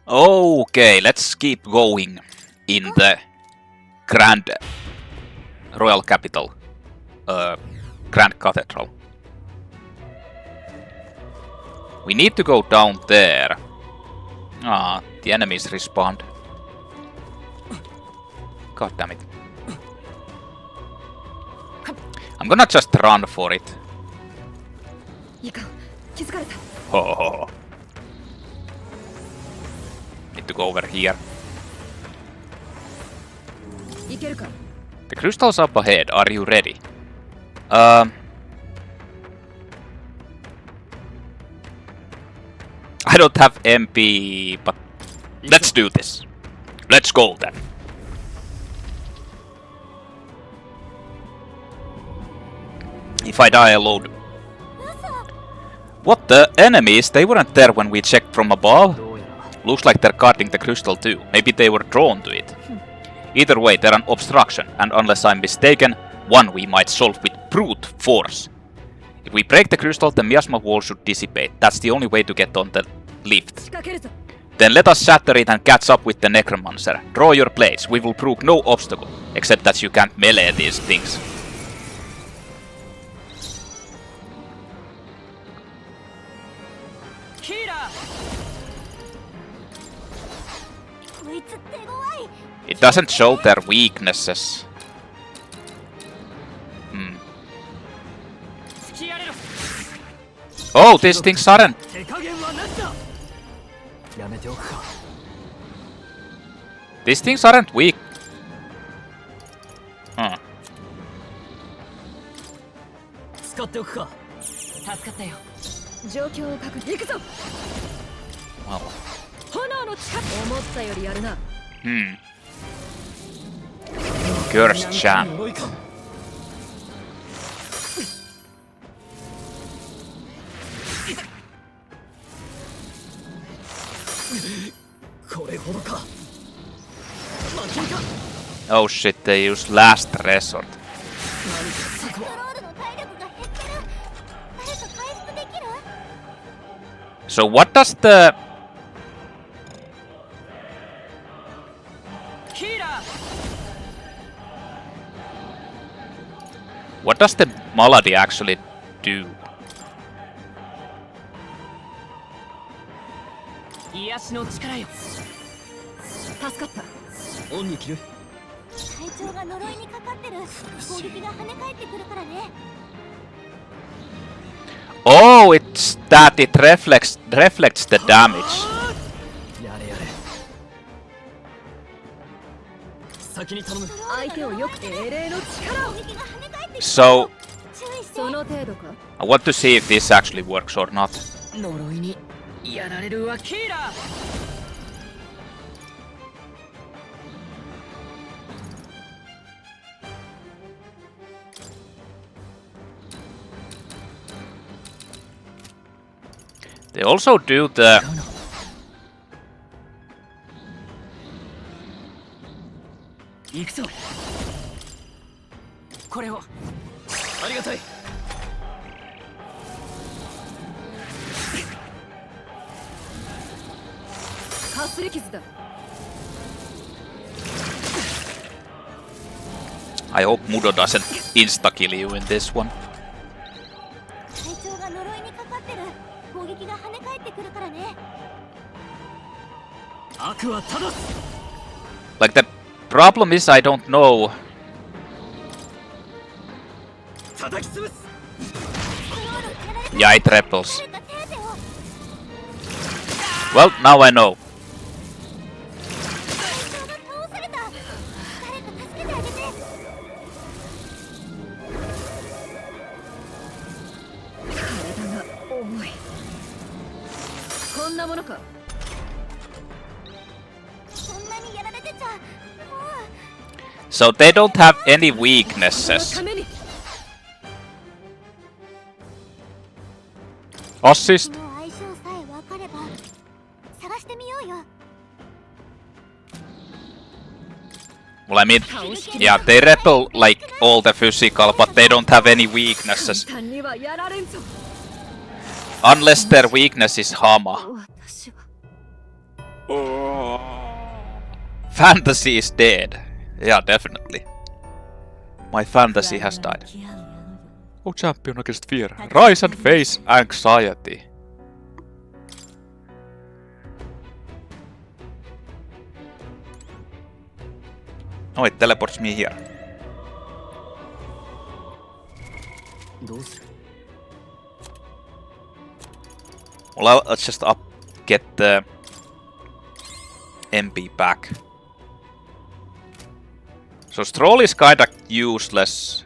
Okay, let's keep going in the Grand Royal Capital, Grand Cathedral. We need to go down there. Ah, the enemies respawned. God damn it. I'm gonna just run for it. Oh. Need to go over here. The crystal's up ahead. Are you ready? I don't have MP, but let's do this. Let's go then. If I die, I'll load. What the enemies? They weren't there when we checked from above. Looks like they're guarding the crystal too. Maybe they were drawn to it. Either way, they're an obstruction, and unless I'm mistaken, one we might solve with brute force. If we break the crystal, the miasma wall should dissipate. That's the only way to get on the lift. Then let us shatter it and catch up with the Necromancer. Draw your blades. We will prove no obstacle, except that you can't melee these things. It doesn't show their weaknesses. Oh, these things aren't. These things aren't weak. Huh. Well. Cursed champ. Oh shit, they used last resort. So what does the... What does the malady actually do? Oh, it's that it reflects the damage. So I want to see if this actually works or not. They also do the... I hope Mudo doesn't insta-kill you in this one. Like, the problem is I don't know. Yeah, it repels. Well, now I know. So they don't have any weaknesses. Assist. Well, I mean, yeah, they repel like all the physical, but they don't have any weaknesses. Unless their weakness is Hama. Fantasy is dead. Yeah, definitely. My fantasy has died. Oh, champion against fear. Rise and face anxiety. Oh, it teleports me here. Well, let's just get the MP back. So Stroll is kinda useless.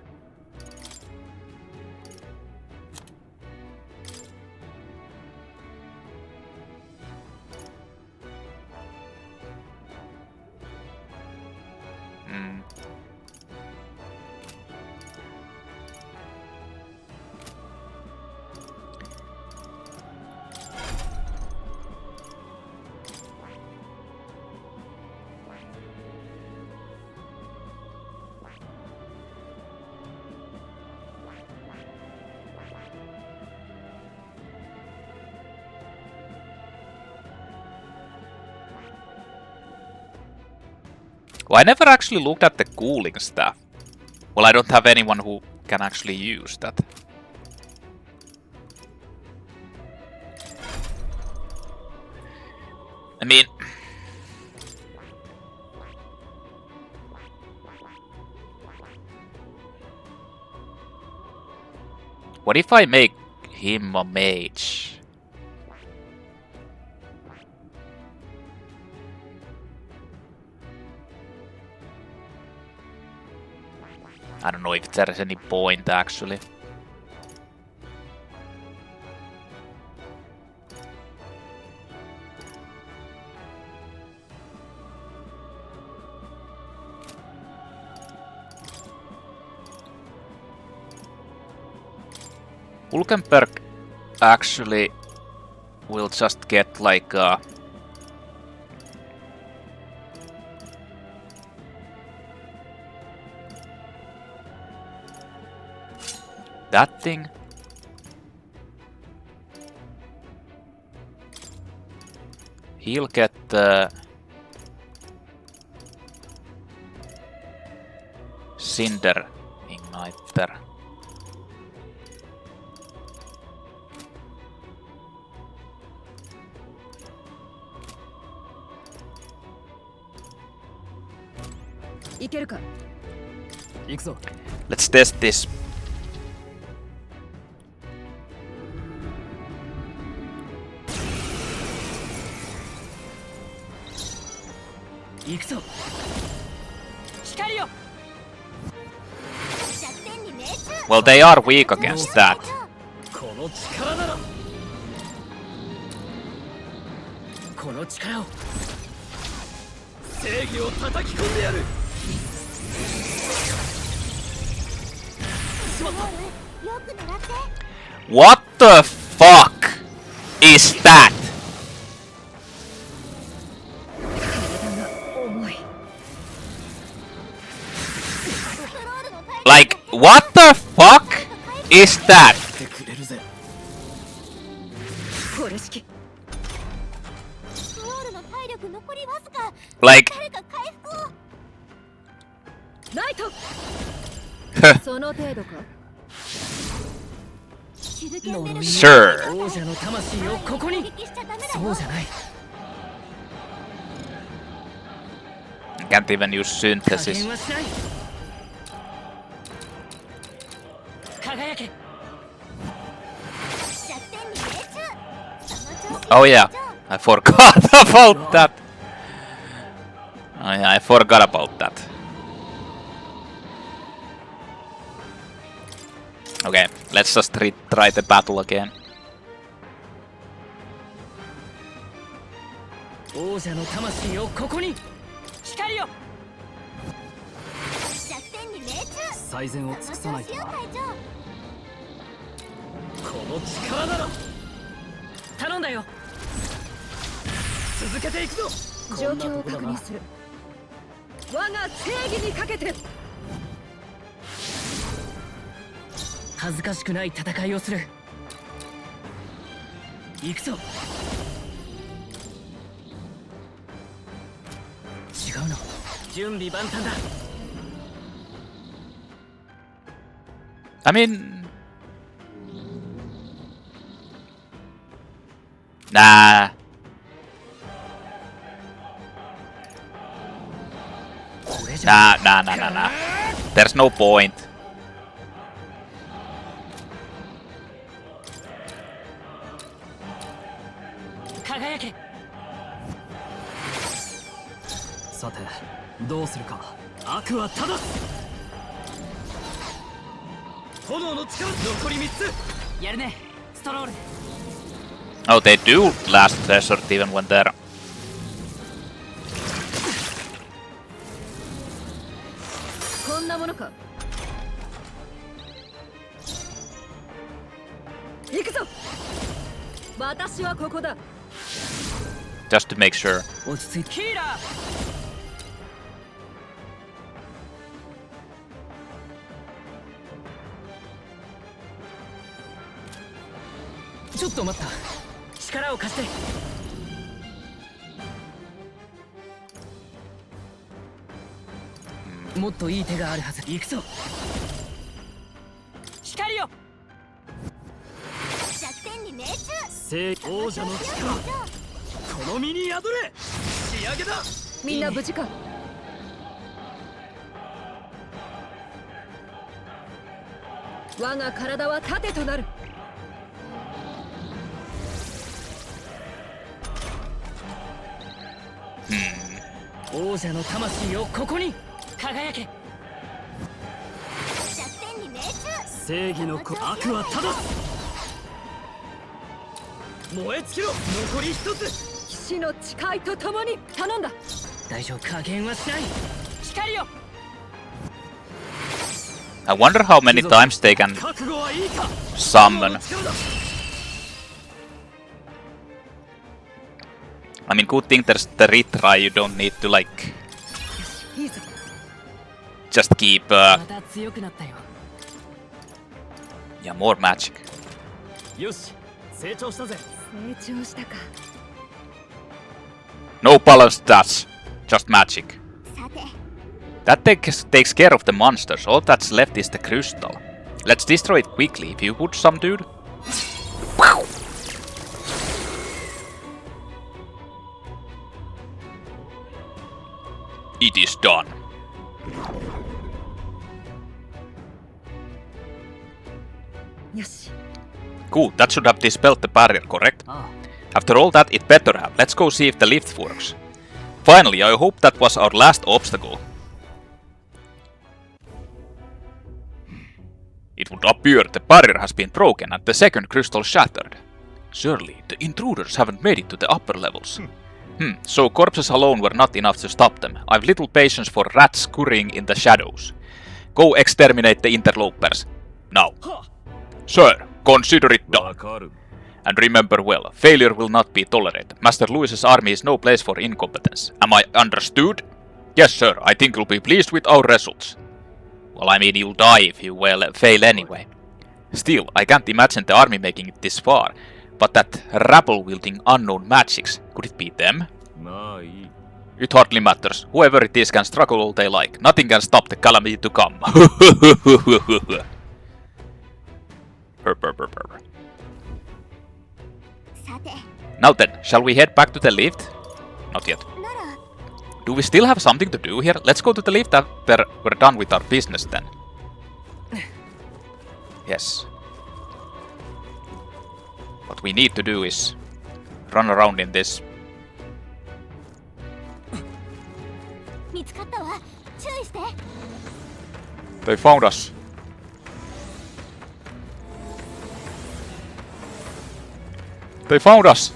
Well, I never actually looked at the cooling staff. Well, I don't have anyone who can actually use that. I mean... what if I make him a mage? I don't know if there is any point actually. Ulkenberg actually will just get like a... that thing. He'll get the Cinder Igniter. Let's test this. Well, they are weak against that. What the fuck is that? Like, what the fuck is that? Like... Sure. I can't even use synthesis. Oh yeah, I forgot about that. Oh yeah, I forgot about that. Okay, let's just try the battle again. I mean... Nah. Nah. There's no point. Oh, they do last treasure even when they're... Just to make sure. I wonder how many times they can summon. I mean, good thing there's the retry, you don't need to like... Just keep... Yeah, more magic. No balance stats, just magic. That takes care of the monsters, all that's left is the crystal. Let's destroy it quickly, if you would, some dude. It is done. Cool, that should have dispelled the barrier, correct? After all that, it better have. Let's go see if the lift works. Finally, I hope that was our last obstacle. It would appear the barrier has been broken and the second crystal shattered. Surely, the intruders haven't made it to the upper levels. So corpses alone were not enough to stop them. I've little patience for rats scurrying in the shadows. Go exterminate the interlopers. Now. Sir, consider it done. And remember well, failure will not be tolerated. Master Louis's army is no place for incompetence. Am I understood? Yes, sir, I think you'll be pleased with our results. Well, I mean, you'll die if you fail anyway. Still, I can't imagine the army making it this far. But that rabble-wielding unknown magics, could it be them? It hardly matters. Whoever it is can struggle all they like. Nothing can stop the calamity to come. Now then, shall we head back to the lift? Not yet. Do we still have something to do here? Let's go to the lift after we're done with our business then. Yes. What we need to do is run around in this. They found us. They found us.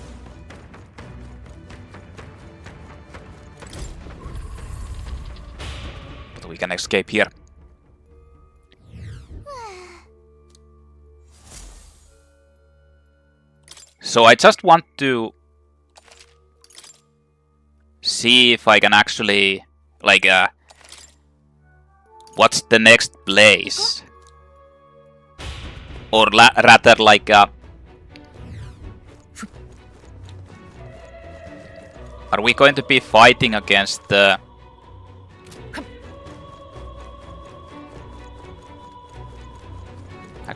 But we can escape here. So I just want to see if I can actually, like, what's the next place? Or rather, like, are we going to be fighting against the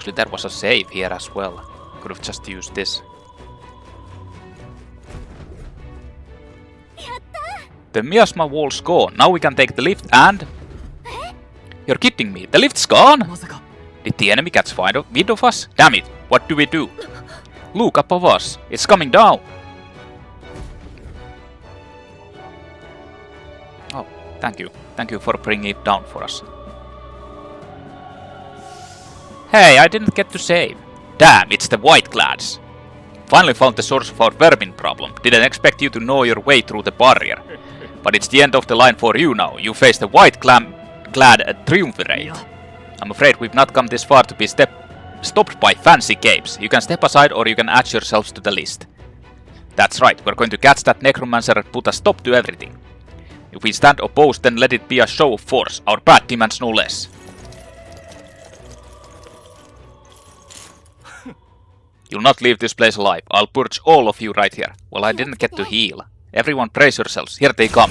Actually, there was a save here as well. Could have just used this. The miasma wall's gone. Now we can take the lift and... You're kidding me. The lift's gone? Did the enemy catch wind of us? Damn it. What do we do? Look above us. It's coming down. Oh, thank you. Thank you for bringing it down for us. Hey, I didn't get to save. Damn, it's the White-Clads. Finally found the source of our vermin problem. Didn't expect you to know your way through the barrier. But it's the end of the line for you now. You face the White-Clad triumvirate. I'm afraid we've not come this far to be stopped by fancy capes. You can step aside or you can add yourselves to the list. That's right, we're going to catch that Necromancer and put a stop to everything. If we stand opposed, then let it be a show of force. Our path demands no less. You'll not leave this place alive. I'll purge all of you right here. Well, I didn't get to heal. Everyone brace yourselves. Here they come.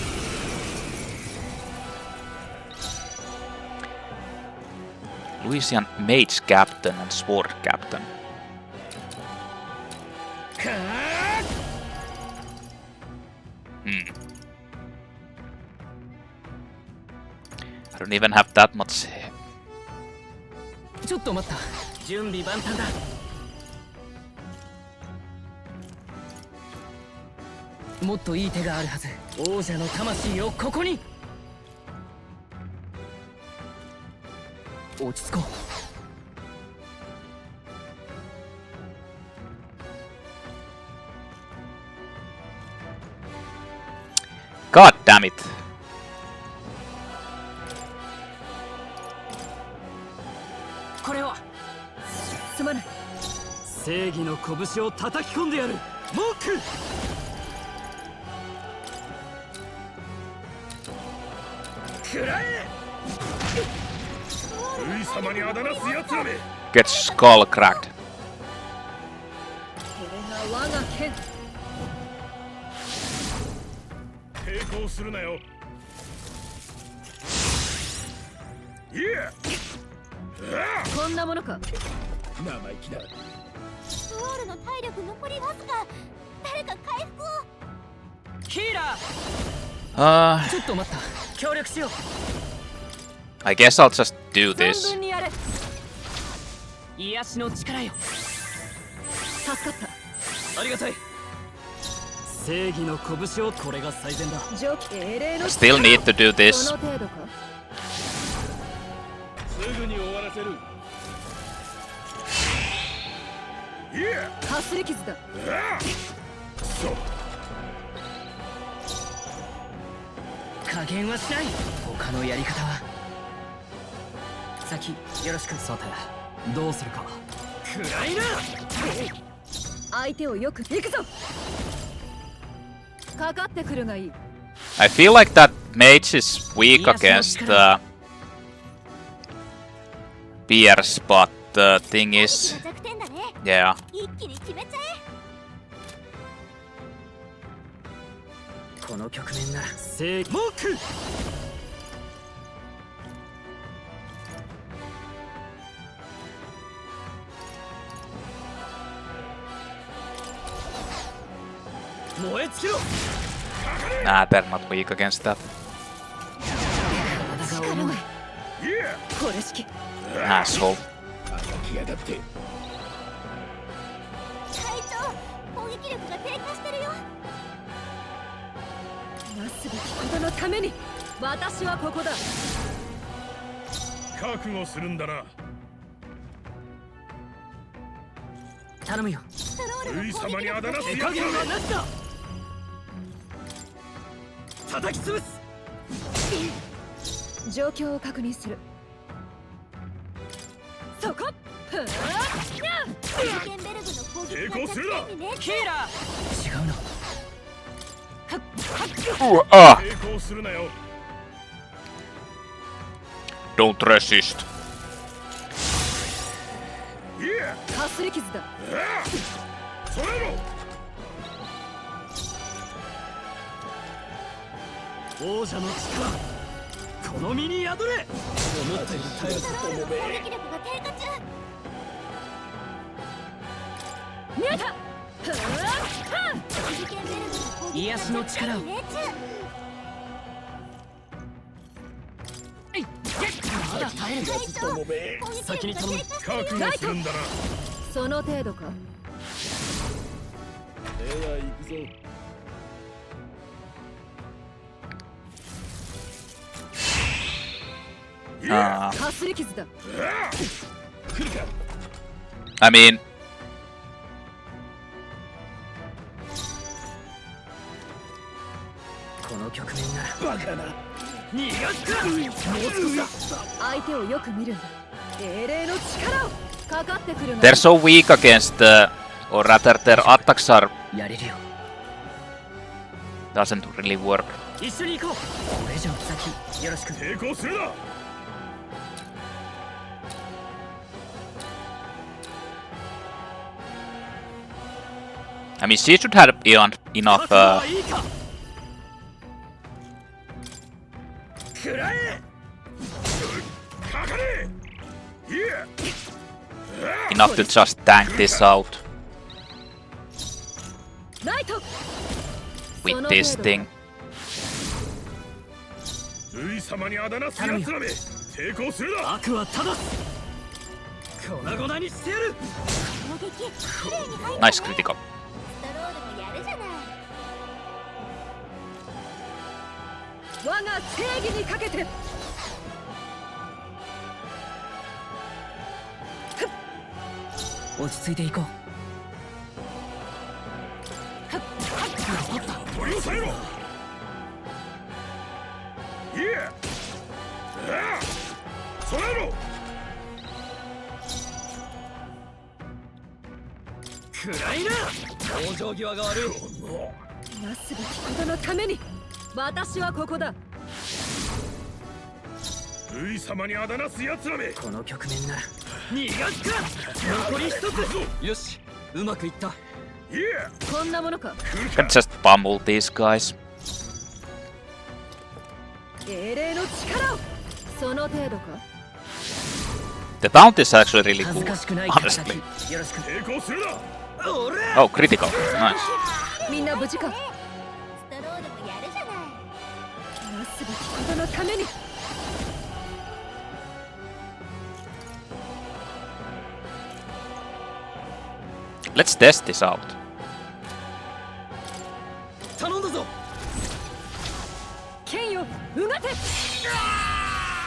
Louisian Mage Captain and Sword Captain. I don't even have that much. God damn it. Get skull cracked. I guess I'll just do this. I still need to do this. I feel like that mage is weak against Pierce, but the thing is, yeah. Nah, they're not weak against that. Asshole. Don't resist. I mean, they're so weak against, or rather their attacks are doesn't really work. I mean, she should have enough enough to just tank this out with this thing. Nice critical. Can just pummel these guys. The taunt is actually really cool, honestly. Oh, critical. Nice. Let's test this out.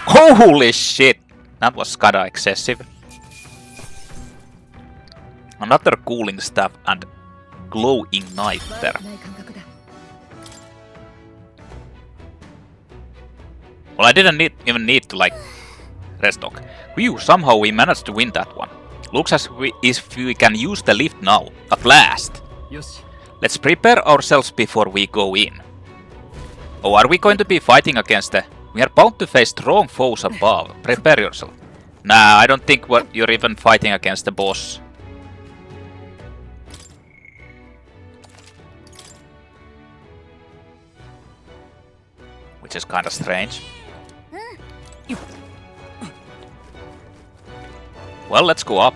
Holy shit! That was kinda excessive. Another cooling staff and glow igniter. Well, I didn't even need to like restock. Phew, somehow we managed to win that one. Looks as if we can use the lift now, at last. Let's prepare ourselves before we go in. Oh, are we going to be fighting against the... We are bound to face strong foes above. Prepare yourself. Nah, I don't think you're even fighting against the boss. Which is kinda strange. Well, let's go up.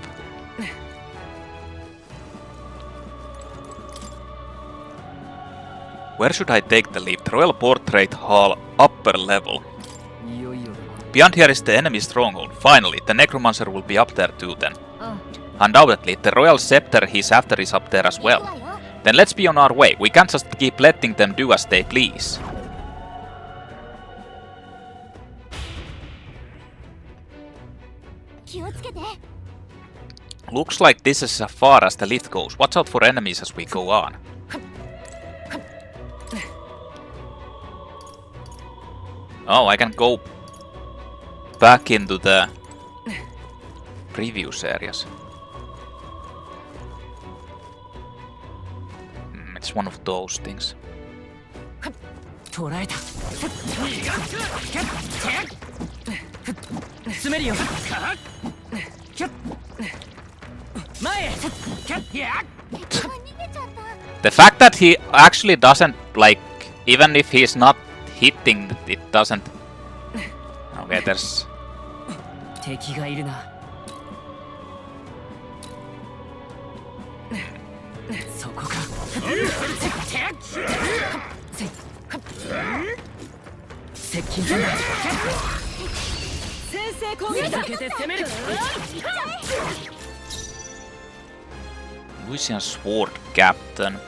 Where should I take the lift? Royal Portrait Hall, upper level. Beyond here is the enemy stronghold. Finally, the Necromancer will be up there too then. Undoubtedly, the Royal Scepter he's after is up there as well. Then let's be on our way. We can't just keep letting them do as they please. Looks like this is as far as the lift goes. Watch out for enemies as we go on. Oh, I can go back into the previous areas. It's one of those things. The fact that he actually doesn't, like, even if he's not hitting, it doesn't... Okay, there's... Lucian Sword Captain.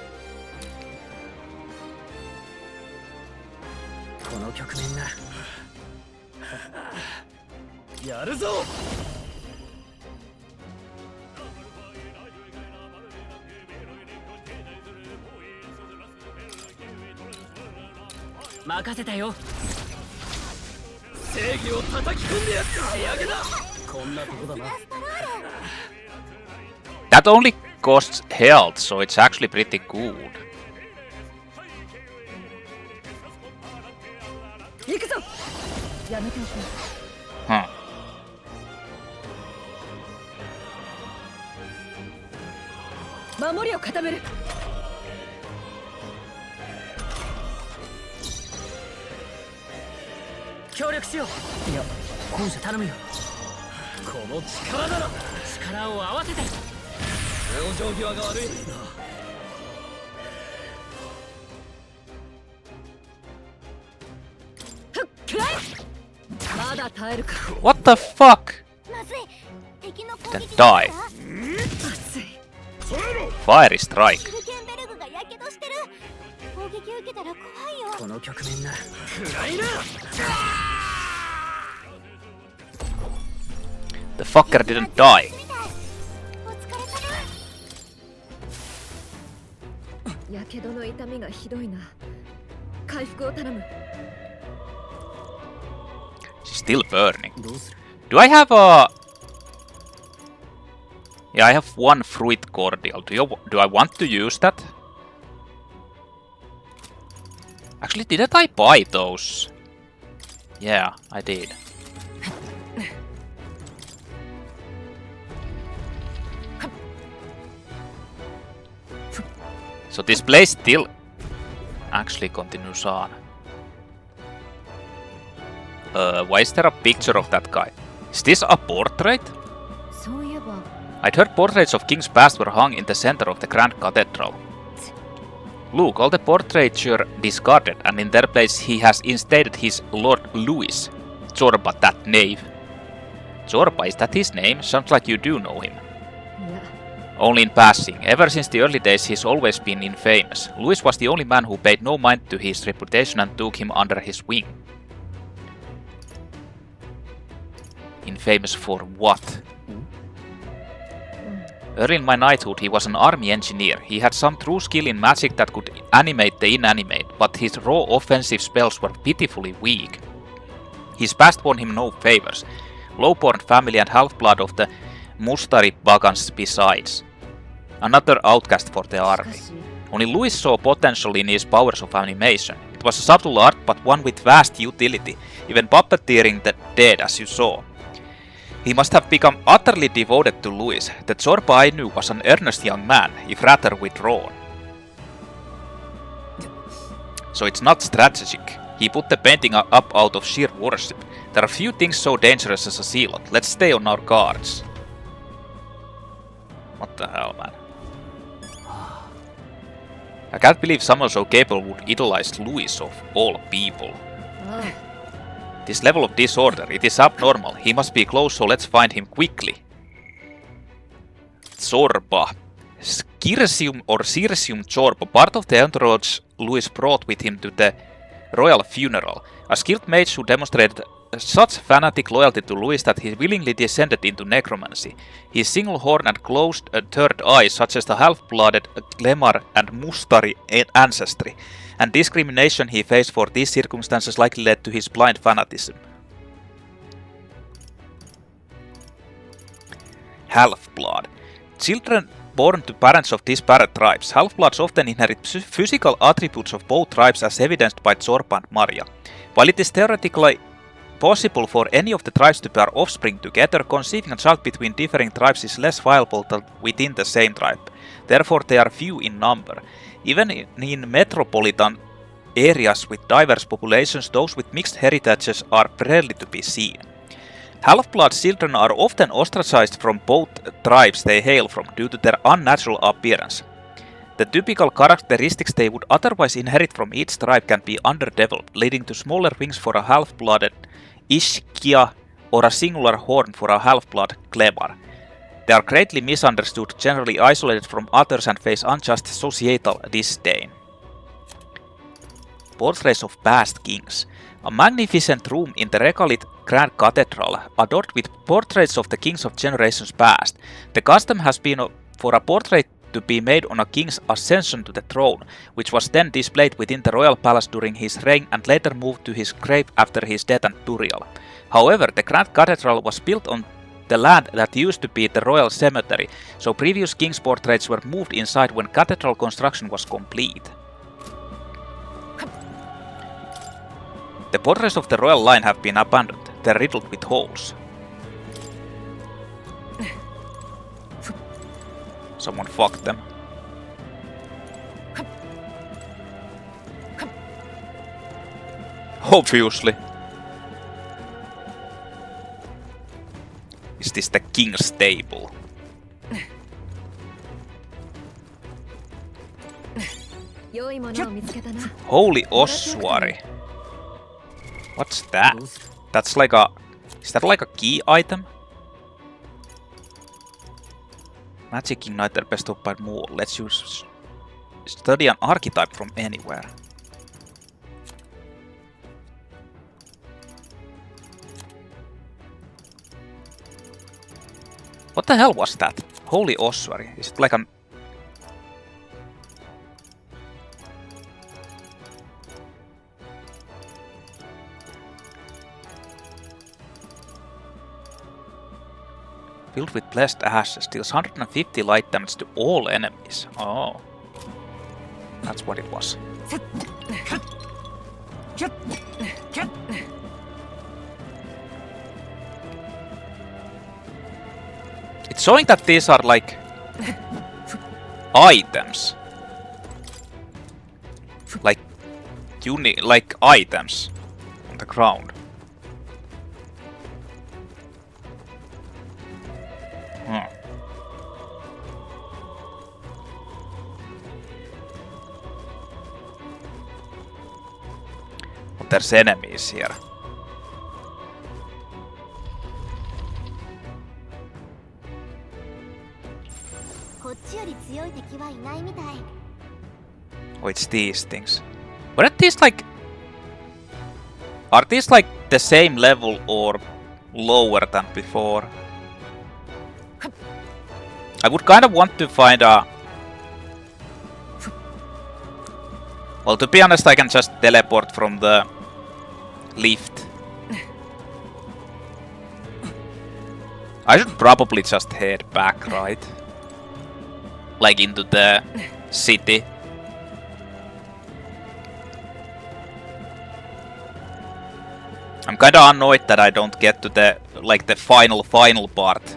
この局面なやるぞ任せたよ正義を叩き込んでやって仕上げだこんなとこだな That only costs health, so it's actually pretty good. 行くぞやめておく Huh. 守りを固める協力しよういや本社頼むよこの力なら力を合わせて往生際が悪い まだ耐えるか What the fuck? Then die. Fiery strike. この局面な暗いな The fucker didn't die. やけどの痛みがひどいな回復を頼む She's still burning. Do I have a... Yeah, I have one fruit cordial. Do I want to use that? Actually, didn't I buy those? Yeah, I did. So this place still actually continues on. Why is there a picture of that guy? Is this a portrait? そういえば I'd heard portraits of kings past were hung in the center of the Grand Cathedral. Look, all the portraiture discarded, and in their place he has instated his Lord Louis. Zorba, that knave. Zorba, is that his name? Sounds like you do know him. いや Only in passing. Ever since the early days he's always been infamous. Louis was the only man who paid no mind to his reputation and took him under his wing. Infamous for what? Early in my knighthood he was an army engineer. He had some true skill in magic that could animate the inanimate, but his raw offensive spells were pitifully weak. His past won him no favors. Low-born family and half-blood of the Mustari Bagans besides. Another outcast for the army. Only Louis saw potential in his powers of animation. It was a subtle art, but one with vast utility, even puppeteering the dead as you saw. He must have become utterly devoted to Louis. The Zorba I knew was an earnest young man, if rather withdrawn. So it's not strategic. He put the painting up out of sheer worship. There are few things so dangerous as a zealot. Let's stay on our guards. What the hell, man? I can't believe someone so capable would idolize Louis of all people. This level of disorder, it is abnormal. He must be close, so let's find him quickly. Zorba. Skirsium or Cirsium Zorba, part of the entourage Louis brought with him to the royal funeral. A skilled mage who demonstrated such fanatic loyalty to Louis that he willingly descended into necromancy. His single horn and closed a third eye suggest a half-blooded Glemar and Mustari ancestry, and discrimination he faced for these circumstances likely led to his blind fanaticism. Half-blood. Children born to parents of disparate tribes, half-bloods often inherit physical attributes of both tribes as evidenced by Zorba and Maria. While it is theoretically possible for any of the tribes to bear offspring together, conceiving a child between differing tribes is less viable than within the same tribe. Therefore, they are few in number. Even in metropolitan areas with diverse populations, those with mixed heritages are rarely to be seen. Half-blood children are often ostracized from both tribes they hail from due to their unnatural appearance. The typical characteristics they would otherwise inherit from each tribe can be underdeveloped, leading to smaller wings for a half-blooded Ishkia or a singular horn for a half-blood Klevar. They are greatly misunderstood, generally isolated from others, and face unjust societal disdain. Portraits of past kings. A magnificent room in the regalite Grand Cathedral, adorned with portraits of the kings of generations past. The custom has been for a portrait to be made on a king's ascension to the throne, which was then displayed within the royal palace during his reign and later moved to his grave after his death and burial. However, the Grand Cathedral was built on the land that used to be the royal cemetery, so previous kings' portraits were moved inside when cathedral construction was complete. The portraits of the royal line have been abandoned. They're riddled with holes. Someone fucked them. Obviously. Is this the king's table? Holy ossuary. What's that? That's like a... Is that like a key item? Magic Igniter bestowed by Moore. Let's use... Study an archetype from anywhere. What the hell was that? Holy ossuary. Is it like an... Filled with blessed ashes, deals 150 light damage to all enemies. Oh. That's what it was. It's showing that these are like... items. Like... like items on the ground. But there's enemies here. Oh, it's these things. But are these like... Are these like the same level or lower than before? I would kind of want to find a... Well, to be honest, I can just teleport from the lift. I should probably just head back, right? Like into the city. I'm kinda annoyed that I don't get to the, like, the final part.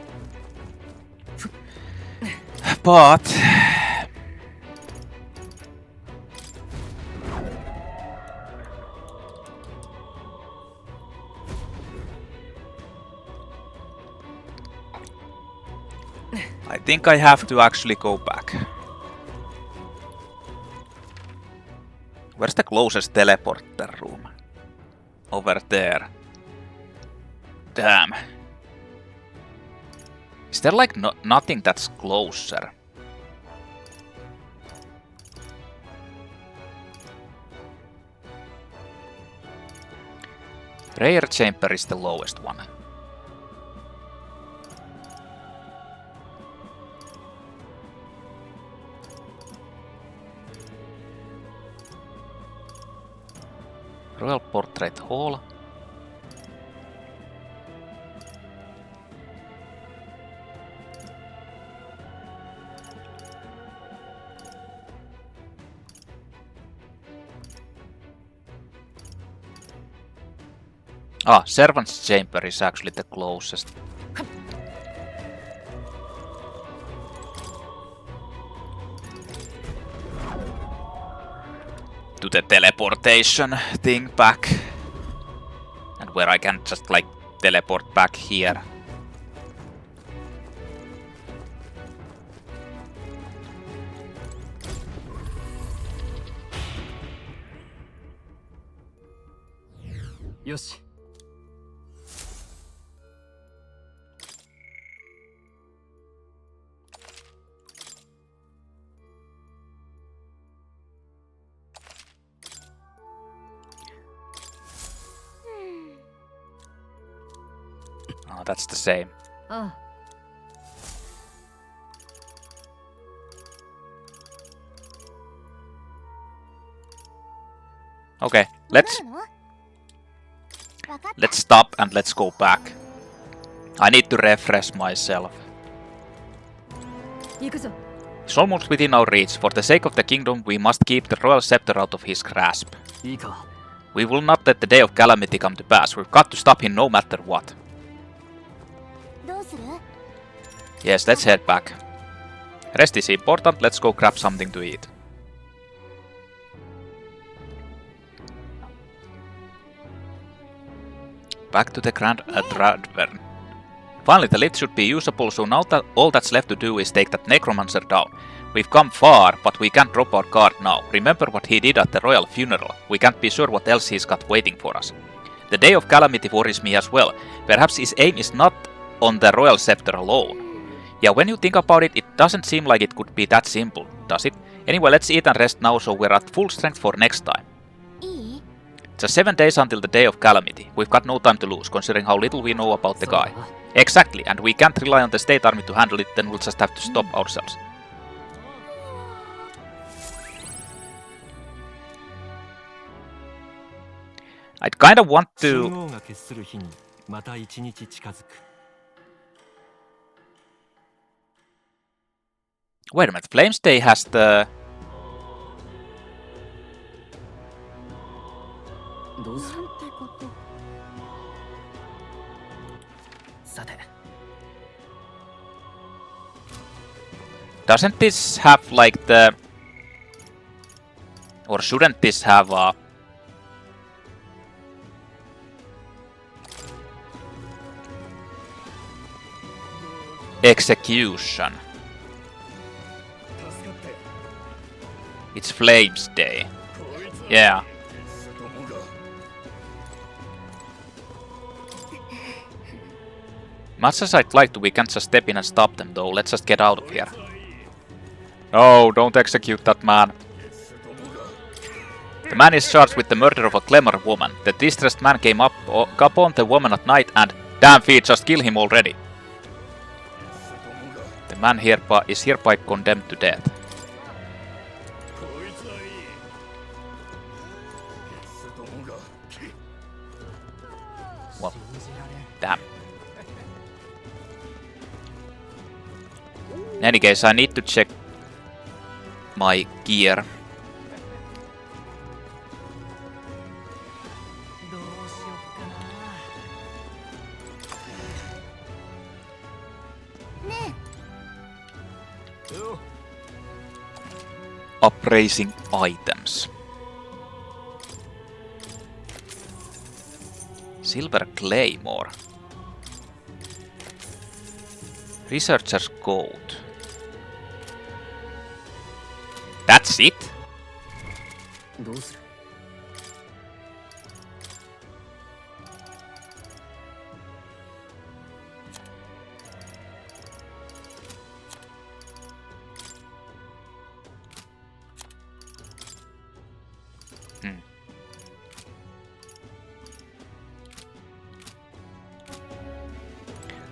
But... I think I have to actually go back. Where's the closest teleporter room? Over there. Damn. Is there like nothing that's closer? Prayer chamber is the lowest one. Royal Portrait Hall. Ah, Servant's Chamber is actually the closest. To the teleportation thing back. And where I can just like teleport back here. よし。 Oh, that's the same. ああ Okay, let's stop and let's go back. I need to refresh myself. 行くぞ It's almost within our reach. For the sake of the kingdom, we must keep the royal scepter out of his grasp. いいか。 We will not let the day of calamity come to pass. We've got to stop him no matter what. どうする？ Yes, let's head back. Rest is important. Let's go grab something to eat. Back to the Grand Tavern. Finally, the lift should be usable, so now that all that's left to do is take that Necromancer down. We've come far, but we can't drop our guard now. Remember what he did at the royal funeral. We can't be sure what else he's got waiting for us. The Day of Calamity worries me as well. Perhaps his aim is not on the royal scepter alone. Yeah, when you think about it, it doesn't seem like it could be that simple, does it? Anyway, let's eat and rest now so we're at full strength for next time. いい？ Just 7 days until the Day of Calamity. We've got no time to lose, considering how little we know about the guy. Exactly, and we can't rely on the state army to handle it, then we'll just have to stop ourselves. I'd kinda want to... 信号が決する日にまた一日近づく。 Wait a minute, Flames Day has the... どうする？なんてこと。さて。 Doesn't this have like the... Or shouldn't this have a... Execution. It's Flames Day. Yeah. Much as I'd like to, we can't just step in and stop them though. Let's just get out of here. No, don't execute that man. The man is charged with the murder of a clever woman. The distressed man came up upon the woman at night and... Damn feet, just kill him already. The man is hereby condemned to death. Well, damn. In any case, I need to check my gear. Appraising items. Silver Claymore. Researcher's Gold. That's it? どうする？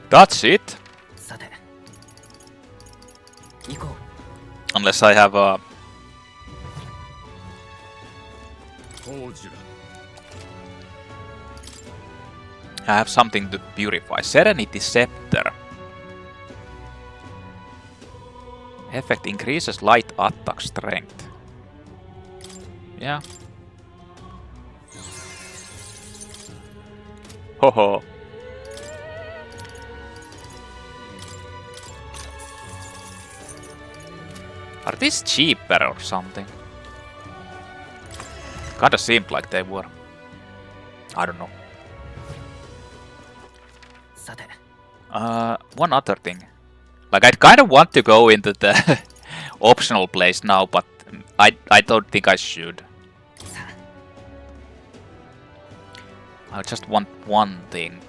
That's it? さて。行こう。 Unless I have a... I have something to purify. Serenity Scepter. Effect increases light attack strength. Yeah. Ho ho. Are these cheaper or something? Kinda seemed like they were. I don't know. さて。 One other thing. Like, I'd kinda want to go into the optional place now, but I don't think I should. I just want one thing.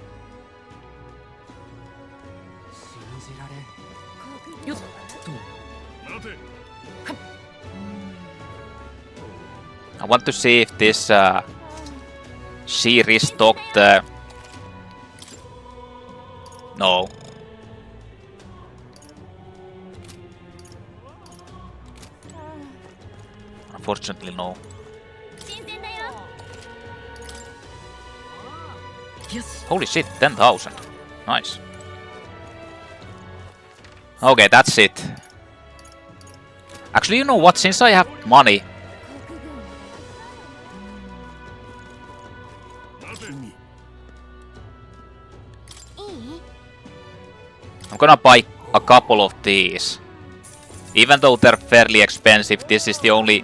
I want to see if this she restocked the... No. Unfortunately, no. Holy shit, 10,000. Nice. Okay, that's it. Actually, you know what? Since I have money... I'm gonna buy a couple of these. Even though they're fairly expensive, this is the only...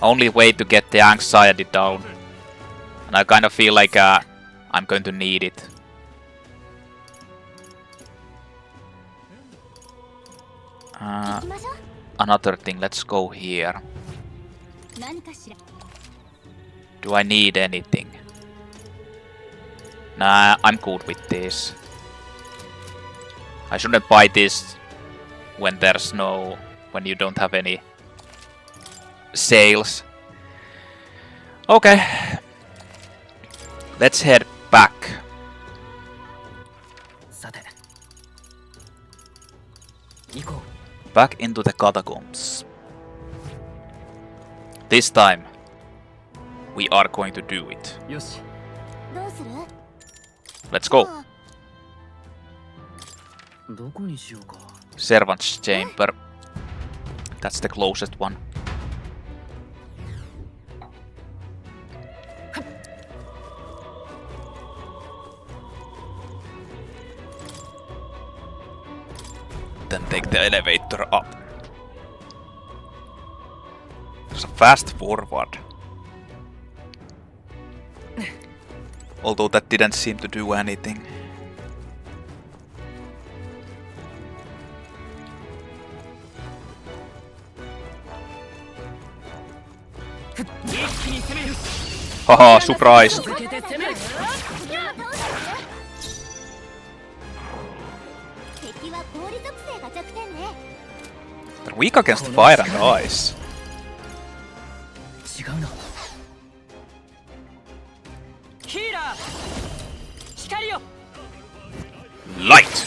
only way to get the anxiety down. And I kind of feel like I'm going to need it. Another thing, let's go here. Do I need anything? Nah, I'm good with this. I shouldn't buy this when there's no... when you don't have any sales. Okay. Let's head back. Back into the catacombs. This time, we are going to do it. Let's go. Servant's chamber. That's the closest one. Then take the elevator up. So fast forward. Although that didn't seem to do anything. Haha, surprise! They're weak against fire and ice. Light!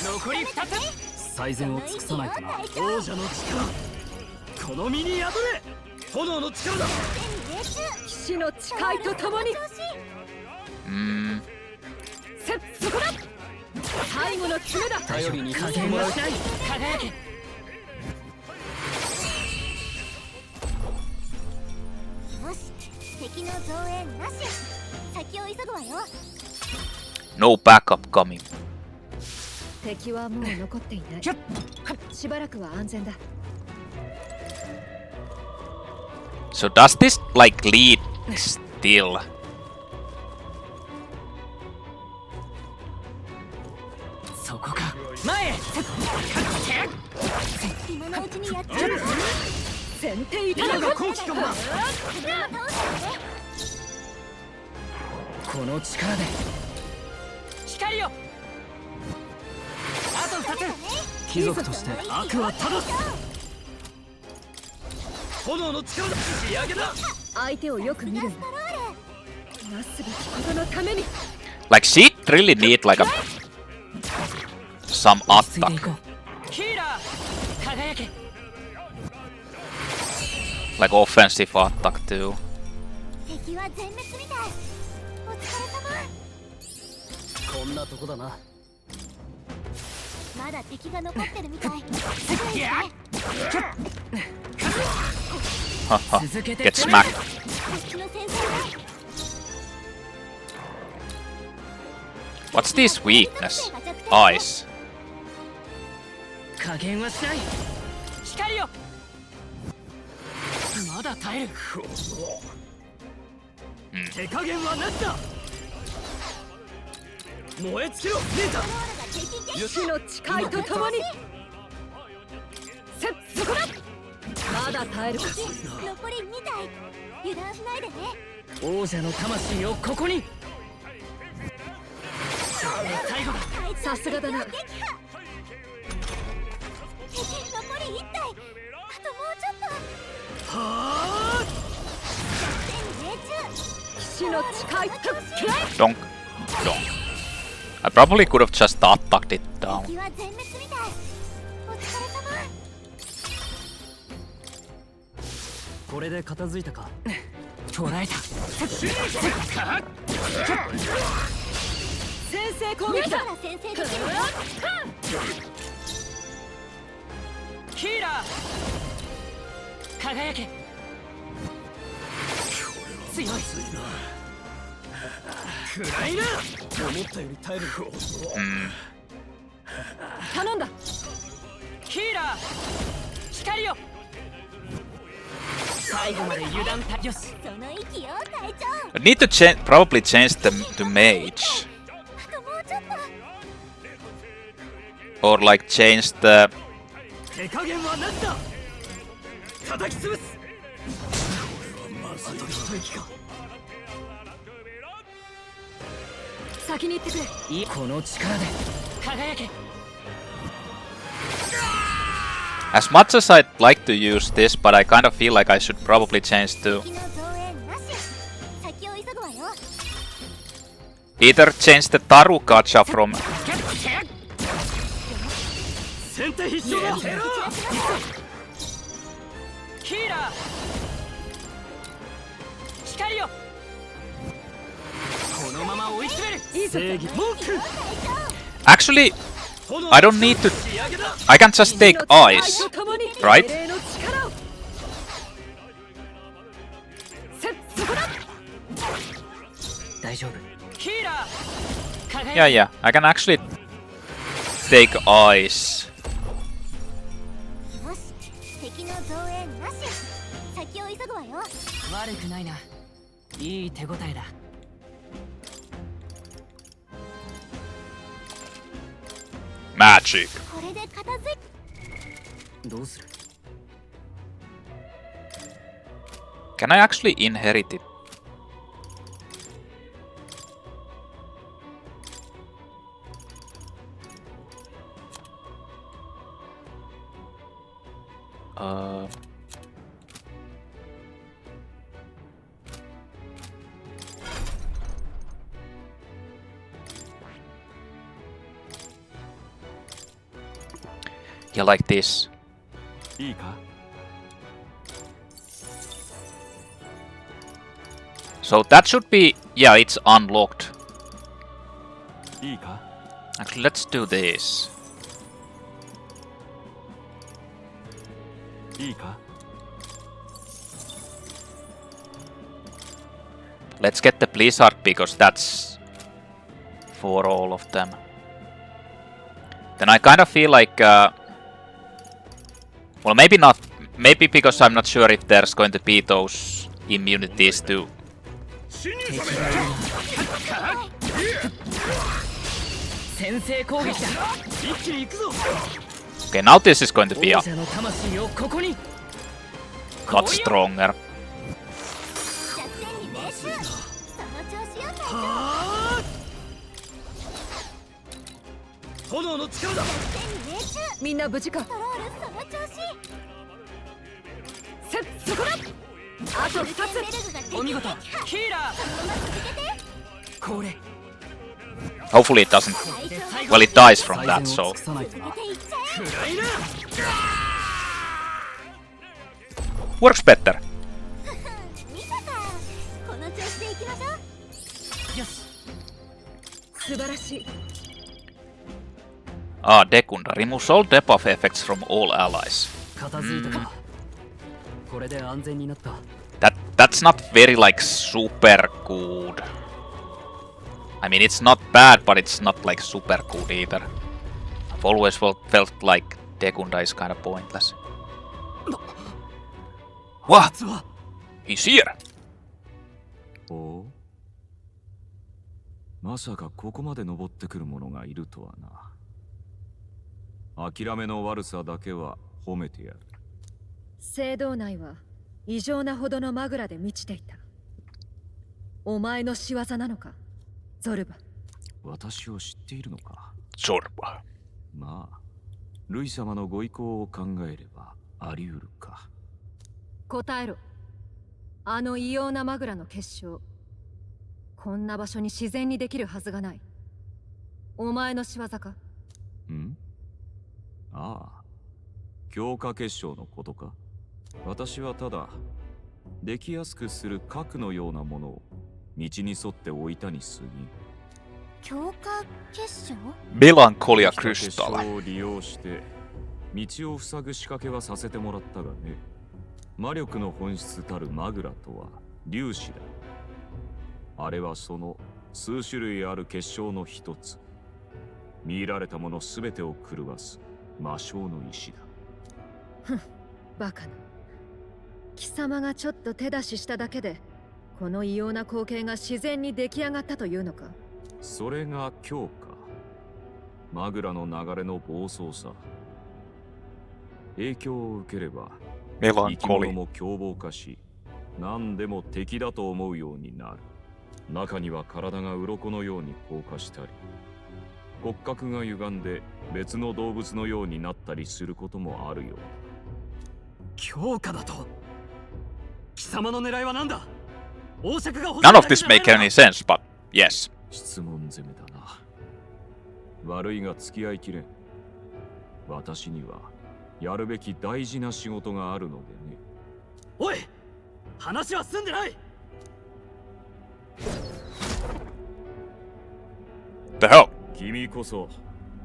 No backup coming. So does this like lead still? Like she really need like a some attack. Like offensive attack too. Haha, get smacked. What's this weakness? Ice. さあ耐えるか。残り2体油断しないでね。王者の魂をここに。最後だ。さすがだな。敵残り1体、あともうちょっと。はあ。騎士の誓いと嫌い。 Donk. Donk. I probably could have just attacked it down. 敵は全滅みたい。お疲れ様。これで片付いたか。捕らえた。先制攻撃だ。ほら先制できる。ヒーラー輝け。強い。暗いな。思ったより耐える。頼んだ。ヒーラー光よ。最後まで油断たよし。その息よ隊長。 I need to probably change them to mage. あともうちょっと。 Or like change the... 手加減はなしだ。叩き潰す。あと一息か。先に行ってくれ。いいこの力で輝け。 As much as I'd like to use this, but I kind of feel like I should probably change to 敵の増援なし。先を急ぐわよ。 either change the Taru gacha from... 先手必勝だ。ヒーラー光よ。このまま追い詰める。正義モーク。 Actually, I don't need to... I can just take ice, right? 精霊の力を。そこだ。大丈夫。ヒーラー輝 Yeah, yeah, I can actually take ice. よし、敵の増援なし。先を急ぐわよ。悪くないな。いい手応えだ。 Magic. これで片付い。どうする。 Can I actually inherit it? Yeah, like this. いいか。 So that should be... Yeah, it's unlocked. いいか。 Actually, let's do this. いいか。 Let's get the Blizzard because that's for all of them. Then I kind of feel like... well, maybe not. Maybe because I'm not sure if there's going to be those immunities too. 先制攻撃だ。一気に行くぞ。 Okay, now this is going to be a 王者の魂をここに。 lot stronger. 弱点に命中。その調子よ隊長。はあ。炎の力だ。弱点に命中。みんな無事か。トロールその調子。そこだ。あと2つ。ベルグが敵お見事。ヒーラー。そのまま続けて。これ。 Hopefully it doesn't... 隊長 Well, it dies from that, so... 続けていっちゃえ。暗いな。 Works better. 見たか。この調子でいきましょう。よし。素晴らしい。 Ah, Dekunda. Removes all debuff effects from all allies. 片付いたか。これで安全になった。 That's not very, like, super good. I mean, it's not bad, but it's not, like, super good either. I've always felt like Dekunda is kind of pointless. What? He's here! おお。まさかここまで登ってくる者がいるとはな。諦めの悪さだけは褒めてやる。聖堂内は異常なほどのマグラで満ちていた。お前の仕業なのか、ゾルバ。私を知っているのか。Zorba. まあ、ルイ様のご意向を考えればあり得るか。答えろ。あの異様なマグラの結晶、こんな場所に自然にできるはずがない。お前の仕業か？ん？ああ、強化結晶のことか。私はただできやすくする核のようなものを道に沿って置いたに過ぎ。強化結晶？ Melancholia 結晶 Crystal. を利用して道を塞ぐ仕掛けはさせてもらったがね。魔力の本質たるマグラとは粒子だ。あれはその数種類ある結晶の一つ。見入られたものすべてを狂わす魔性の石だ。ふん、バカな。貴様がちょっと手出ししただけでこの異様な光景が自然に出来上がったというのか？それが強化。マグラの流れの暴走さ。影響を受ければ生き物 Melancholy. も凶暴化し、何でも敵だと思うようになる。中には体が鱗のように硬化したり、骨格が歪んで別の動物のようになったりすることもあるよ。強化だと？貴様の狙いは何だ？王爵が欲しい None of this make any sense, but yes. 質問攻めだな。悪いが付き合いきれん。私にはやるべき大事な仕事があるのでね。おい、話は済んでない。 The hell? 君こそ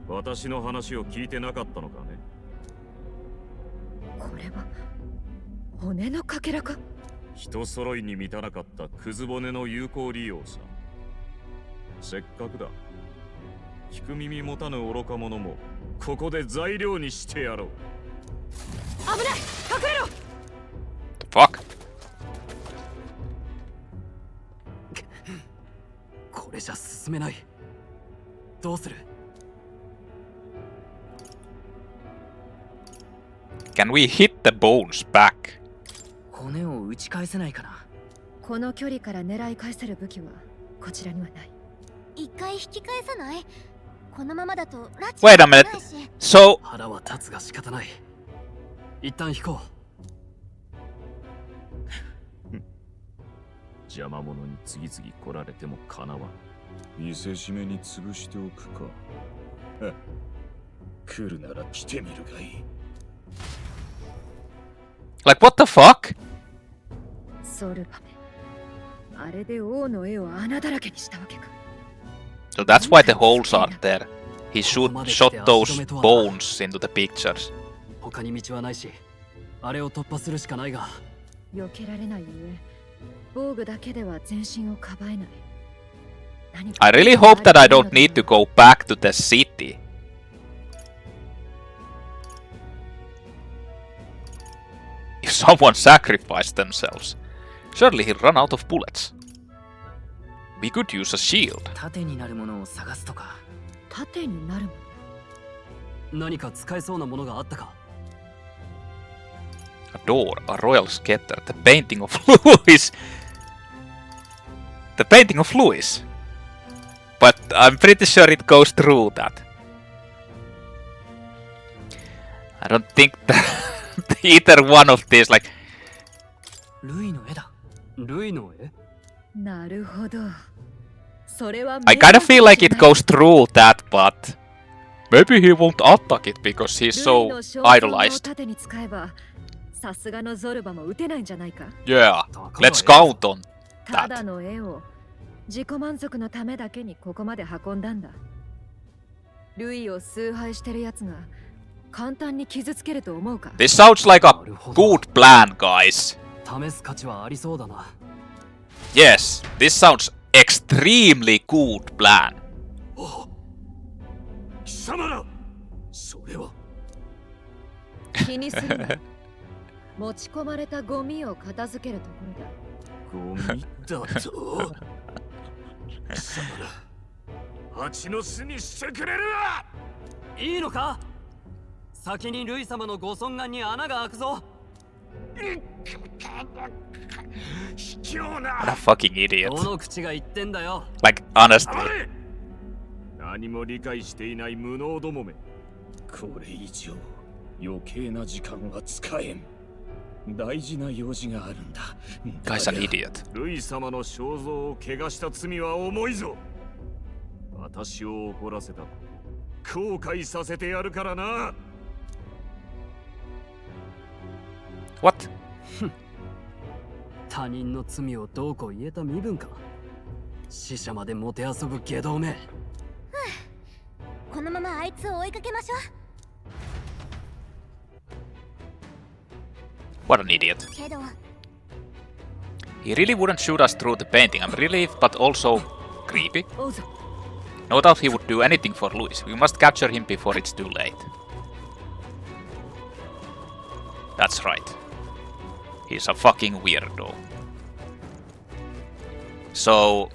私の話を聞いてなかったのかね。これは骨のかけらか？人揃いに満たなかったクズ骨の有効利用さ。せっかくだ。聞く耳持たぬ愚か者もここで材料にしてやろう。危ない！隠れろ！ The fuck? これじゃ進めない。どうする？ Can we hit the bones back? 骨を打ち返せないかな。この距離から狙い返せる武器はこちらにはない。一回引き返さない？このままだとラチ Wait a が minute. ないし。 So, 腹は立つが仕方ない。一旦引こ邪魔者に次々来られてもかなわん。見せしめに潰しておくか。来るなら来てみるがいい。 like, what the fuck? ソルバメ、あれで王の絵を穴だらけにしたわけか。 So that's why the holes aren't there. He shot those bones into the pictures. う。他に道はないし、あれを突破するしかないが。避けられないゆえ、防具だけでは全身をかばえない。何か I really hope that I don't need to go back to the city. If someone sacrificed themselves, surely he'll run out of bullets. We could use a shield. 盾になるものを探すとか。盾になるもの。何か使えそうなものがあったか。 A door, a royal scepter, the painting of Louis. The painting of Louis. But I'm pretty sure it goes through that. I don't think that either one of these, like... ルイの絵だ。ルイの絵？なるほど。それは I kinda feel like it goes through that, but... Maybe he won't attack it because he's so idolized. 盾に使えば、さすがのゾルバも撃てないんじゃないか。 Yeah, let's count on ただ that. の絵を自己満足のためだけにここまで運んだんだ。ルイを崇拝してるやつが簡単に傷つけると思うか。 This sounds like a good plan, guys. 試す価値はありそうだな。 Yes, this sounds extremely good plan. 貴様ら、それは。気にするな。持ち込まれたゴミを片付けるところだ。ゴミだと。貴様ら、蜂の巣にしてくれるわ。いいのか？先にルイ様のご尊顔に穴が開くぞ。What a fucking idiot. どの口が言ってんだよ。 Like, honestly. 何も理解していない無能どもめ。これ以上余計な時間は使えん。大事な用事があるんだ。 Guy's an idiot. ルイ様の肖像を汚した罪は重いぞ。私を怒らせた。後悔させてやるからな。 What? 他人の罪をどうこう言えた身分か。死者までもてあそぶ下道め。このままあいつを追いかけましょ What an idiot. う。けど He really wouldn't shoot us through the painting. I'm relieved, but also creepy. オウゾ No doubt he would do anything for Luis. We must capture him before it's too late. That's right. He's a fucking weirdo. So...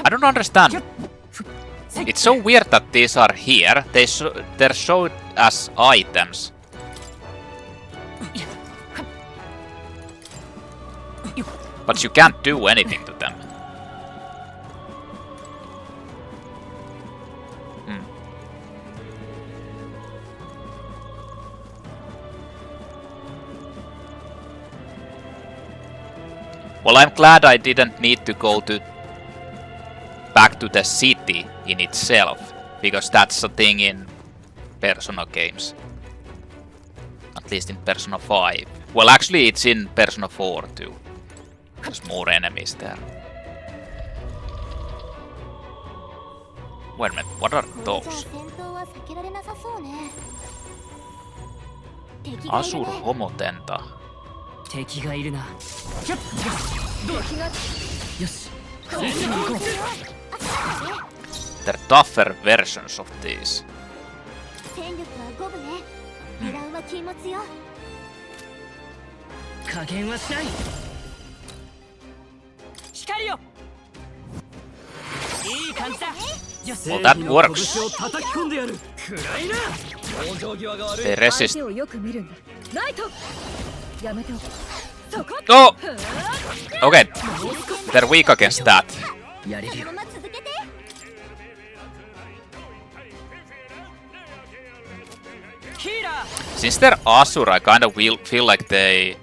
I don't understand. It's so weird that these are here. They're showed as items. But you can't do anything to them. Well, I'm glad I didn't need to go back to the city in itself, because that's a thing in Persona games. At least in Persona 5. Well, actually it's in Persona 4 too. There's more enemies there. Wait a minute, what are これじゃ those? 戦闘は避けられなさそうね。敵がいる Asur ね。 Homotenta. 敵がいるな。キャッ敵がよし。戦地に行こう。 They're tougher versions of these. 戦力は五分ね。油断は禁物よ。加減はしない。光よ。いい感じだ。Well, that works. 拳を叩き込んでやる。暗いな。往生際が悪い。 They 相 resist. 手をよく見るんだ。ライトやめておこう。そこ Oh! Okay, they're weak against that. やれるよその。まま続けて。 ヒーラー。 Since they're Asur, I kind of feel like they're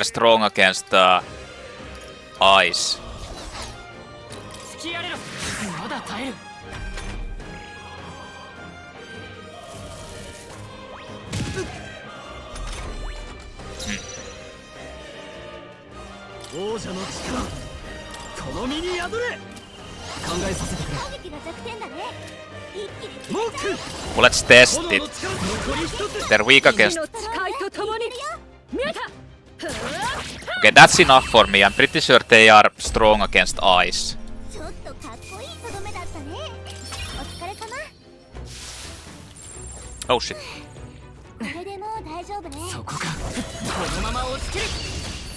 strong against ice. 突きやれろ。まだ耐える。王者の力、この身に宿れ。考えさせてくれ。攻撃が弱点だね。一気にモーク。 Well, let's test 炎 it. の力、残り一つ。 They're weak 火 against... の誓いとともに見えた Okay, that's enough for me. I'm pretty sure they are strong against ice. ちょっとかっこいいとどめだったね。お疲れ様。 Oh shit. これでもう大丈夫ね。そこか。このまま押し切る。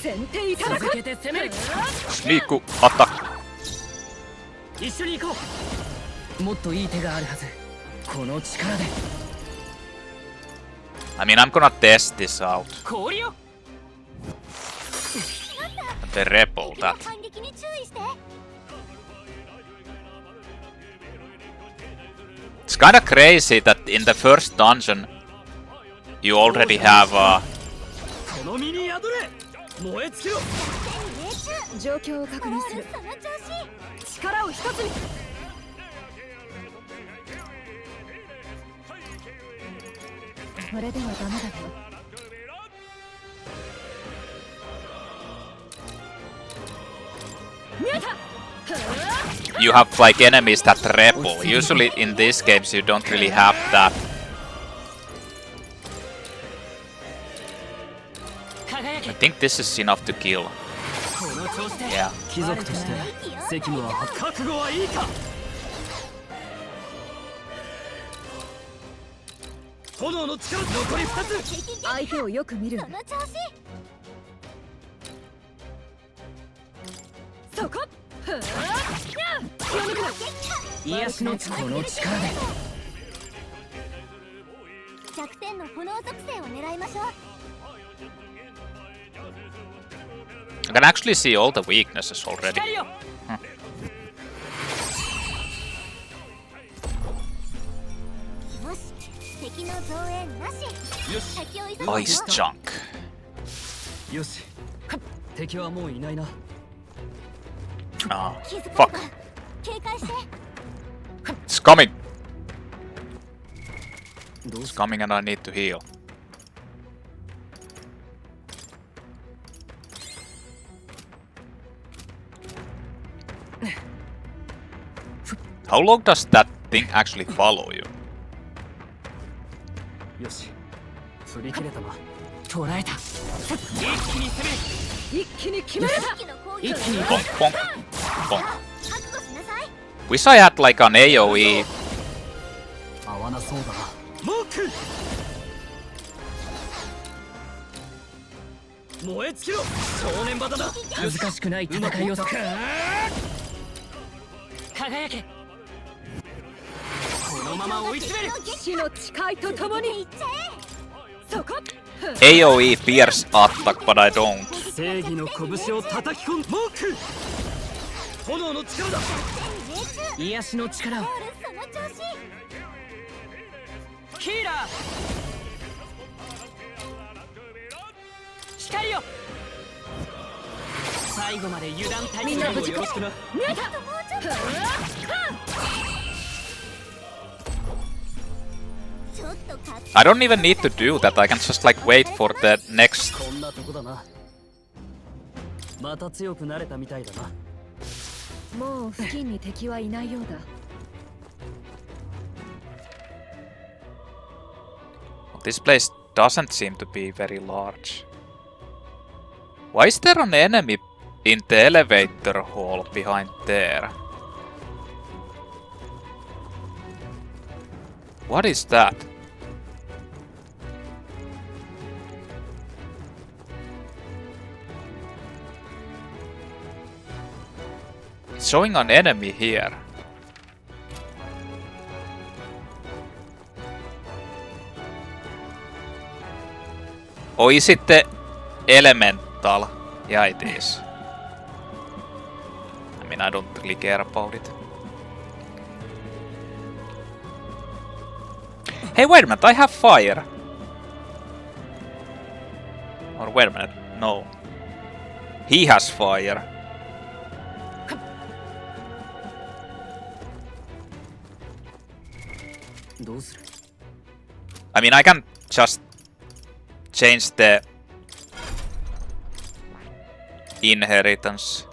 先手いただく続けて攻める。 Sneak attack. 一緒に行こう。もっといい手があるはず。この力で。 I mean, I'm gonna test this out. 氷よ。 The rebel, 敵の that. 反撃に注意して。 It's kinda crazy that in the first dungeon you already have この身に宿れ。燃え尽きろ。命中。状況を確認すそのる調子。力を一つにこれではダメだよ you have like enemies that rebel. Usually in these games you don't really have that. 輝 I け。 think this is enough to kill. この調子で。 Yeah. 貴族として責務は覚悟はいいか。炎の力、残り2つ。相手をよく見るんだその調子。そこふぅや気を抜くな癒しのこの力で弱点の炎属性を狙いましょう。 I can actually see all the weaknesses already. 光よ。よし、敵の増援なし。よし先を急ぐ Ice chunk. よし敵はもういないな。 Ah, 気づかれ fuck. た。警戒して。 It's coming. どう It's し coming and I need to heal. How long does that thing actually follow you? よし振り切れたな。捕らえた。一気に攻める。一気に決める。一気の攻撃を一気に Bonk, bonk, bonk. 覚悟しなさい。 Wish I had like an AoE. 合わなそうだな。モーク燃え尽きろ正念場だな。難しくない戦いを輝け。このまま追い詰める。死の誓いとともに。そこ。 AoE fierce attack, but I don't. 正義の拳を叩き込んモーク炎の力だ。癒しの力をゴールその調子。ヒーラー光よ。最後まで油断大敵をよろしくな。見えた。ちょっとかっ I don't even need to do that, I can just like wait for the next. こんなとこだな。また強くなれたみたいだな。もう付近に敵はいないようだ。 This place doesn't seem to be very large. Why is there an enemy in the elevator hall behind there? What is that? It's showing an enemy here. Or is it the elemental? Yeah, it is. I mean, I don't really care about it. Hey, wait a minute, I have fire. Or wait a minute, no. He has fire. I mean, I can just change the inheritance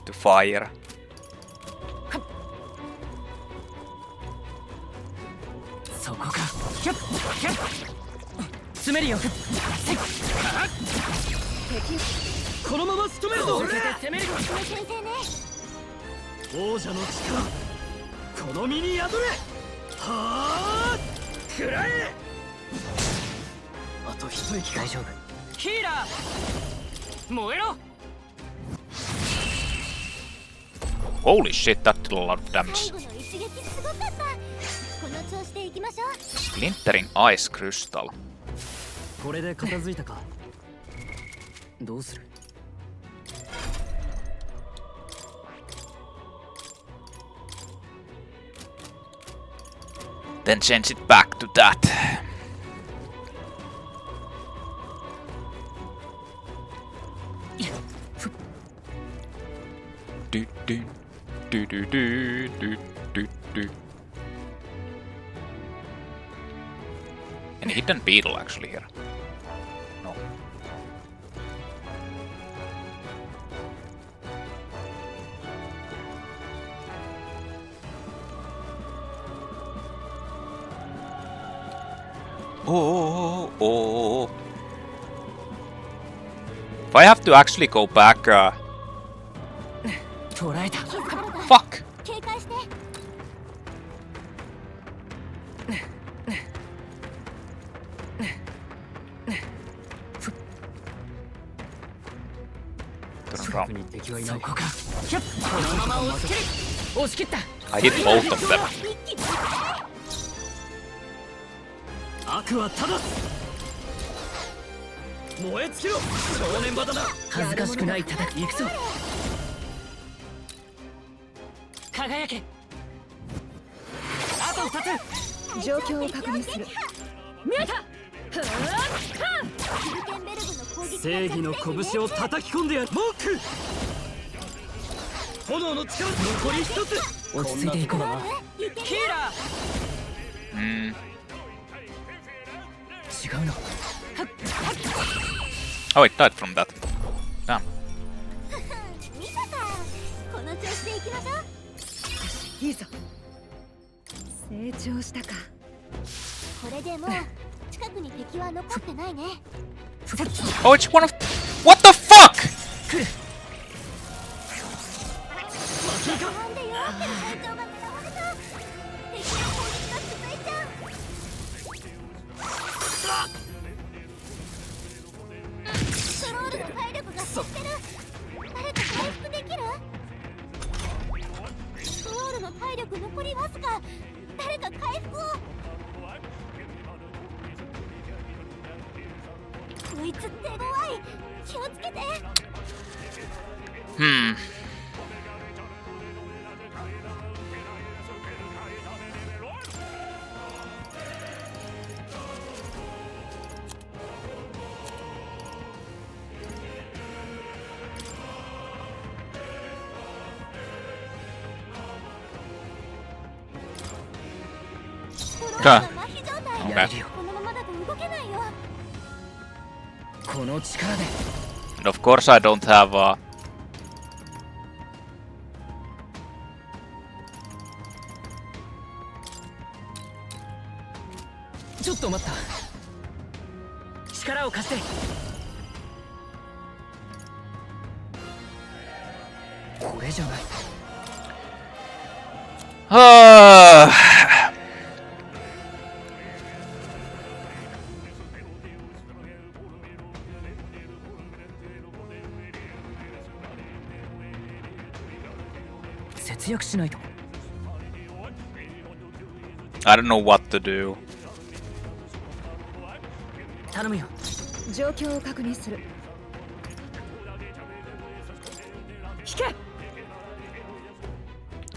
to fire.敵。このまま仕留めるぞ。攻める。先生ね。王者の力この身に宿れ。はあ食らえ。あと一息。大丈夫。ヒーラー燃えろ。 Holy shit, that did a lot of damage. 最後の一撃すごかった。この調子でいきましょう。 Splintering ice crystal. これで片付いたか。どうする。 Then change it back to that. Do do do do do do do do. Any hidden beetle actually here? No. Oh. If I have to actually go back, 捕らえた。 fuck. 警戒して。 Turn around. 敵はいない。そこか。このまま押し切る。押し切った。 I hit both of them. 悪は正す。燃え尽きろ少年バタだ。恥ずかしくない叩き行くぞ。輝け。あと2つ。状況を確認する。見えた。正義の拳を叩き込んでやる。モーク炎の力残り1つ。落ち着いていこう。ヒーラー。違うの。 Oh, it died from that. Damn. 見たか。この調子でいきましょう。いいぞ。成長したか。これでもう近くに敵は残ってないね。 Oh, it's one of. What the fuck? なんで弱ってる隊長が狙われた。敵の攻撃が続いちゃう。トロールの体力が減ってる。誰か回復できる？トロールの体力残りわずか。誰か回復を。こいつ手強い。気をつけて。Okay. このままだと動けないよ。この力で。 And of course, I don't have. ちょっと待った。力を貸して。これじゃない。節約しないと。 I don't know what to do. 頼むよ。状況を確認する。引け。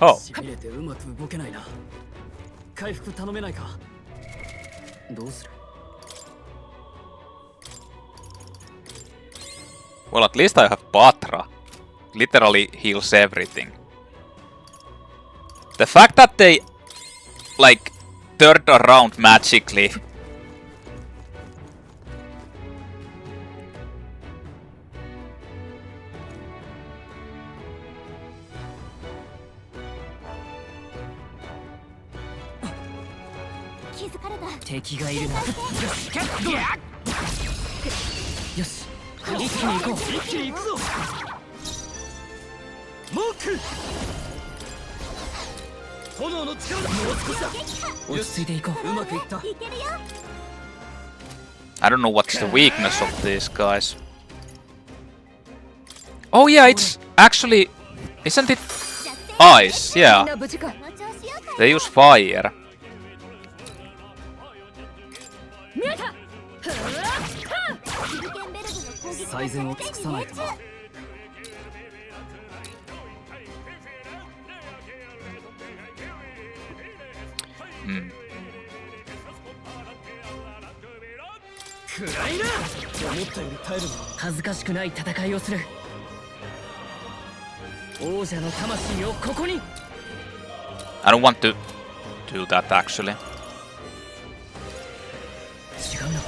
Oh. しびれてうまく動けないな。回復頼めないか。どうする？ Well, at least I have Patra. Literally heals everything. The fact that they, like, turned around magically.敵がいるな。よし、一気に行こう。一気に行くぞ。モーク。炎の力だ。もう少しだ。落ち着いていこう。うまくいった。 I don't know what's the weakness of these guys. Oh yeah, it's actually... Isn't it ice? Yeah. They use fire. 最善を尽くさないとな。暗いな。思ったより耐えるな。恥ずかしくない戦いをする。王者の魂をここに。 I don't want to do that actually. 違うな。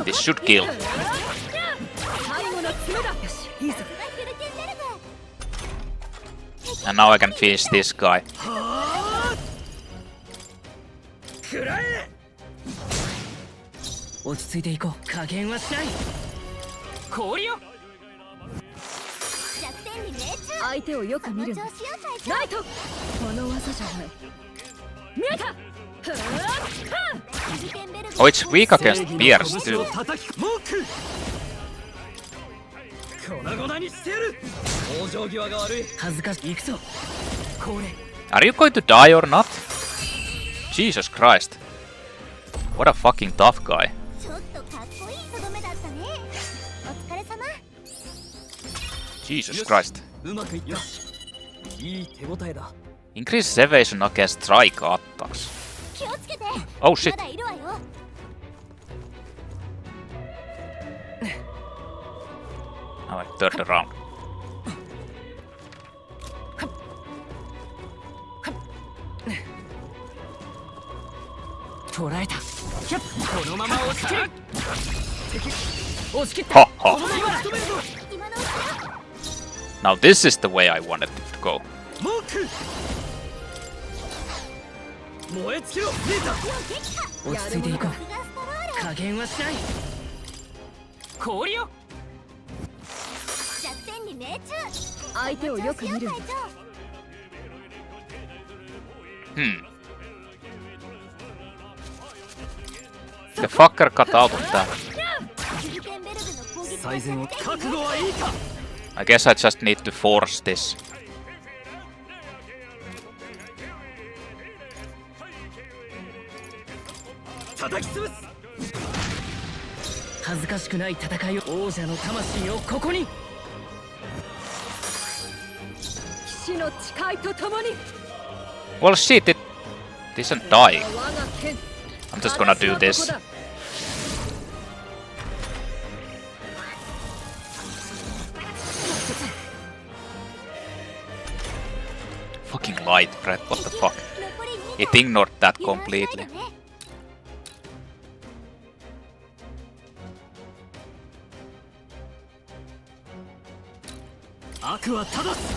This should kill. And now I can finish this guy. 落ち着いていこう。加減はしない。氷よ。相手をよく見る。ライト。この技じゃない。見えた。 Oh, it's weak against Pierce too. Are you going to die or not? Jesus Christ. What a fucking tough guy. ちょっとかっこいいとどめだったね。お疲れ様。 Jesus Christ. うまくいった。いい手応えだ。 Increase evasion against strike attacks. 気をつけて。 Oh shit. まだいるわよ。 Now I turned around. 捕らえた。このまま押し切る。押し切った。 Ha ha. 今のうちだ。 Now this is the way I wanted it to go. モーク。燃え尽きろ。出た。落ち着いていこう。加減はしない。氷よ。弱点に命中。相手をよく見る。 The fucker cut out of that. 最善を覚悟はいいか。 I guess I just need to force this. 叩き潰す。恥ずかしくない戦いを。王者の魂をここに。 騎士の誓いとともに。 Well shit, it isn't dying. 我が剣。 I'm just gonna do this. Fucking light breath, what the fuck? It ignored that completely.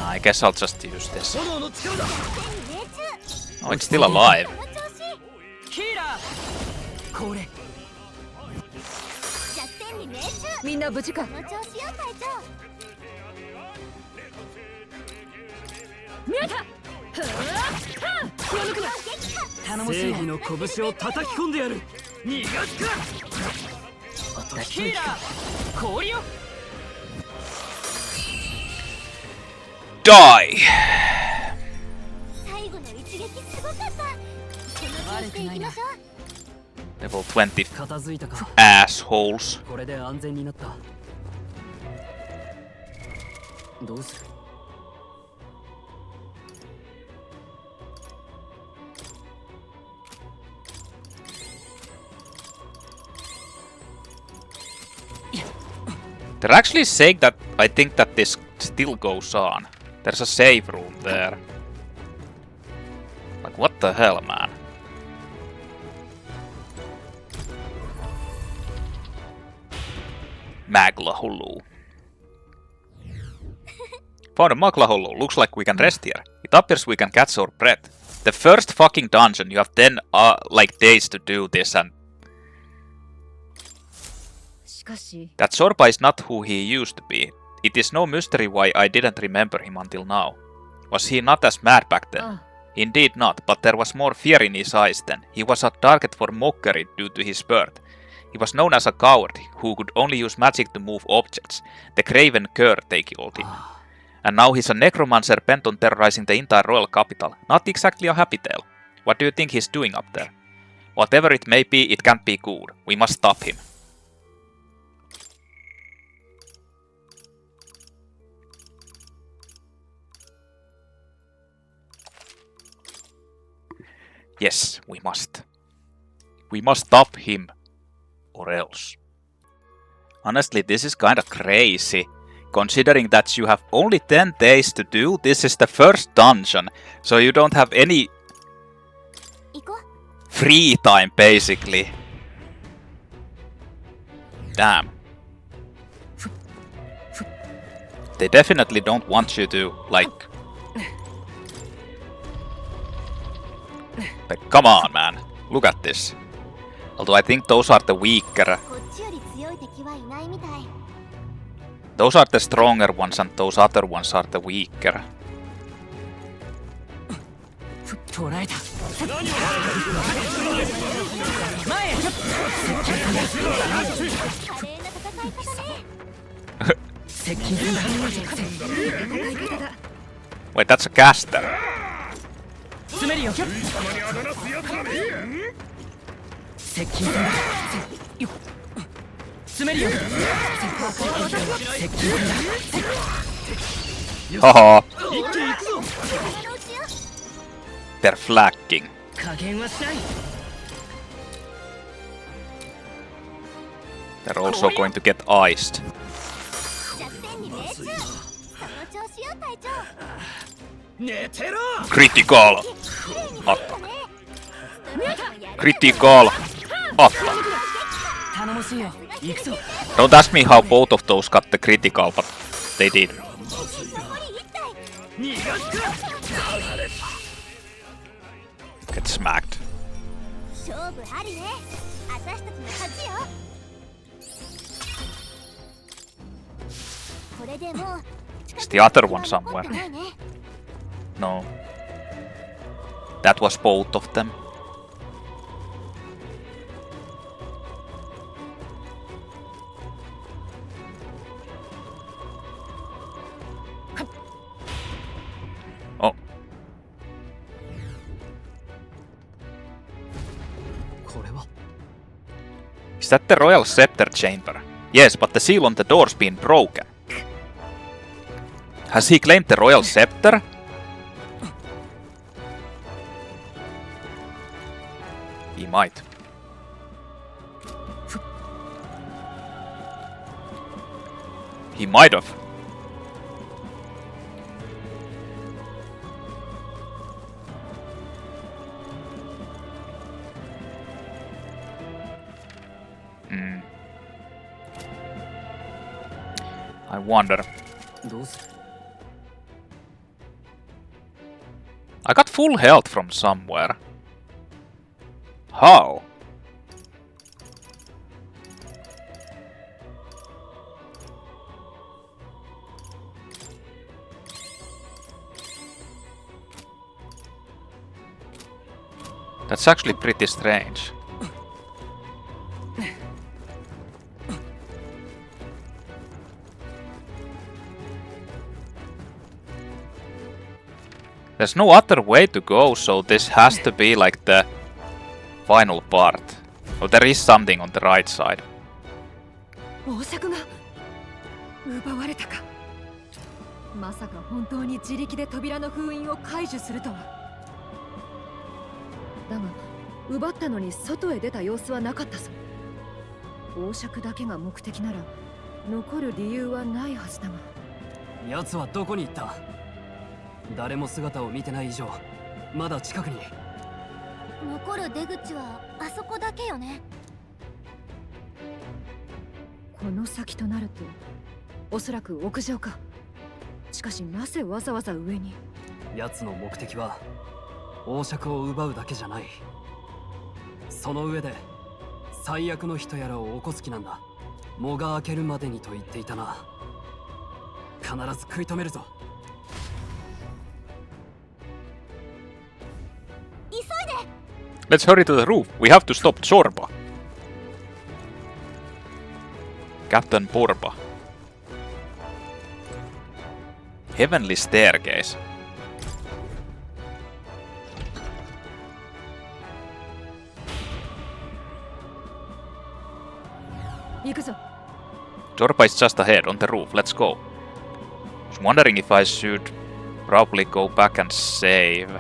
I guess I'll just use this. Oh, it's still alive. ヒーラー。これ。弱点に命中。みんな無事か。この調子よ隊長。 見えた。気を抜くな。頼もしい。正義の拳を叩き込んでやる。逃がすか。ヒーラー。氷よ。 Die! 最後の一撃すごかった。この調子で行きましょう。 Level 20片付いたか。 assholes. これで安全になった。どうする。 They're actually saying that I think that this still goes on. There's a save room there. Like, what the hell, man? Maglahulu. Found a Maglahulu. Looks like we can rest here. It appears we can catch our breath. The first fucking dungeon, you have 10 like days to do this, and しかし。 that Zorba is not who he used to be. It is no mystery why I didn't remember him until now. Was he not as mad back then? Indeed not, but there was more fear in his eyes then. He was a target for mockery due to his birth. He was known as a coward who could only use magic to move objects. The craven cur they killed him. And now he's a necromancer bent on terrorizing the entire royal capital. Not exactly a happy tale. What do you think he's doing up there? Whatever it may be, it can't be good. We must stop him. Yes, we must. We must stop him, or else. Honestly, this is kinda crazy. Considering that you have only 10 days to do, this is the first dungeon, so you don't have any free time, basically. Damn. They definitely don't want you to, like... But come on, man. Look at this. Although I think those are the weaker. Those are the stronger ones and those other ones are the weaker. Wait, that's a caster. 詰めるよ接近戦だよ詰めるよ接近戦だ Haha, 一気に行くぞ they're flagging. 加減はしない They're also going to get iced. 弱点に命中その調子よ隊長寝てろ Critical! 綺麗に入ったね Critical! Up! 頼もしいよ行くぞ Don't ask me how both of those got the critical, but they did. 残り1体逃がすか Get smacked. 勝負ありね私たちの勝ちよこれでもう Is the other one somewhere? ないね No. That was both of them. Oh. これは Is that the Royal Scepter Chamber? Yes, but the seal on the door's been broken. Has he claimed the Royal Scepter? He might. He might have. I wonder. どうする I got full health from somewhere. How? That's actually pretty strange. There's no other way to go, so this has to be like the final part. Oh, there is something on the right side. 王爵が奪われたか。まさか本当に自力で扉の封印を解除するとは。だが奪ったのに外へ出た様子はなかったぞ。王爵だけが目的なら残る理由はないはずだが。奴はどこに行った？誰も姿を見てない以上まだ近くに。残る出口はあそこだけよね。この先となるとおそらく屋上か。しかしなぜわざわざ上に。奴の目的は王爵を奪うだけじゃない。その上で最悪の人やらを起こす気なんだ。藻が明けるまでにと言っていたな。必ず食い止めるぞ。 Let's hurry to the roof. We have to stop Zorba. Captain Borba. Heavenly staircase. Zorba is just ahead on the roof. Let's go. I was wondering if I should probably go back and save.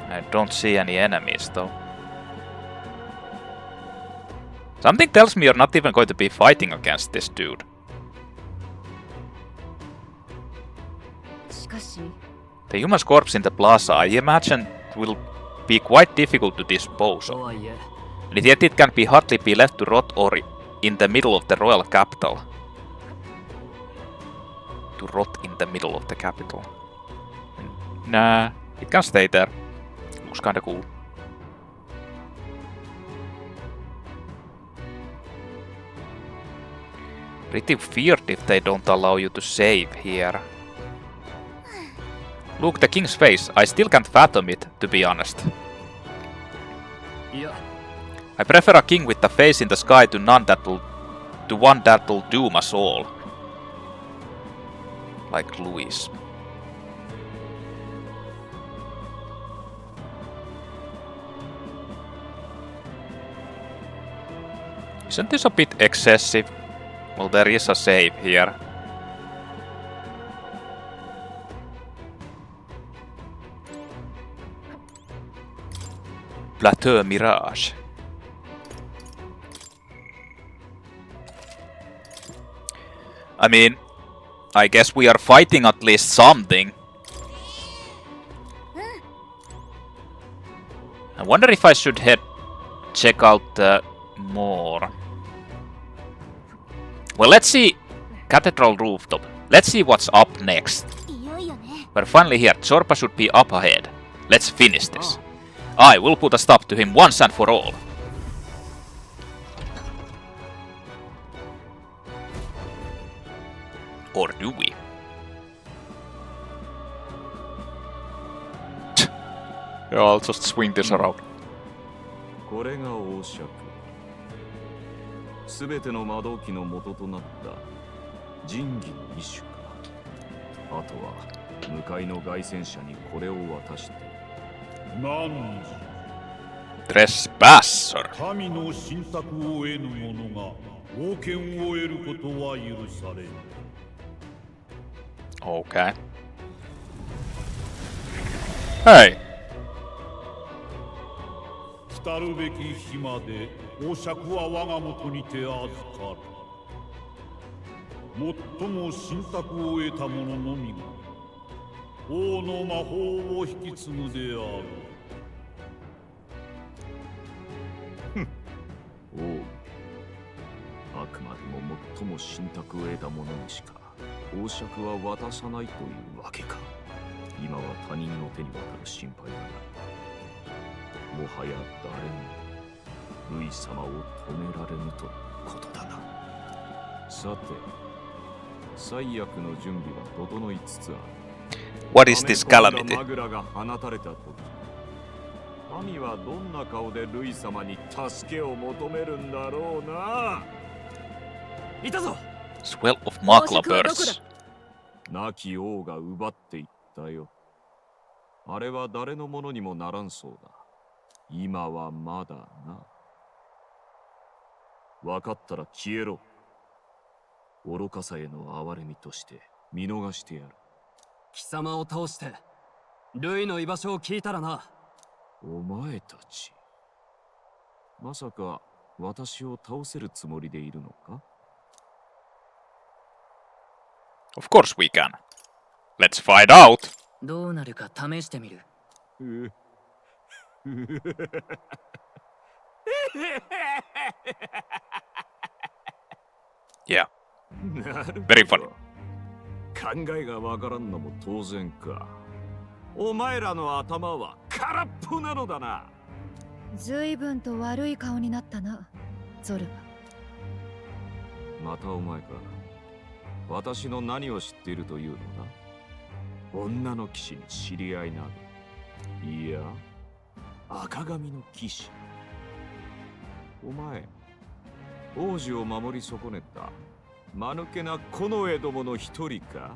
I don't see any enemies though. Something tells me you're not even going to be fighting against this dude. The human's corpse in the plaza, I imagine, will be quite difficult to dispose of. And yet it can hardly be left to rot or in the middle of the royal capital. To rot in the middle of the capital. Nah, it can stay there. Looks kinda cool. Pretty weird if they don't allow you to save here. Look, the king's face. I still can't fathom it, to be honest. いや、I prefer a king with a face in the sky to one that'll doom us all. Like Louis. Isn't this a bit excessive? Well, there is a save here. Plateau Mirage. I mean, I guess we are fighting at least something. I wonder if I should check out more. Well, let's see. Cathedral rooftop. Let's see what's up next. We're finally here. Zorbas should be up ahead. Let's finish this. I will put a stop to him once and for all. Or do we? Yeah, I'll just swing this around. これが王爵。すべての魔導機の元となった神器の一種か。あとは向かいの凱旋者にこれを渡して。何 Trespasser. 神の信託を得ぬ者が王権を得ることは許されん。 Okay. Hey. 来るべき日まで王爵は我が元にて預かる。最も信託を得た者のみが王の魔法を引き継ぐである。王。あくまでも最も信託を得た者にしか王爵は渡さないというわけか。今は他人の手に渡る心配がない。もはや誰もルイ様を止められぬということだな。さて、最悪の準備は整いつつある。What is this calamity? マグラが放たれた時、神はどんな顔でルイ様に助けを求めるんだろうな。いたぞ。Swell of Maglabers. 亡き王が奪っていったよ。あれは誰のものにもならんそうだ。今はまだな。分かったら消えろ。愚かさへの憐れみとして見逃してやる。貴様を倒してルイの居場所を聞いたらな。お前たち、まさか私を倒せるつもりでいるのか？ Of course we can. Let's find out. どうなるか試してみる。Yeah. Very funny. 考えがわからんのも当然か。お前らの頭は空っぽなのだな。随分と悪い顔になったな、ゾルバ。またお前か。私の何を知っているというのだ。女の騎士に知り合いなど。いや、赤髪の騎士。お前、王子を守り損ねた間抜けな近衛どもの一人か？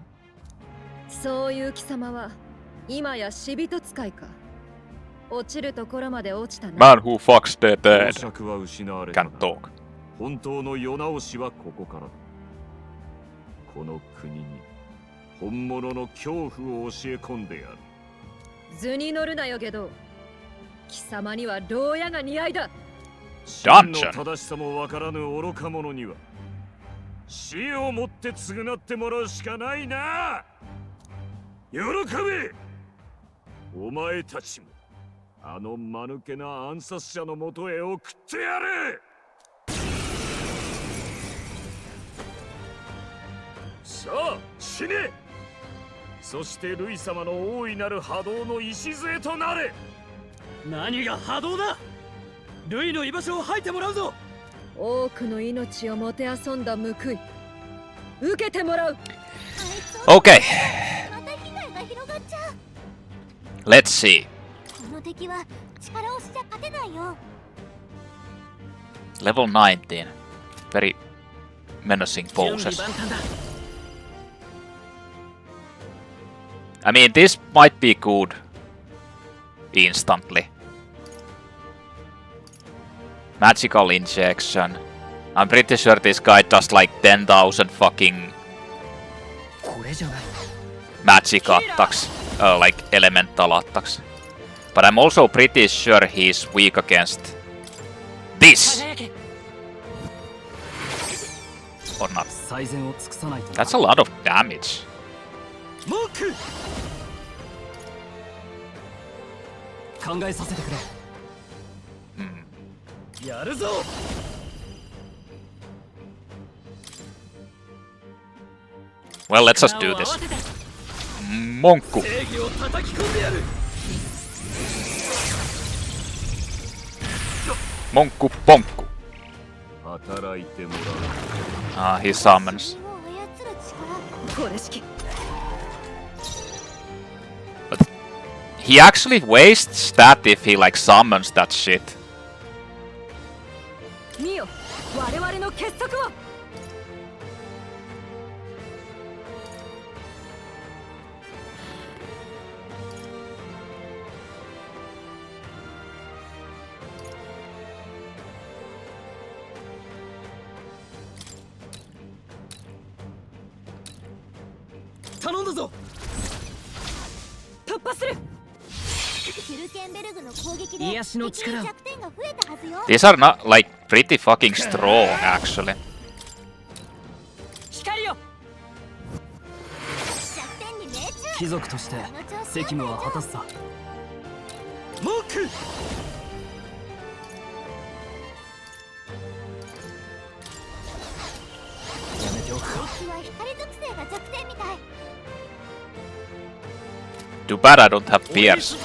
そういう貴様は今や死人使いか。落ちるところまで落ちたな。 Man who fucks the 王 dead 爵は失われた can't が、 talk. 本当の世直しはここからだ。この国に本物の恐怖を教え込んでやる。図に乗るなよゲド。貴様には牢屋が似合いだ。真の正しさもわからぬ愚か者には死をもって償ってもらうしかないな。喜べ。お前たちもあの間抜けな暗殺者のもとへ送ってやれ。さあ死ね。そしてルイ様の大いなる波動の礎となれ。何が波動だ。ルイの居場所を吐いてもらうぞ。多くの命をもてあそんだ報い受けてもらう。 Okay. また被害が広がっちゃう。 Let's see. この敵は力押しじゃ勝てないよ。Level 19. Very menacing poses. I mean, this might be good instantly. Magical injection. I'm pretty sure this guy does like 10,000 fucking magic attacks. Like elemental attacks. But I'm also pretty sure he's weak against this. Or not. That's a lot of damage. Well, let's just do this. Monku. Monku Ponku. Ah, he summons. But he actually wastes that if he like summons that shit. These are not like pretty fucking strong actually. Too bad I don't have Pierce.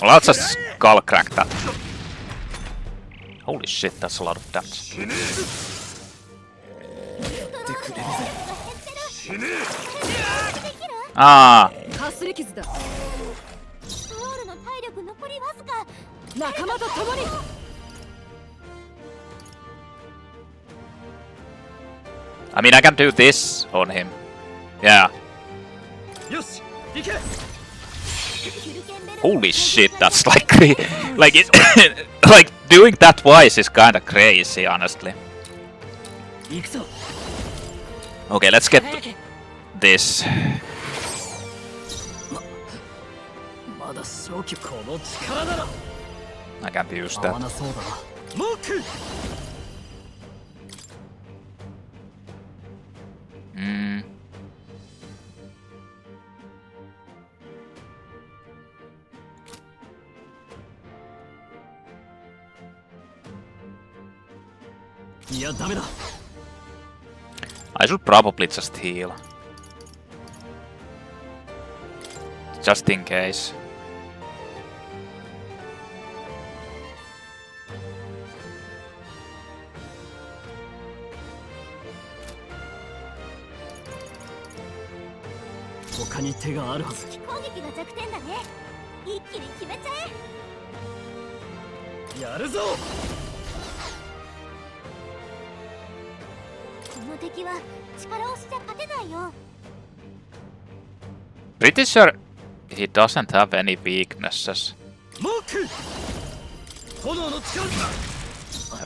Well, I'll just skull crack that. Holy shit, that's a lot of damage. Ah. I mean, I can do this on him. Yeah. Holy shit, that's like like it like doing that twice is kind of crazy, honestly. Okay, let's get this. I can't use that. I should probably just heal. Just in case. Pretty sure he doesn't have any weaknesses.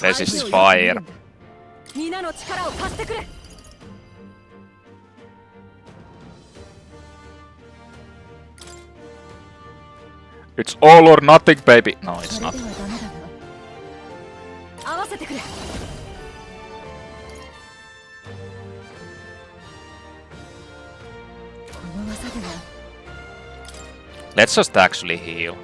Resists fire. It's all or nothing, baby. No, it's not. Let's just actually heal.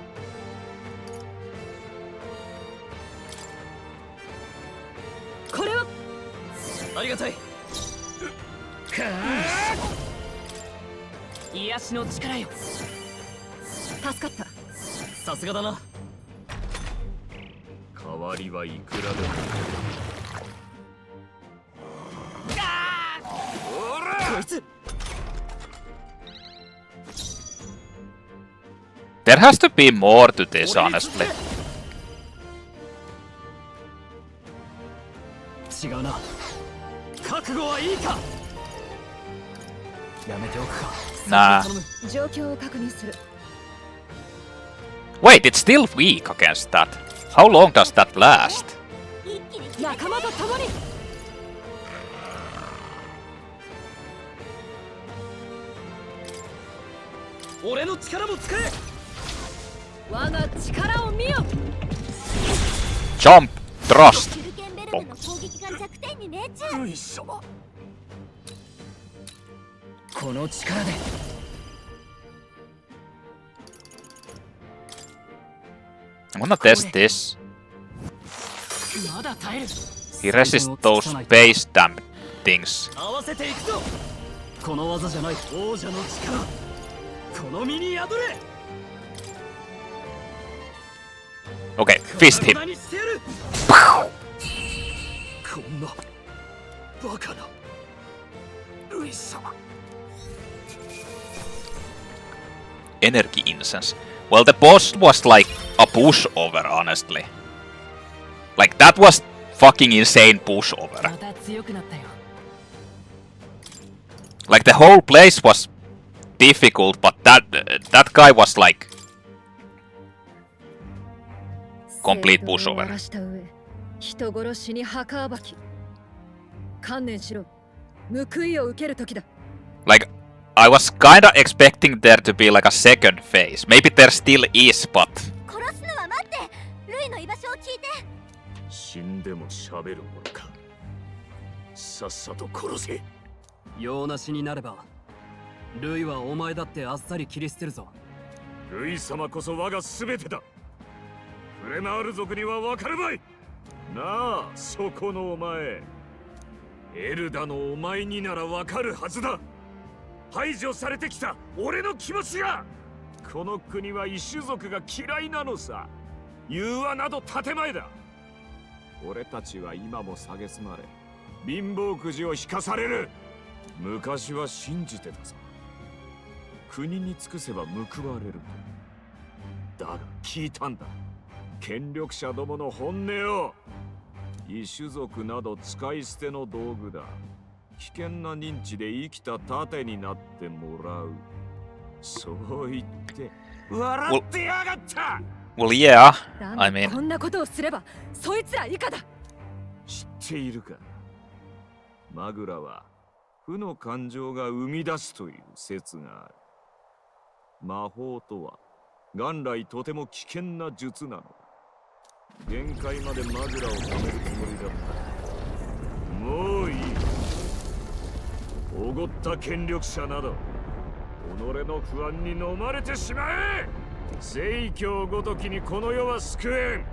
There has to be more to this, honestly. 違うな。覚悟はいいか。やめておくか。 Nah. 状況を確認する。 Wait, it's still weak against that. How long does that last? 一気に仲間と共に。俺の力も使え。我が力を見よ。 Jump! Thrust! キルケンベルグの攻撃が弱点に命中。ルイ様。この力で。 I'm gonna test this. まだ耐える。 He resists those base damn things. 合わせていくぞ。この技じゃない王者の力。この身に宿れ。 Okay, fist him. 体にしてやる。こんなバカなルイ様。 Energy incense. Well, the boss was like a pushover, honestly. Like, that was fucking insane pushover. また強くなったよ。 Like, the whole place was difficult, but that guy was like complete 生徒を終わ pushover. らした上、人殺しに墓暴き。観念しろ。報いを受ける時だ。 Like, I was kinda expecting there to be like a second phase. Maybe there still is, but 殺すのは待って。ルイの居場所を聞いて。死んでも喋るものか。さっさと殺せ。用なしになれば、ルイはお前だってあっさり切り捨てるぞ。ルイ様こそ我が全てだ。フレマール族には分かるまい。なあ、そこのお前。エルダのお前になら分かるはずだ。排除されてきた俺の気持ちが。この国は異種族が嫌いなのさ。融和など建前だ。俺たちは今も蔑まれ、貧乏くじを引かされる。昔は信じてたぞ。国に尽くせば報われる。だが聞いたんだ。権力者どもの本音を。異種族など使い捨ての道具だ。危険な認知で生きた盾になってもらう。そう言って笑ってやがった。 well, yeah. だ I が mean, こんなことをすれば、そいつら以下だ。知っているか。マグラは負の感情が生み出すという説がある。魔法とは元来とても危険な術なのだ。限界までマグラを止めるつもりだった。もういい。おごった権力者など己の不安に飲まれてしまえ。聖教ごときにこの世は救えん。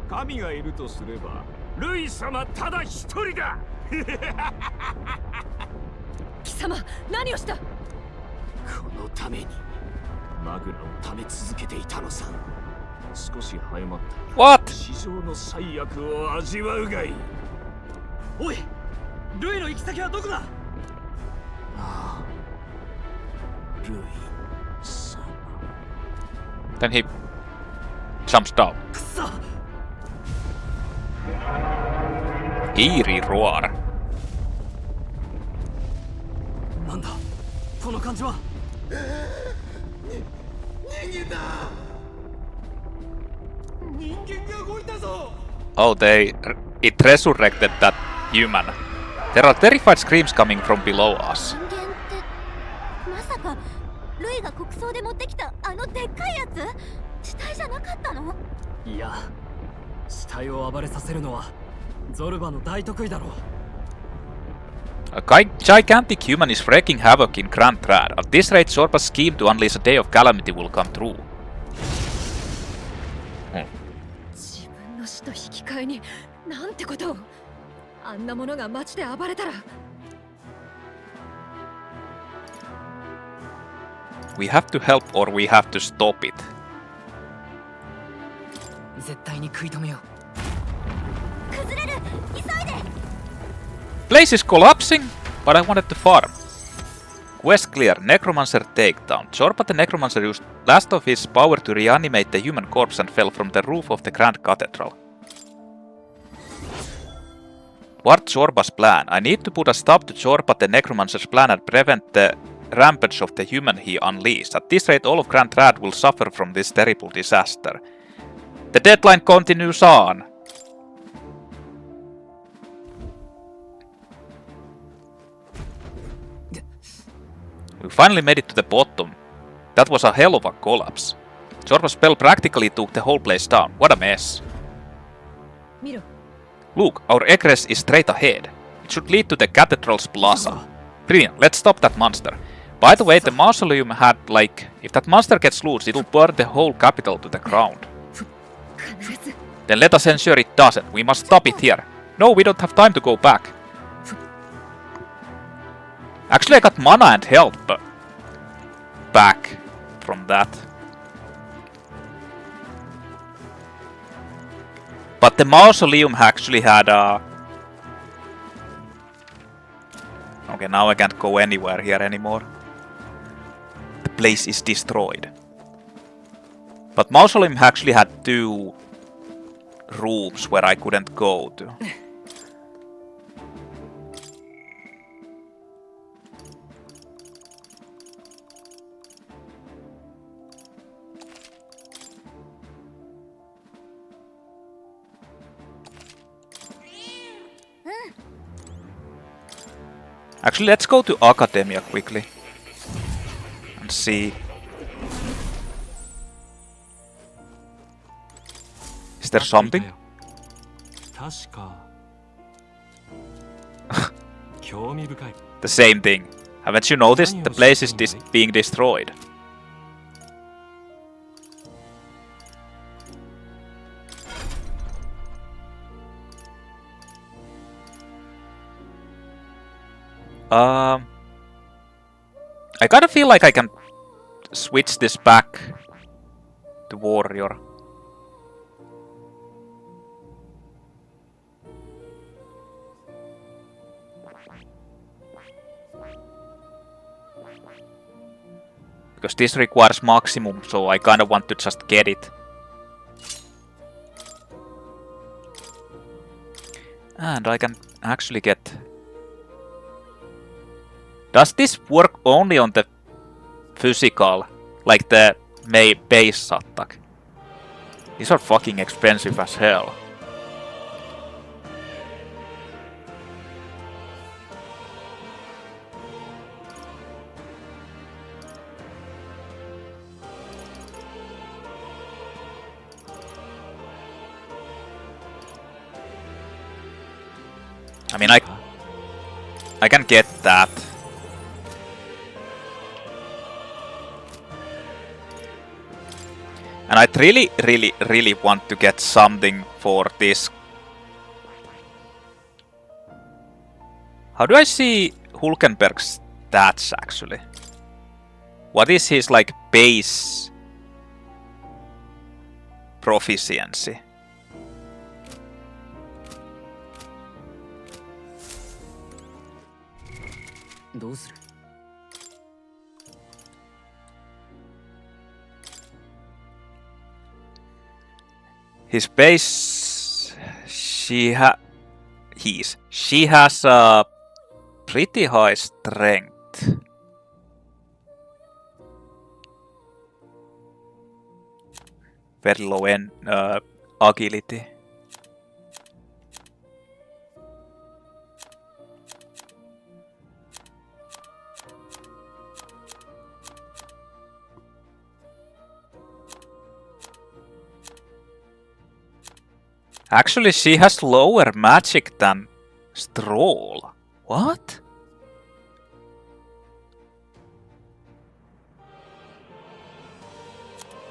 神がいるとすればルイ様ただ一人だ。貴様、何をした？このためにマグラを貯め続けていたのさ。少し早まった。 what? 史上の最悪を味わうがいい。おい、ルイの行き先はどこだ？ああ、ルイ様。 Then he jumps down. くそ。 Eerie roar. なんだこの感じは。人間が動いたぞ。 Oh, it resurrected that human. There are terrified screams coming from below us. 人間ってまさかルイが国葬で持ってきたあのでっかいやつ？死体じゃなかったの？いや、死体を暴れさせるのはゾルバの大得意だろう。 A gigantic human is wreaking havoc in Grand Trad. At this rate, Zorbas' scheme to unleash a day of calamity will come true. 自分の死と引き換えに、なんてことを。あんなものが街で暴れたら。We have to help or we have to stop it. 絶対に食い止めよう。崩れる。急いで。 Place is collapsing, but I wanted to farm. Quest clear. Necromancer takedown. Zorba the Necromancer used last of his power to reanimate the human corpse and fell from the roof of the Grand Cathedral. What's Zorba's plan? I need to put a stop to Zorba the Necromancer's plan and prevent the rampage of the human he unleashed. At this rate, all of Grand Rad will suffer from this terrible disaster. The deadline continues on. We finally made it to the bottom. That was a hell of a collapse. Zorba's spell practically took the whole place down. What a mess. Look, our egress is straight ahead. It should lead to the Cathedral's plaza. Brilliant, let's stop that monster. By the way, the mausoleum had, like, if that monster gets loose, it'll burn the whole capital to the ground. Then let us ensure it doesn't. We must stop it here. No, we don't have time to go back. Actually, I got mana and health back from that. But the mausoleum actually had a... Okay, now I can't go anywhere here anymore. The place is destroyed. But mausoleum actually had 2 rooms where I couldn't go to. Actually, let's go to Academia quickly and see. Is there something? The same thing. Haven't you noticed? The place is being destroyed. I kind of feel like I can switch this back to warrior. Because this requires maximum, so I kind of want to just get it. And I can actually get... Does this work only on the physical, like the base attack? These are fucking expensive as hell. I mean, I can get that. And I really want to get something for this. How do I see Hulkenberg's stats actually? What is his like base proficiency? His base, she has a pretty high strength. Very low end agility. Actually, she has lower magic than Stroll. What?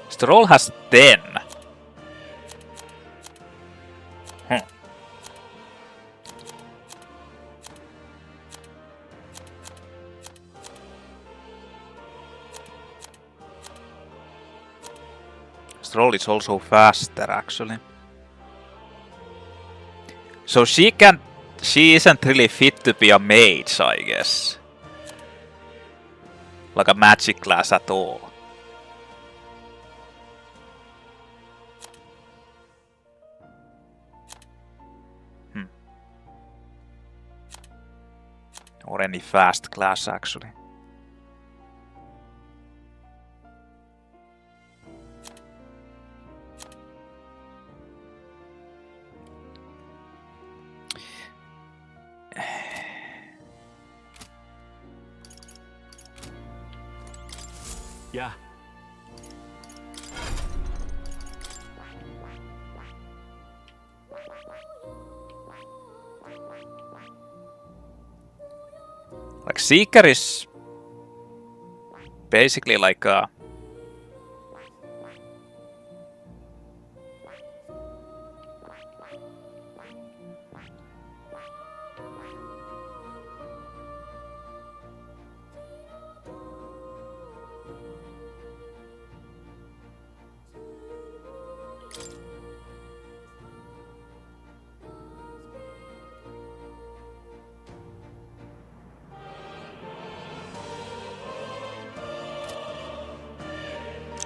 Stroll has 10. Stroll is also faster, actually. So she isn't really fit to be a mage, I guess. like a magic class at all. Or any fast class, actually. Yeah. Like Seeker is basically like a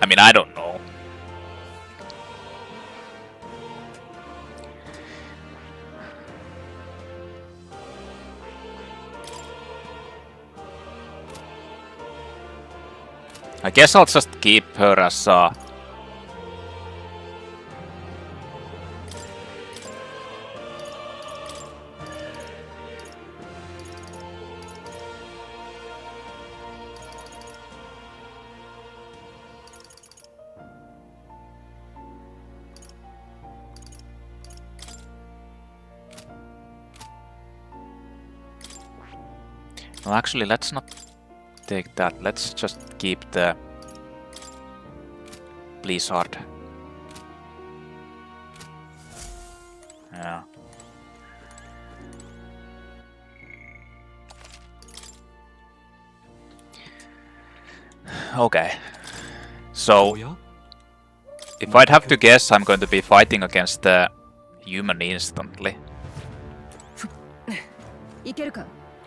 I mean, I don't know. I guess I'll just keep her as a... No, actually, let's not take that. Let's just keep the Blizzard. Yeah. Okay. So, if I'd have to guess, I'm going to be fighting against the human instantly.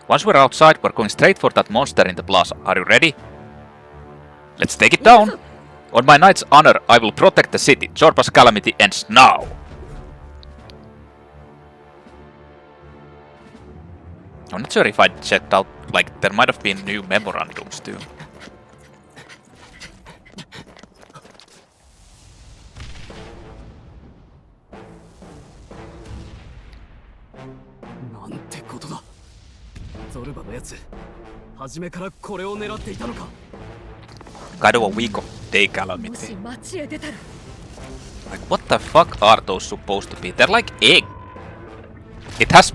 Once we're outside, we're going straight for that monster in the plaza. Are you ready? Let's take it down! On my knight's honor, I will protect the city. Zorbas' calamity ends now! I'm not sure if I checked out, like, there might have been new memorandums too. Kind of a week of day calamity. Like, what the fuck are those supposed to be? They're like egg. It has...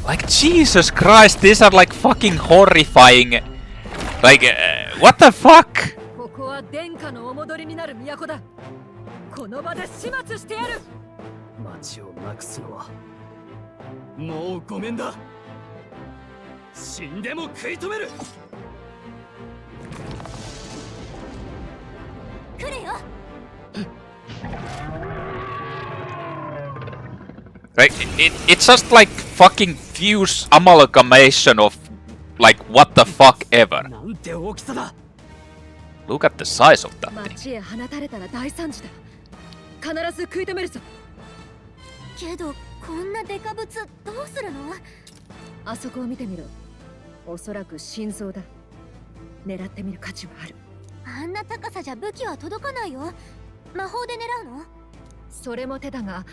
Like, Jesus Christ, these are like fucking horrifying. Like, what the fuck? Like, it's just like fucking fuse amalgamation of like what the fuck ever. Look at the size of that thing. けどこんなデカブツどうするの？あそこを見てみろ。おそらく心臓だ。狙ってみる価値はある。あんな高さじゃ武器は届かないよ。魔法で狙うの？それも手だが、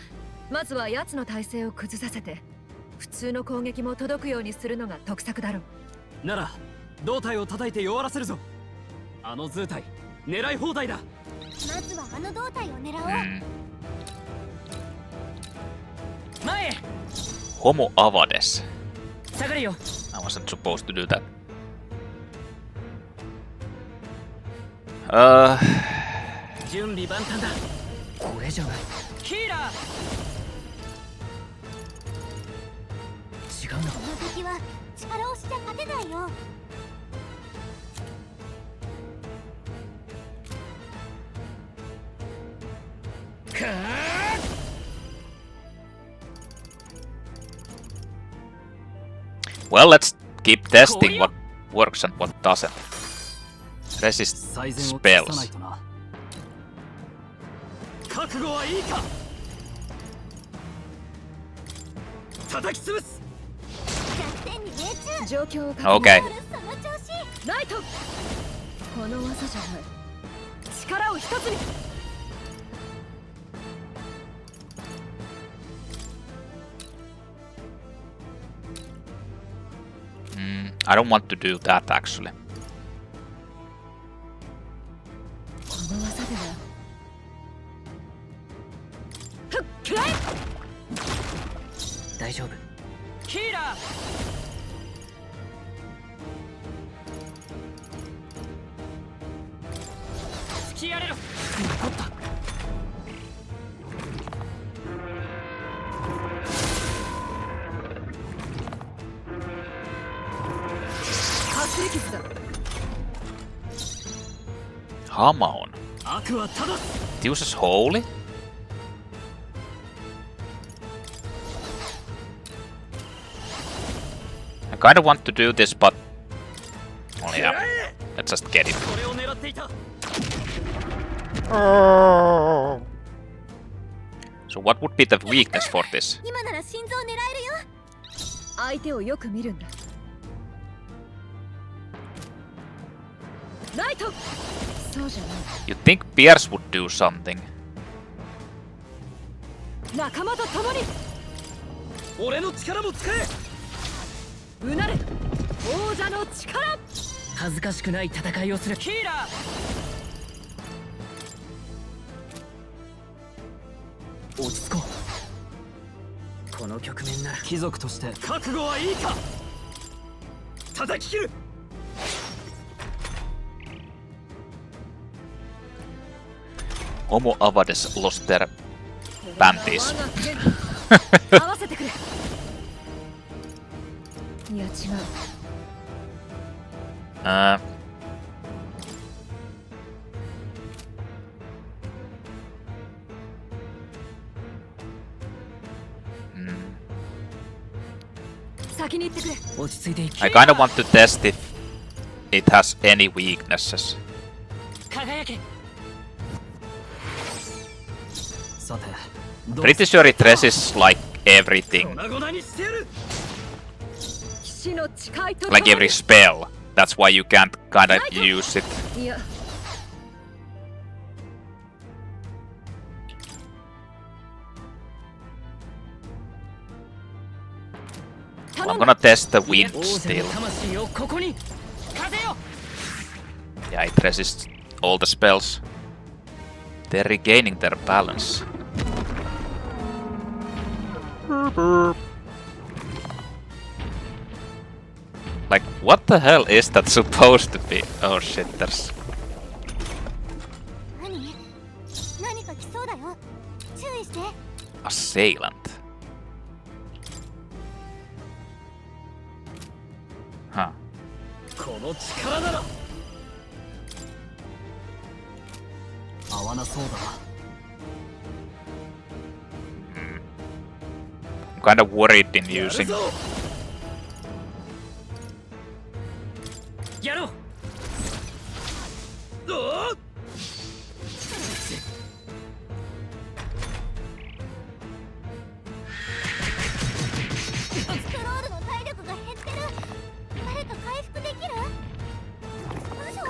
まずは奴の体勢を崩させて、普通の攻撃も届くようにするのが得策だろう。なら胴体を叩いて弱らせるぞ。あの図体狙い放題だ。まずはあの胴体を狙おう。前へ。Homo avades. 下がれよ。I wasn't supposed to do that. 準備万端だ。これじゃない。ヒーラー。違うな。この敵は力押しじゃ勝てないよ。Well, let's keep testing what works and what doesn't. Resist 最善を尽くさない spells. とな。覚悟はいいか。叩き潰す。弱点に命中。状況を確認。 Okay. その調子。ライト。この技じゃない。力を一つに。I don't want to do that actually. この技では。ふっくらえ。大丈夫。ヒーラー。突きやれろ。残った。かすり傷だ。 Come on. 悪は正す。 It uses holy? I kinda want to do this, but... Oh yeah, let's just get it. これを狙っていた。 So what would be the weakness for this? 今なら心臓狙えるよ。相手をよく見るんだ。ライト。そうじゃない。 You'd think Pierce would do something. 仲間と共に。俺の力も使え。うなれ。王者の力。恥ずかしくない戦いをする。ヒーラー。落ち着こう。この局面なら貴族として覚悟はいいか。叩き切る。 Homo Avades lost their panties. 合わせてくれ。いや違う。先に行ってくれ。落ち着いていき。 I kinda want to test if it has any weaknesses. 輝け。さて。 Pretty sure it resists like everything. 粉々にしてやる。 騎士の誓いと。 Like every spell. That's why you can't kinda use it. いや。 I'm gonna test the wind 王者 still. の魂をここに。風よ。 Yeah, it resists all the spells. They're regaining their balance. Like, what the hell is that supposed to be? Oh shit, there's... 何か来そうだよ。注意して。 Assailant. Huh. この力なら。合わなそうだな。 I'm kinda worried in using... やろう。スクロールの体力が減ってる。誰か回復できる？嘘。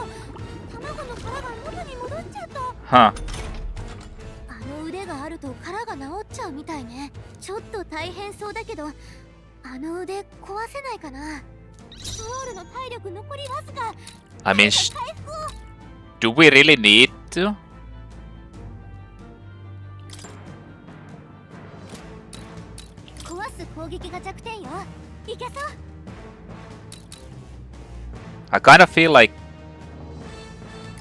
卵の殻が元に戻っちゃった。 Huh. あの腕があると殻が治っちゃうみたいね。ちょっと大変そうだけど、あの腕壊せないかな。スクロールの体力残りわずか。 I mean, 回復を。 do we really need to? 壊す攻撃が弱点よ。いけそう。 I kinda feel like...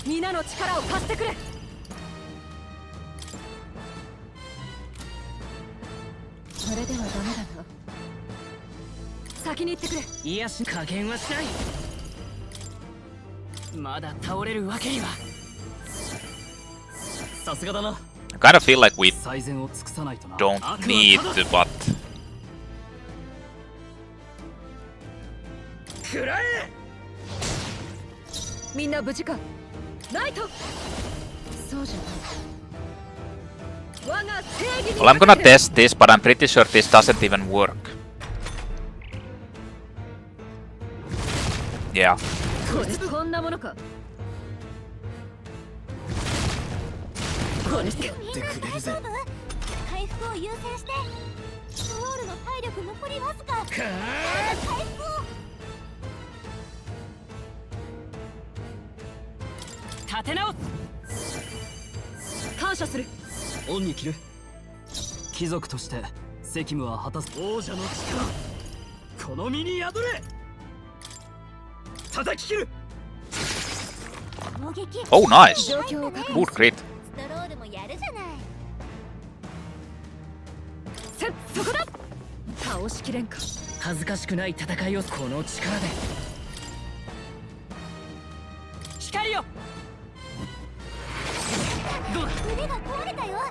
皆の力を貸してくれ。それではダメだな。先に行ってくれ。いやし加減はしない。まだ倒れるわけには。さすがだな。 I kinda feel like we 最善を尽くさないとな。 don't need to, but... 食らえ。みんな無事か。ナイト。そうじゃない。我が正義に Well, I'm gonna test this, but I'm pretty sure this doesn't even work. Yeah. こんなものか。やってくれるぜ。回復を優先して。ソウルの体力残りわずか。回復を。立て直す。感謝する。恩に着る。貴族として責務は果たす。王者の力、この身に宿れ。叩き切る。攻撃。 Oh, nice. 状況を確 Good 認する。 crit. ストロールもやるじゃない。そこだ。倒しきれんか。恥ずかしくない戦いをこの力で。光よ。どうだ。腕が壊れたよ。も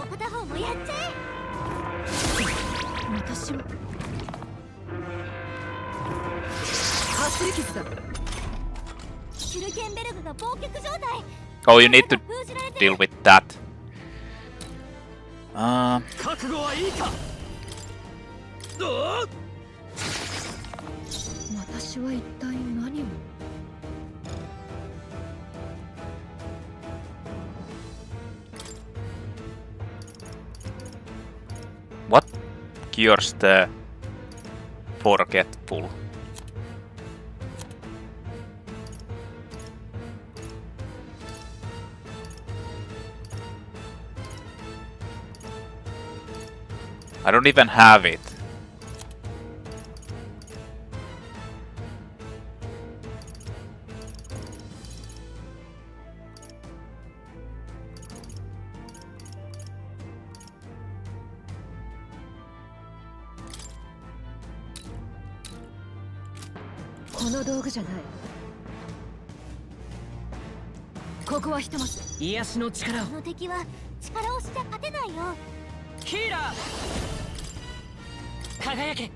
う片方もやっちゃえ。私は走り傷だ。シュルケンベルグが忘却状態。 Oh, you need to 封じられて deal with that. 覚悟はいいか。どう。私は一体何を。What cures the forgetful? I don't even have it. This この道具じゃない。ここはひとまず。癒しの力を。この敵は力押しじゃ勝てないよ。ヒーラー。輝け。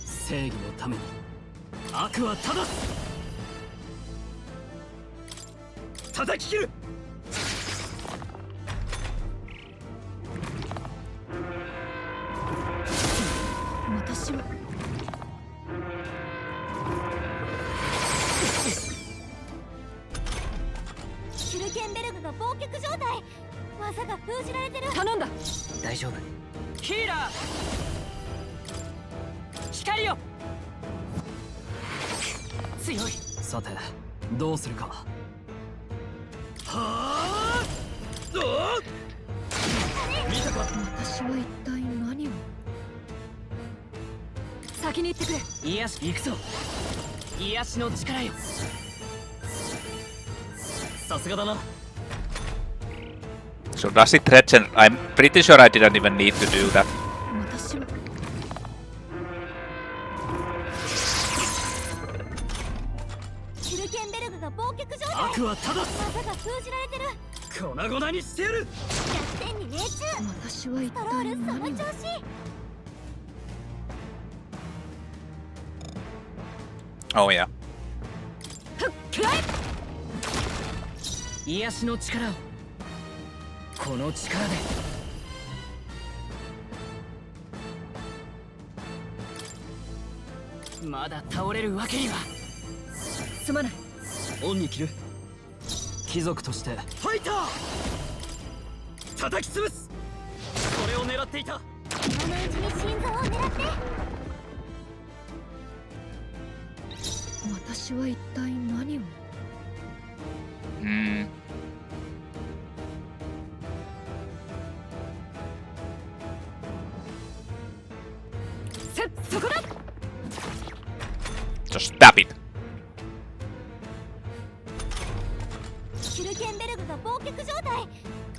正義のために悪は正す。叩き切る。私はシュルケンベルグが忘却状態。技が封じられてる。頼んだ。大丈夫。ヒーラー。光よ。強い。さてどうするか。はあ。どう。見たか。私は一体何を。先に行ってくれ。癒し行くぞ。癒しの力よ。さすがだな。 So does it threaten? I'm pretty sure I didn't even need to do that. 私はシュルケンベルグが忘却状態。悪は正す。技が封じられてる。粉々にしてやる。弱点に命中。私は一ストロー体ルその何を。調子。Oh yeah. くらえ。癒しの力を。この力で。まだ倒れるわけには。すまない。恩に着る。貴族としてファイター。叩き潰す。これを狙っていた。今のうちに心臓を狙って。私は一体何を。Hmm. そこだ。 Just stab it. シュルケンベルグが忘却状態。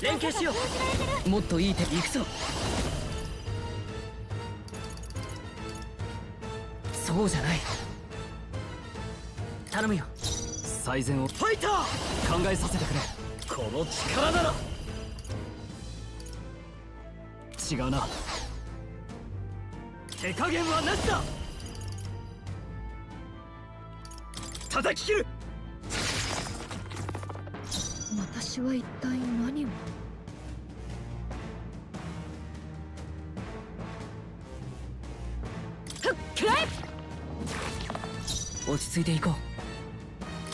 連携しよ封じられてる。う。もっといい手行くぞ。そうじゃない。頼むよ。最善を。ファイター。考えさせてくれ。この力なら。違うな。手加減はなしだ。叩き切る。私は一体何を。落ち着いていこう。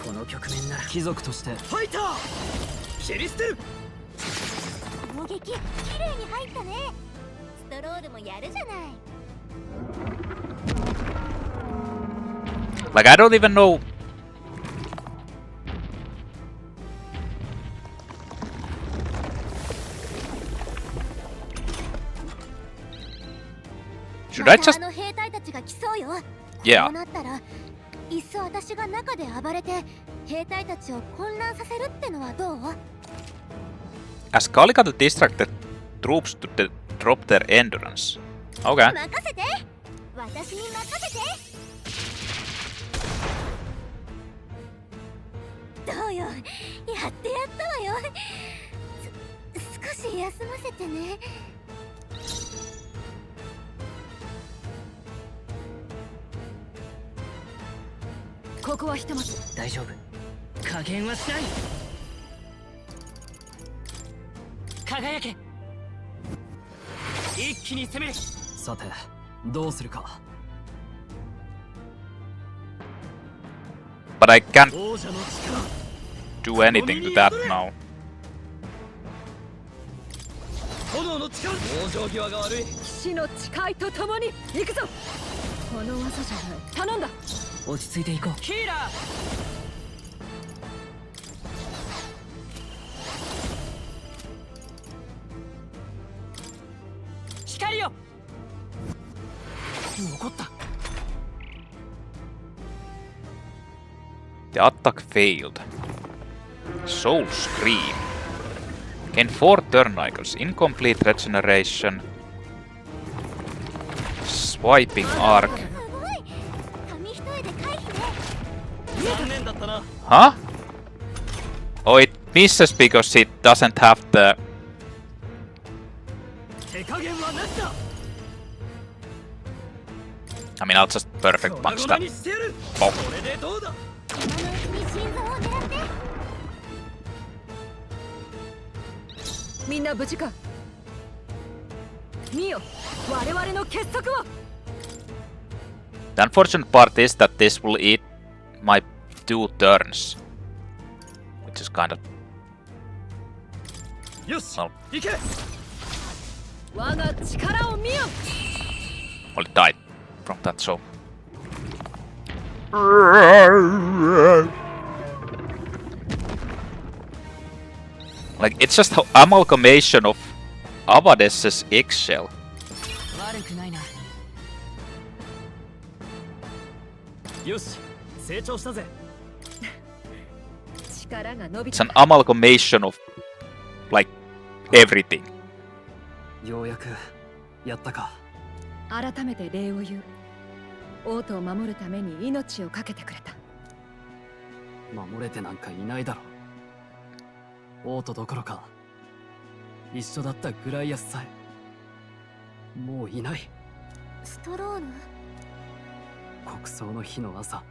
この局面なら貴族としてファイター切り捨てる。攻撃きれいに入ったね。ストロールもやるじゃない。 Like, I don't even know. Should I just? あの兵隊たちが来そうよ。 Yeah. こうなったらいっそ私が中で暴れて兵隊たちを混乱させるってのはどう？ As Kalika to distract the troops to drop their endurance. Okay. 任せて。私に任せて。どうよ。やってやったわよ。少し休ませてね。ここはひとまず。大丈夫。加減はしない。輝け。一気に攻める。さてどうするか。 But I can't 王者の力。 do anything to that now. 炎の力。往生際が悪い。死の誓いとともに行くぞ。この技じゃない。頼んだ。落ち着いていこう。ヒーラー。光よ。残った。 The attack failed. Soul Scream. Gain 4 turn icons. Incomplete regeneration. Swiping arc. すごい。紙一重で回避ね。残念だったな。 Huh? Oh, it misses because it doesn't have the. 手加減はなしだ。 I mean, I'll just perfect punch that. にしてやる。 Oh. これでどうだ。 今のうちに心臓を狙って。 みんな無事か。見よ、我々の結束を。 The unfortunate part is that this will eat my 2 turns. Which is kind of. よし。 Well, 行け。 我が力を見よ。 well, it died from that, so. Like, it's just an amalgamation of Avades's eggshell. 悪くないな。よし、成長したぜ。力が伸び It's た。 an amalgamation of, like, everything. ようやくやったか。改めて礼を言う。王都を守るために命を懸けてくれた。守れてなんかいないだろう。王都どころか一緒だったグライアスさえもういない。ストロール。国葬の日の朝、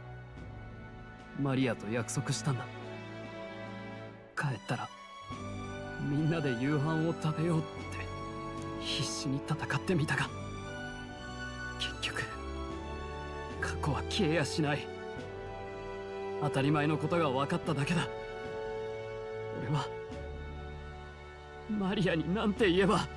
マリアと約束したんだ。帰ったらみんなで夕飯を食べようって必死に戦ってみたが、結局過去は消えやしない。当たり前のことが分かっただけだ。俺はマリアになんて言えば。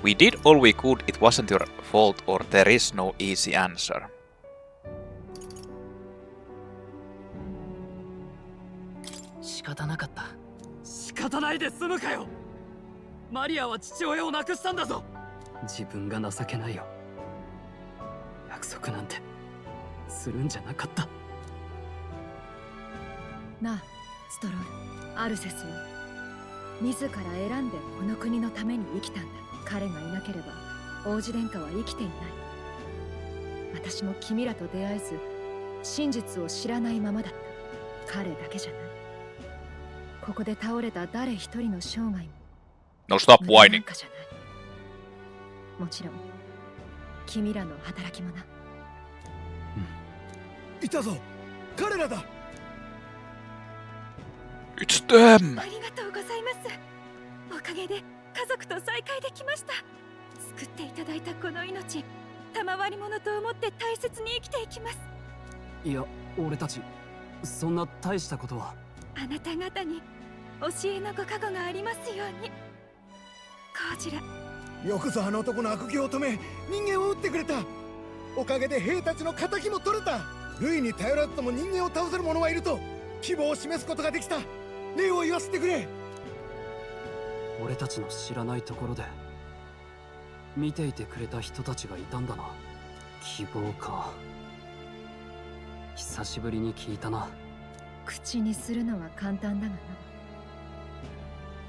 We did all we could, it wasn't your fault, or there is no easy answer. 仕方なかった。仕方ないで済むかよ。マリアは父親を亡くしたんだぞ。自分が情けないよ。約束なんてするんじゃなかった。なあ、ストロール、アルセスよ。自ら選んでこの国のために生きたんだ。彼がいなければ王子殿下は生きていない。私も君らと出会えず真実を知らないままだった。彼だけじゃない。ここで倒れた誰一人の生涯も No, stop 無駄なん whining. かじゃない。もちろん君らの働きもな。いたぞ、彼らだ。 It's them! ありがとうございます。おかげで家族と再会できました。救っていただいたこの命、賜り物と思って大切に生きていきます。いや、俺たちそんな大したことは。あなた方に教えのご加護がありますように。こちら。よくぞあの男の悪行を止め、人間を撃ってくれた。おかげで兵たちの仇も取れた。ルイに頼らずとも人間を倒せる者はいると希望を示すことができた。礼を言わせてくれ。俺たちの知らないところで見ていてくれた人たちがいたんだな。希望か。久しぶりに聞いたな。口にするのは簡単だがな。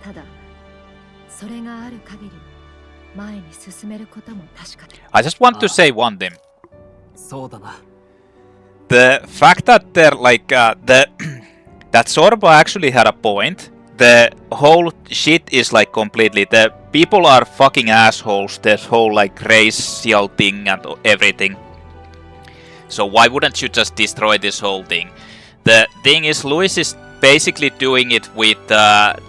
ただそれがある限り前に進めることも確かだ。 I just want to say one thing. そうだな。 The fact that they're like that Zorba actually had a point. The whole shit is like completely the people are fucking assholes. This whole like racial thing and everything. So why wouldn't you just destroy this whole thing? The thing is, Louis is basically doing it with the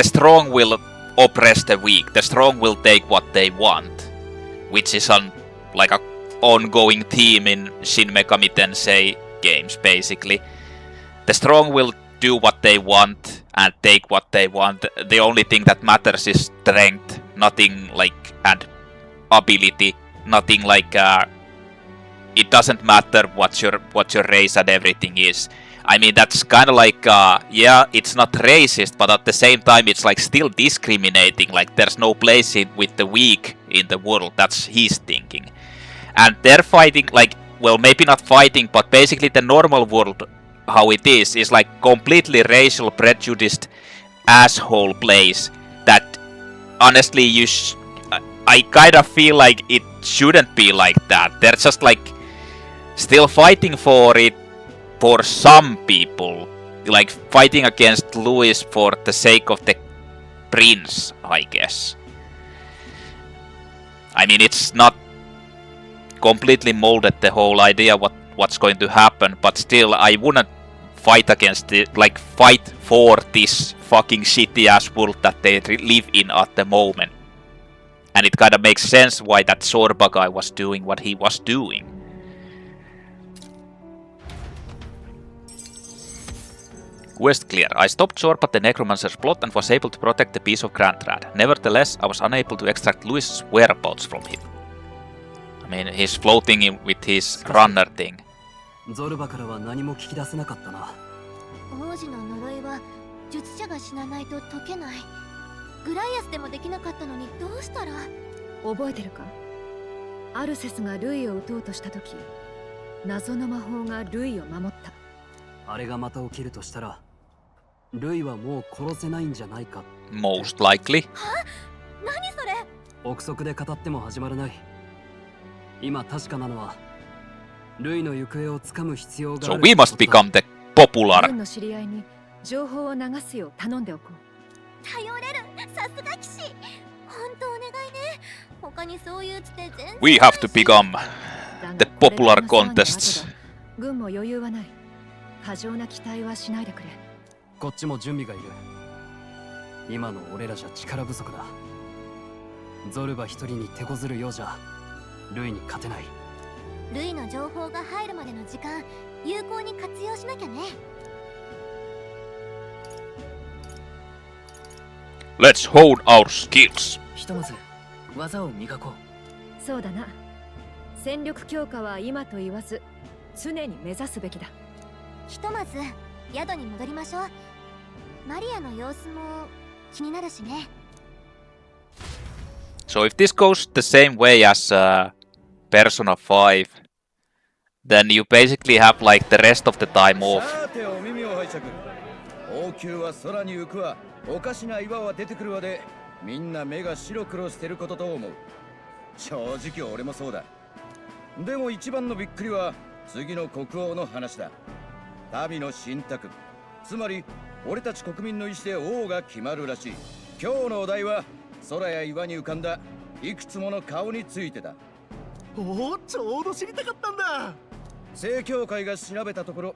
strong will oppress the weak. The strong will take what they want, which is like a ongoing theme in Shin Megami Tensei games, basically. The strong will do what they want and take what they want. The only thing that matters is strength, nothing like and ability, nothing like it doesn't matter what your race and everything is. I mean, that's kind of like yeah, it's not racist, but at the same time it's like still discriminating. Like there's no place with the weak in the world. That's his thinking. And they're fighting like, well, maybe not fighting, but basically the normal world how it is like completely racial prejudiced asshole place that honestly I kind of feel like it shouldn't be like that. They're just like still fighting for it for some people, like fighting against Louis for the sake of the prince, I guess. I mean, it's not completely molded the whole idea what's going to happen, but still I wouldn't fight against it, like fight for this fucking shitty ass world that they live in at the moment. And it kind of makes sense why that Zorba guy was doing what he was doing. Quest clear. I stopped Zorba the Necromancer's plot and was able to protect the piece of Cathedral. Nevertheless, I was unable to extract Louis' whereabouts from him. I mean, he's floating with his runner thing. ゾルバからは何も聞き出せなかったな。王子の呪いは術者が死なないと解けない。グライアスでもできなかったのにどうしたら。覚えてるか。アルセスがルイを撃とうとした時、謎の魔法がルイを守った。あれがまた起きるとしたら、ルイはもう殺せないんじゃないか。Most likely. は？何それ？憶測で語っても始まらない。今確かなのは、ルイの行方をつかむ必要がある。So we must become the popular. 軍の知り合いに情報を流すよう頼んでおこう。頼れる。さすが騎士。本当お願いね。他にそういうつて全然。We have to become the popular contests. 軍も余裕はない。過剰な期待はしないでくれ。こっちも準備がいる。今の俺らじゃ力不足だ。ゾルバ一人に手こずるようじゃルイに勝てない。ルイの情報が入るまでの時間有効に活用しなきゃね。Let's hone our skills. ひとまず技を磨こう。そうだな。戦力強化は今と言わず常に目指すべきだ。ひとまず宿に戻りましょう。マリアの様子も気になるしね。So if this goes the same way as Persona 5, then you basically have like the rest of the time off. 王宮は空に浮くわ、おかしな岩は出てくるわで、みんな目が白黒してることと思う。正直俺もそうだ。でも一番のびっくりは、次の国王の話だ。民の信託、つまり俺たち国民の意思で王が決まるらしい。今日のお題は空や岩に浮かんだいくつもの顔についてだ。おお、ちょうど知りたかったんだ。正教会が調べたところ、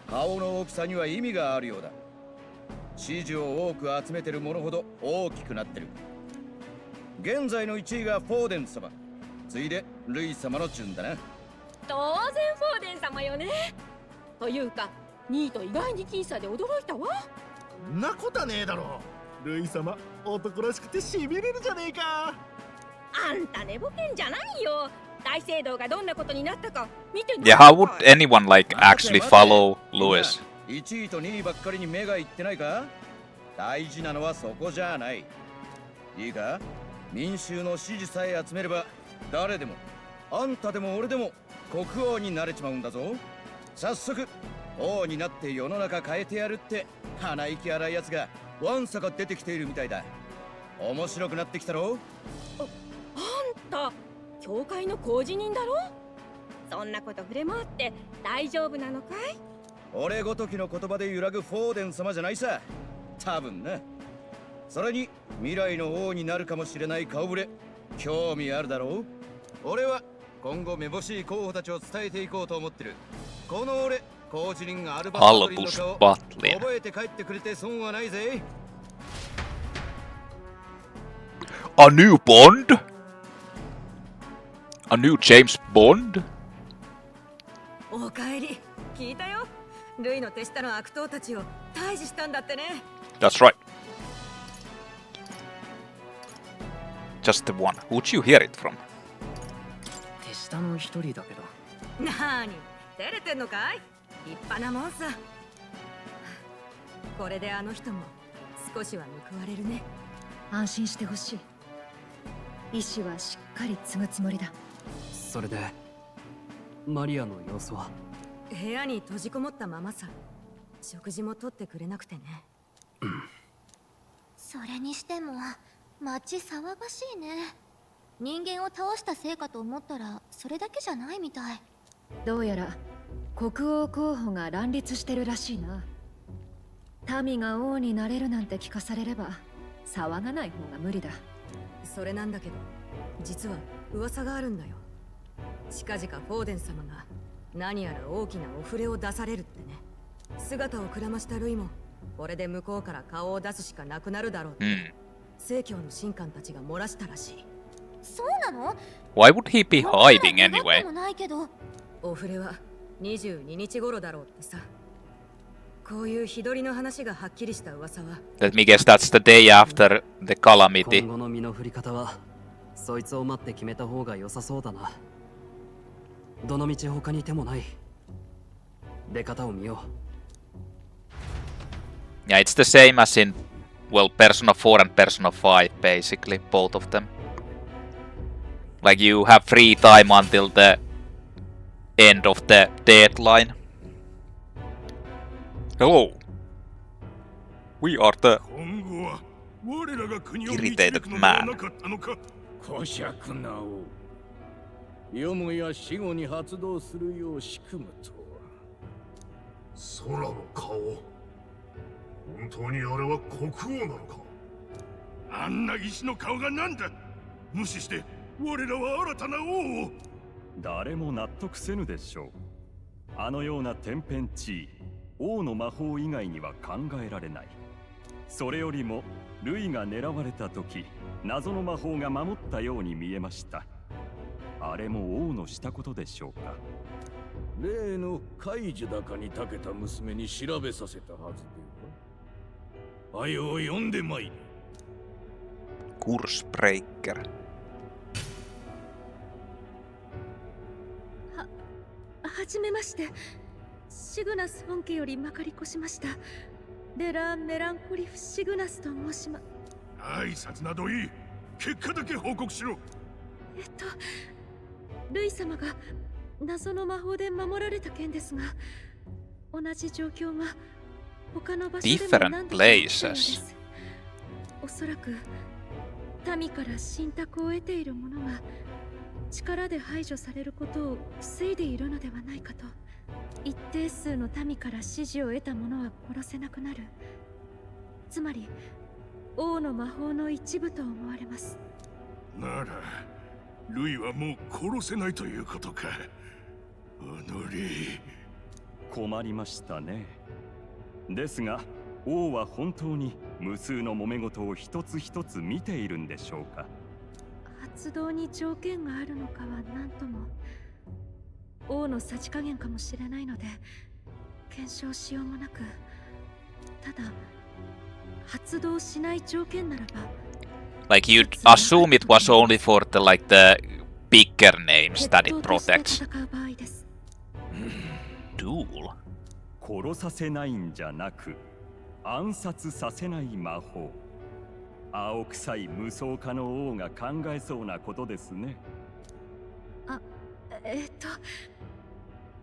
顔の大きさには意味があるようだ。支持を多く集めてるものほど大きくなってる。現在の1位がフォーデン様、次いでルイ様の順だな。当然フォーデン様よね。というかニート意外に僅差で驚いたわ。んなことはねえだろ。ルイ様男らしくてしびれるじゃねえか。あんた寝ぼけんじゃないよ。大聖堂がどんなことになったか見て。Yeah, how would anyone like actually follow Lewis? 1位と2位ばっかりに目がいってないか。大事なのはそこじゃない。いいか、民衆の支持さえ集めれば誰でもあんたでも俺でも国王になれちまうんだぞ。早速王になって世の中変えてやるって鼻息荒いやつがわんさか出てきているみたいだ。面白くなってきたろ。あんた教会の工事人だろ。そんなこと触れ回って大丈夫なのかい。俺ごときの言葉で揺らぐフォーデン様じゃないさ、多分な。それに未来の王になるかもしれない顔ぶれ、興味あるだろう。俺は今後めぼしい候補たちを伝えていこうと思ってる。この俺工事人アルバトリンの顔覚えて帰ってくれて損はないぜ。 A new Bond? A new James Bond? おかえり。聞いたよ。ルイの手下の悪党たちを退治したんだってね。 That's right. Just the one. Who'd you hear it from? 手下の一人だけど。なーに照れてんのかい。立派なもんさ。これであの人も少しは報われるね。安心してほしい。意志はしっかり継ぐつもりだ。それでマリアの様子は。部屋に閉じこもったままさ。食事も取ってくれなくてね。それにしても街騒がしいね。人間を倒したせいかと思ったらそれだけじゃないみたい。どうやら国王候補が乱立してるらしいな。民が王になれるなんて聞かされれば騒がない方が無理だ。それなんだけど実は噂があるんだよ。近々フォーデン様が何やら大きなお触れを出されるってね。姿をくらましたルイもこれで向こうから顔を出すしかなくなるだろうって、正教の神官たちが漏らしたらしい。そうなの？ Why would he be hiding anyway? お触れは22日頃だろうってさ。こういう日取りの話がはっきりした噂は。 Let me guess, that's the day after the calamity. 今後の身の振り方はそいつを待って決めた方が良さそうだな。どの道他に手もない。出方を見よう。Yeah, it's the same as in, well, Persona 4 and Persona 5, basically, both of them. Like, you have free time until the end of the deadline. Hello. We are the irritated man. 小尺なお。よもや死後に発動するよう仕組むとは。空の顔。本当にあれは国王なのか。あんな石の顔がなんだ。無視して我らは新たな王を。誰も納得せぬでしょう。あのような天変地異、王の魔法以外には考えられない。それよりもルイが狙われた時、謎の魔法が守ったように見えました。あれも王のしたことでしょうか。例の怪樹高に長けた娘に調べさせたはずでは。あよ呼んでまいれ。Kursbreaker. はじめまして。シグナス本家よりまかり越しました。レラ・メランコリフ・シグナスと申しま。挨拶などいい。結果だけ報告しろ。ルイ様が謎の魔法で守られた件ですが、同じ状況が他の場所でも何度かあったようです。おそらく民から信託を得ている者が力で排除されることを防いでいるのではないかと。一定数の民から支持を得た者は殺せなくなる。つまり王の魔法の一部と思われます。ならルイはもう殺せないということか。困りましたね。ですが王は本当に無数の揉め事を一つ一つ見ているんでしょうか。発動に条件があるのかは何とも。王のさじ加減かもしれないので検証しようもなく、ただ発動しない条件ならば。Like you'd assume it was only for the bigger names that it protects. Duel? 殺させないんじゃなく暗殺させない魔法。青臭い無双家の王が考えそうなことですね。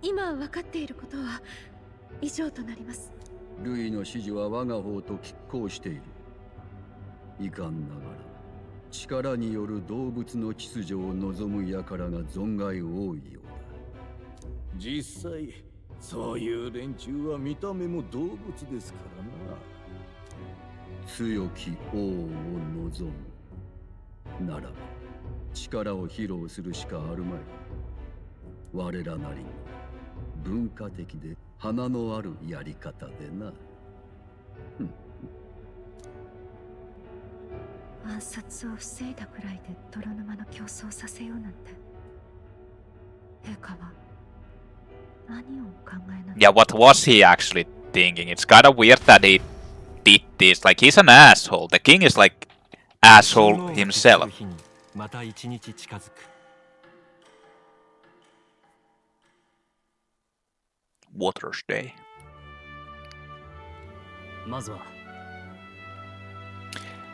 今分かっていることは以上となります。ルイの指示は我が方と拮抗している。遺憾ながら力による動物の秩序を望む輩が存外多いようだ。実際そういう連中は見た目も動物ですからな。強き王を望むならば力を披露するしかあるまい。我らなりに文化的で花のあるやり方でな。暗殺を防いだくらいで泥沼の競争させようなんて、陛下は何を考えな。 Yeah, what was he actually thinking? It's kind of weird that he did this. Like, he's an asshole. The king is like asshole himself. Water's Day.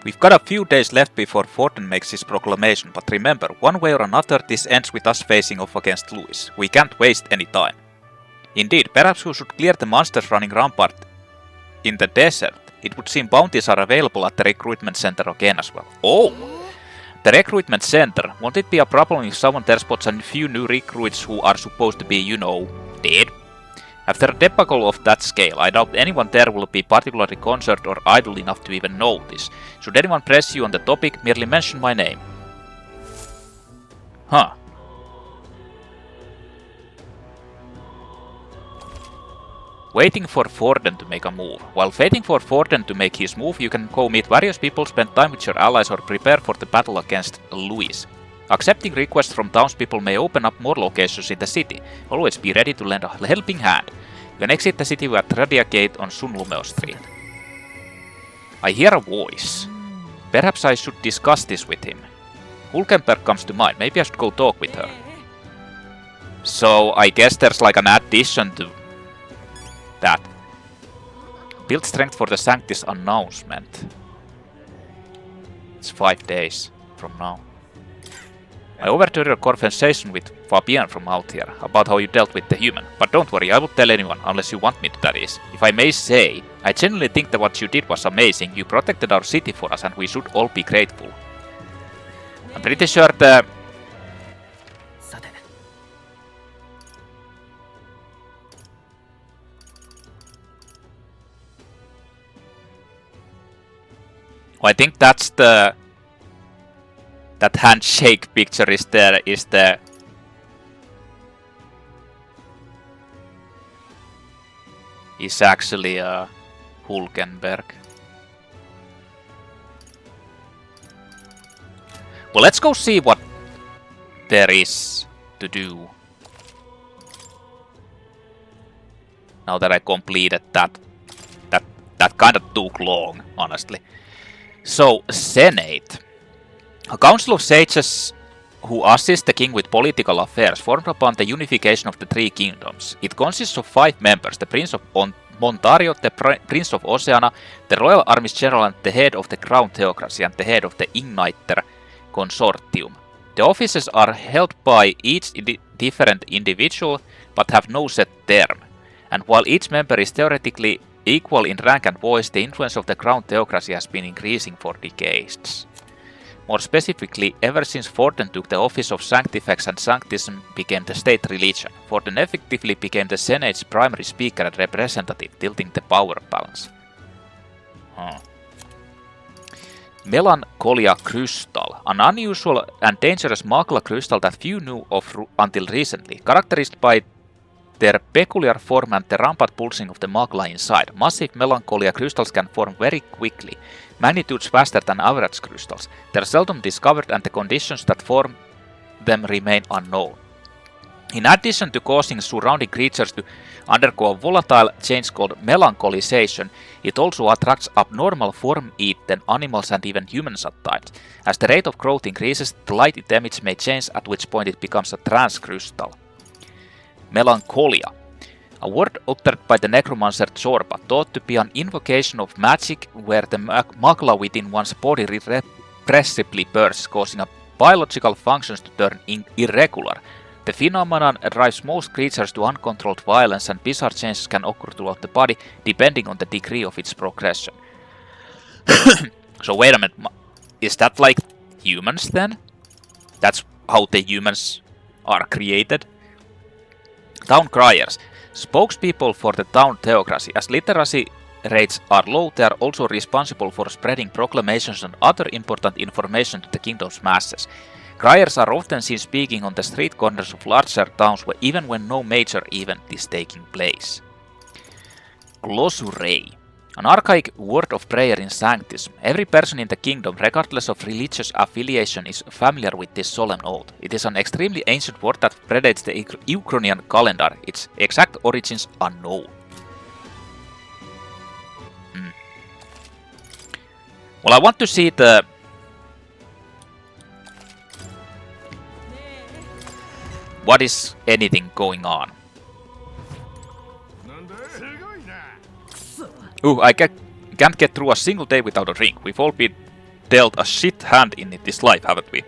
We've got a few days left before Forden makes his proclamation, but remember, one way or another this ends with us facing off against Louis. We can't waste any time. Indeed, perhaps we should clear the monsters running rampart in the desert. It would seem bounties are available at the recruitment center again as well. Oh! The recruitment center. Won't it be a problem if someone there spots a few new recruits who are supposed to be, you know, dead? After a debacle of that scale, I doubt anyone there will be particularly concerned or idle enough to even notice. Should anyone press you on the topic, merely mention my name. Huh. Waiting for Forden to make a move. While waiting for Forden to make his move, you can go meet various people, spend time with your allies, or prepare for the battle against Louis. Accepting requests from townspeople may open up more locations in the city. Always be ready to lend a helping hand. You can exit the city at Radia Gate on Sunlumeo Street. I hear a voice. Perhaps I should discuss this with him. Hulkenberg comes to mind. Maybe I should go talk with her. So I guess there's like an addition to that. Build strength for the Sanctus announcement. It's 5 days from now. I overheard your conversation with Fabian from out here about how you dealt with the human, but don't worry, I won't tell anyone unless you want me to, that is. If I may say, I genuinely think that what you did was amazing. You protected our city for us and we should all be grateful. I'm pretty sure the... I think that's the... That handshake picture is there, is the... Is actually Hulkenberg. Well, let's go see what there is to do. Now that I completed that. That kind of took long, honestly. So, Senate. A council of sages who assist the king with political affairs formed upon the unification of the three kingdoms. It consists of 5 members, the Prince of Montario, the Prince of Oceania, the Royal Armies General and the head of the Crown Theocracy and the head of the Igniter Consortium. The offices are held by each different individual but have no set term. And while each member is theoretically equal in rank and voice, the influence of the Crown Theocracy has been increasing for decades. More specifically, ever since Forden took the office of Sanctifex and Sanctism became the state religion, Forden effectively became the Senate's primary speaker and representative, tilting the power balance. Melancholia Crystal, an unusual and dangerous magla crystal that few knew of until recently, characterized by their peculiar form and the rampant pulsing of the magla inside. Massive melancholia crystals can form very quickly, magnitudes faster than average crystals. They are seldom discovered and the conditions that form them remain unknown. In addition to causing surrounding creatures to undergo a volatile change called melancholization, it also attracts abnormal form-eaten animals and even humans at times. As the rate of growth increases, the light it emits may change, at which point it becomes a trance crystal. Melancholia, a word uttered by the Necromancer Zorba, thought to be an invocation of magic where the magla within one's body irrepressibly bursts, causing biological functions to turn irregular. The phenomenon drives most creatures to uncontrolled violence, and bizarre changes can occur throughout the body depending on the degree of its progression. So wait a minute, is that like humans then? That's how the humans are created? Town criers, spokespeople for the town theocracy. As literacy rates are low, they are also responsible for spreading proclamations and other important information to the kingdom's masses. Criers are often seen speaking on the street corners of larger towns even when no major event is taking place. Glossurei, an archaic word of prayer in Sanctism. Every person in the kingdom, regardless of religious affiliation, is familiar with this solemn oath. It is an extremely ancient word that predates the Ukrainian calendar, its exact origins unknown. Well, I want to see the... What is anything going on? Ooh, I can't get through a single day without a drink. We've all been dealt a shit hand in this life, haven't we?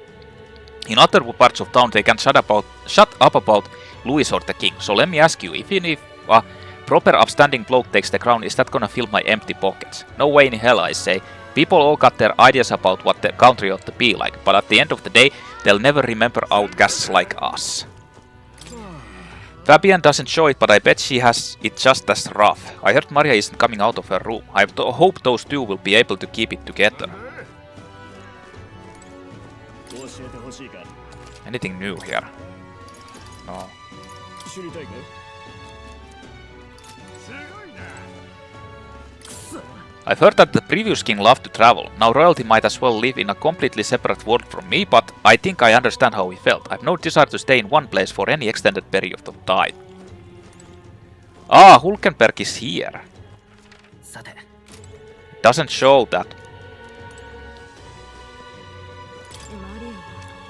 In other parts of town they can shut up about Louis or the king. So let me ask you, even if a proper upstanding bloke takes the crown, is that gonna fill my empty pockets? No way in hell, I say. People all got their ideas about what the country ought to be like, but at the end of the day, they'll never remember outcasts like us. Fabian doesn't show it, but I bet she has it just as rough. I heard Maria isn't coming out of her room. I hope those two will be able to keep it together. Anything new here? No. I've heard that the previous king loved to travel. Now royalty might as well live in a completely separate world from me, but I think I understand how he felt. I've no desire to stay in one place for any extended period of time. Ah, Hulkenberg is here. Doesn't show that.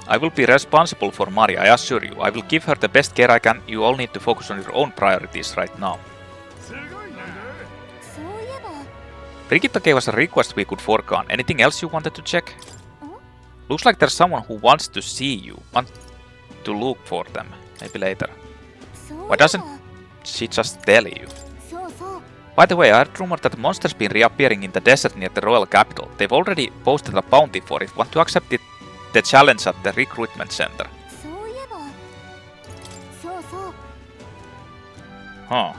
I will be responsible for Maria, I assure you. I will give her the best care I can. You all need to focus on your own priorities right now. Brigitta gave us a request we could fork on. Anything else you wanted to check? Looks like there's someone who wants to see you. Want to look for them. Maybe later. Why doesn't she just tell you? By the way, I heard rumor that monsters been reappearing in the desert near the royal capital. They've already posted a bounty for it. Want to accept the challenge at the recruitment center? Huh.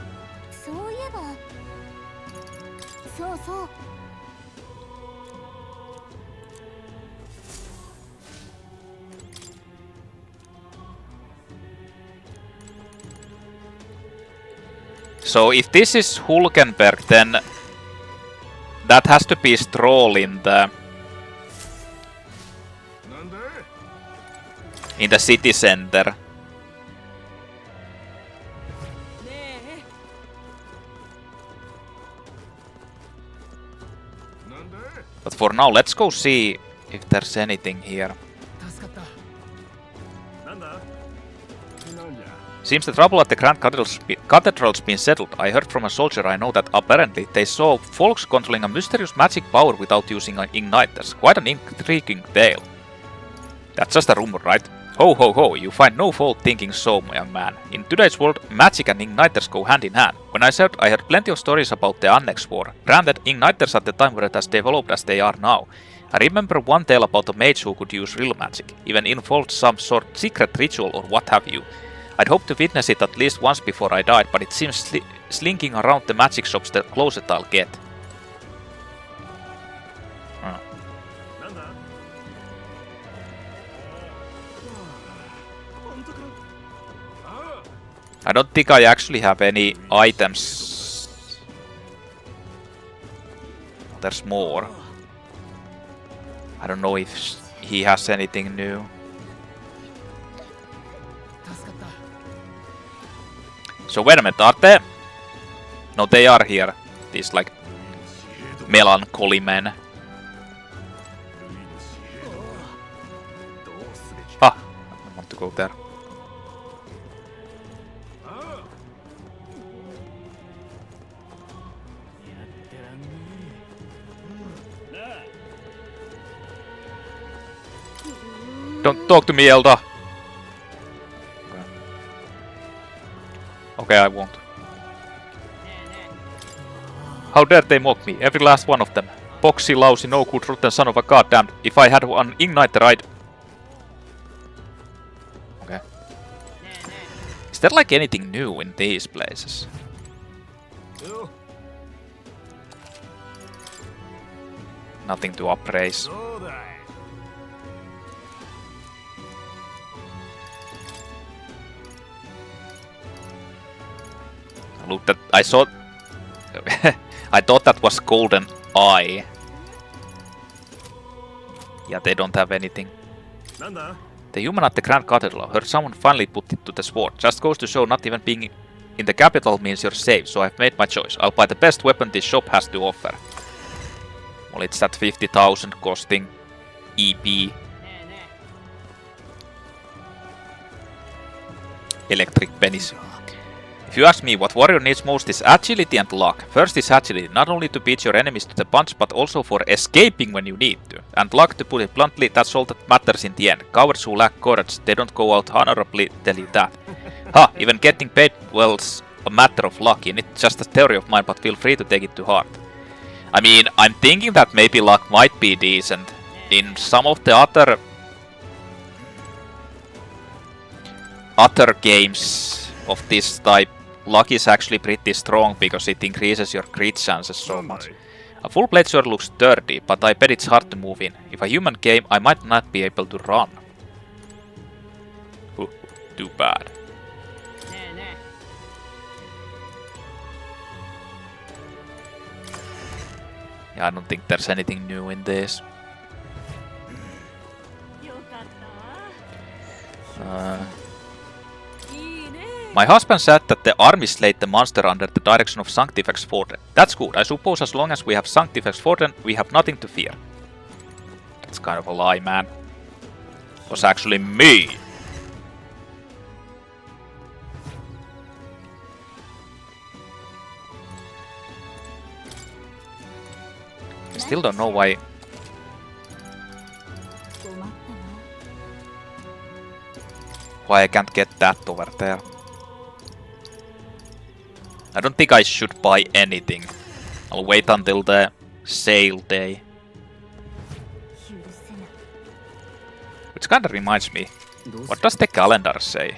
So if this is Hulkenberg, then that has to be Stroll in the city center. But for now, let's go see if there's anything here. Seems the trouble at the Grand Cathedral's been settled. I heard from a soldier I know that apparently they saw folks controlling a mysterious magic power without using igniters. Quite an intriguing tale. That's just a rumor, right? Ho ho ho, you find no fault thinking so, my young man. In today's world, magic and igniters go hand in hand. When I served, I heard plenty of stories about the Annex War. Granted, igniters at the time weren't as developed as they are now. I remember one tale about a mage who could use real magic, even involved some sort of secret ritual or what have you. I'd hoped to witness it at least once before I died, but it seems slinking around the magic shops the closest I'll get. I don't think I actually have any items. There's more. I don't know if he has anything new. So wait a minute, are they? No, they are here. These like melancholy men. Ah, I want to go there. Don't talk to me, Elda! Okay, I won't. How dare they mock me, every last one of them. Boxy, lousy, no good, rotten son of a goddamn. If I had one igniter, I'd... Okay. Is there like anything new in these places? Nothing to appraise. Look, that I saw. I thought that was golden eye. Yeah, they don't have anything. The human at the Grand Cathedral heard someone finally put it to the sword. Just goes to show not even being in the capital means you're safe, so I've made my choice. I'll buy the best weapon this shop has to offer. Well, it's that 50,000 costing EP. Electric pennies. If you ask me, what warrior needs most is agility and luck. First is agility, not only to beat your enemies to the punch, but also for escaping when you need to. And luck, to put it bluntly, that's all that matters in the end. Cowards who lack courage, they don't go out honorably, tell you that. Ha, even getting paid well's a matter of luck, and it's just a theory of mine, but feel free to take it to heart. I mean, I'm thinking that maybe luck might be decent. In some of the other games of this type, luck is actually pretty strong because it increases your crit chances so much. A full blade sword looks dirty, but I bet it's hard to move in. If a human came, I might not be able to run. Ooh, too bad. Yeah, I don't think there's anything new in this. My husband said that the army slayed the monster under the direction of Sanctifex Forden. That's good. I suppose as long as we have Sanctifex Forden, we have nothing to fear. That's kind of a lie, man. It was actually me. I still don't know why... why I can't get that over there. I don't think I should buy anything. I'll wait until the sale day. Which kinda reminds me, what does the calendar say?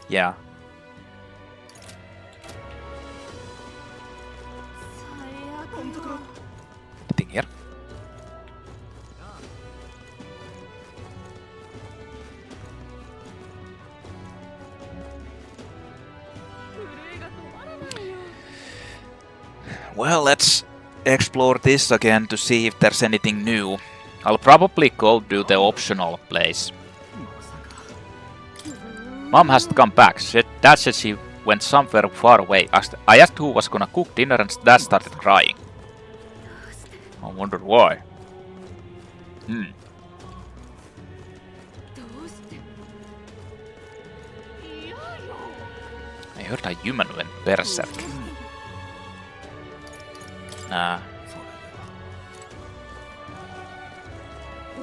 Yeah. Anything here? Well, let's explore this again to see if there's anything new. I'll probably go do the optional place. Mom hasn't come back. Dad said she went somewhere far away. I asked who was gonna cook dinner and Dad started crying. I wondered why. I heard a human went berserk. Nah.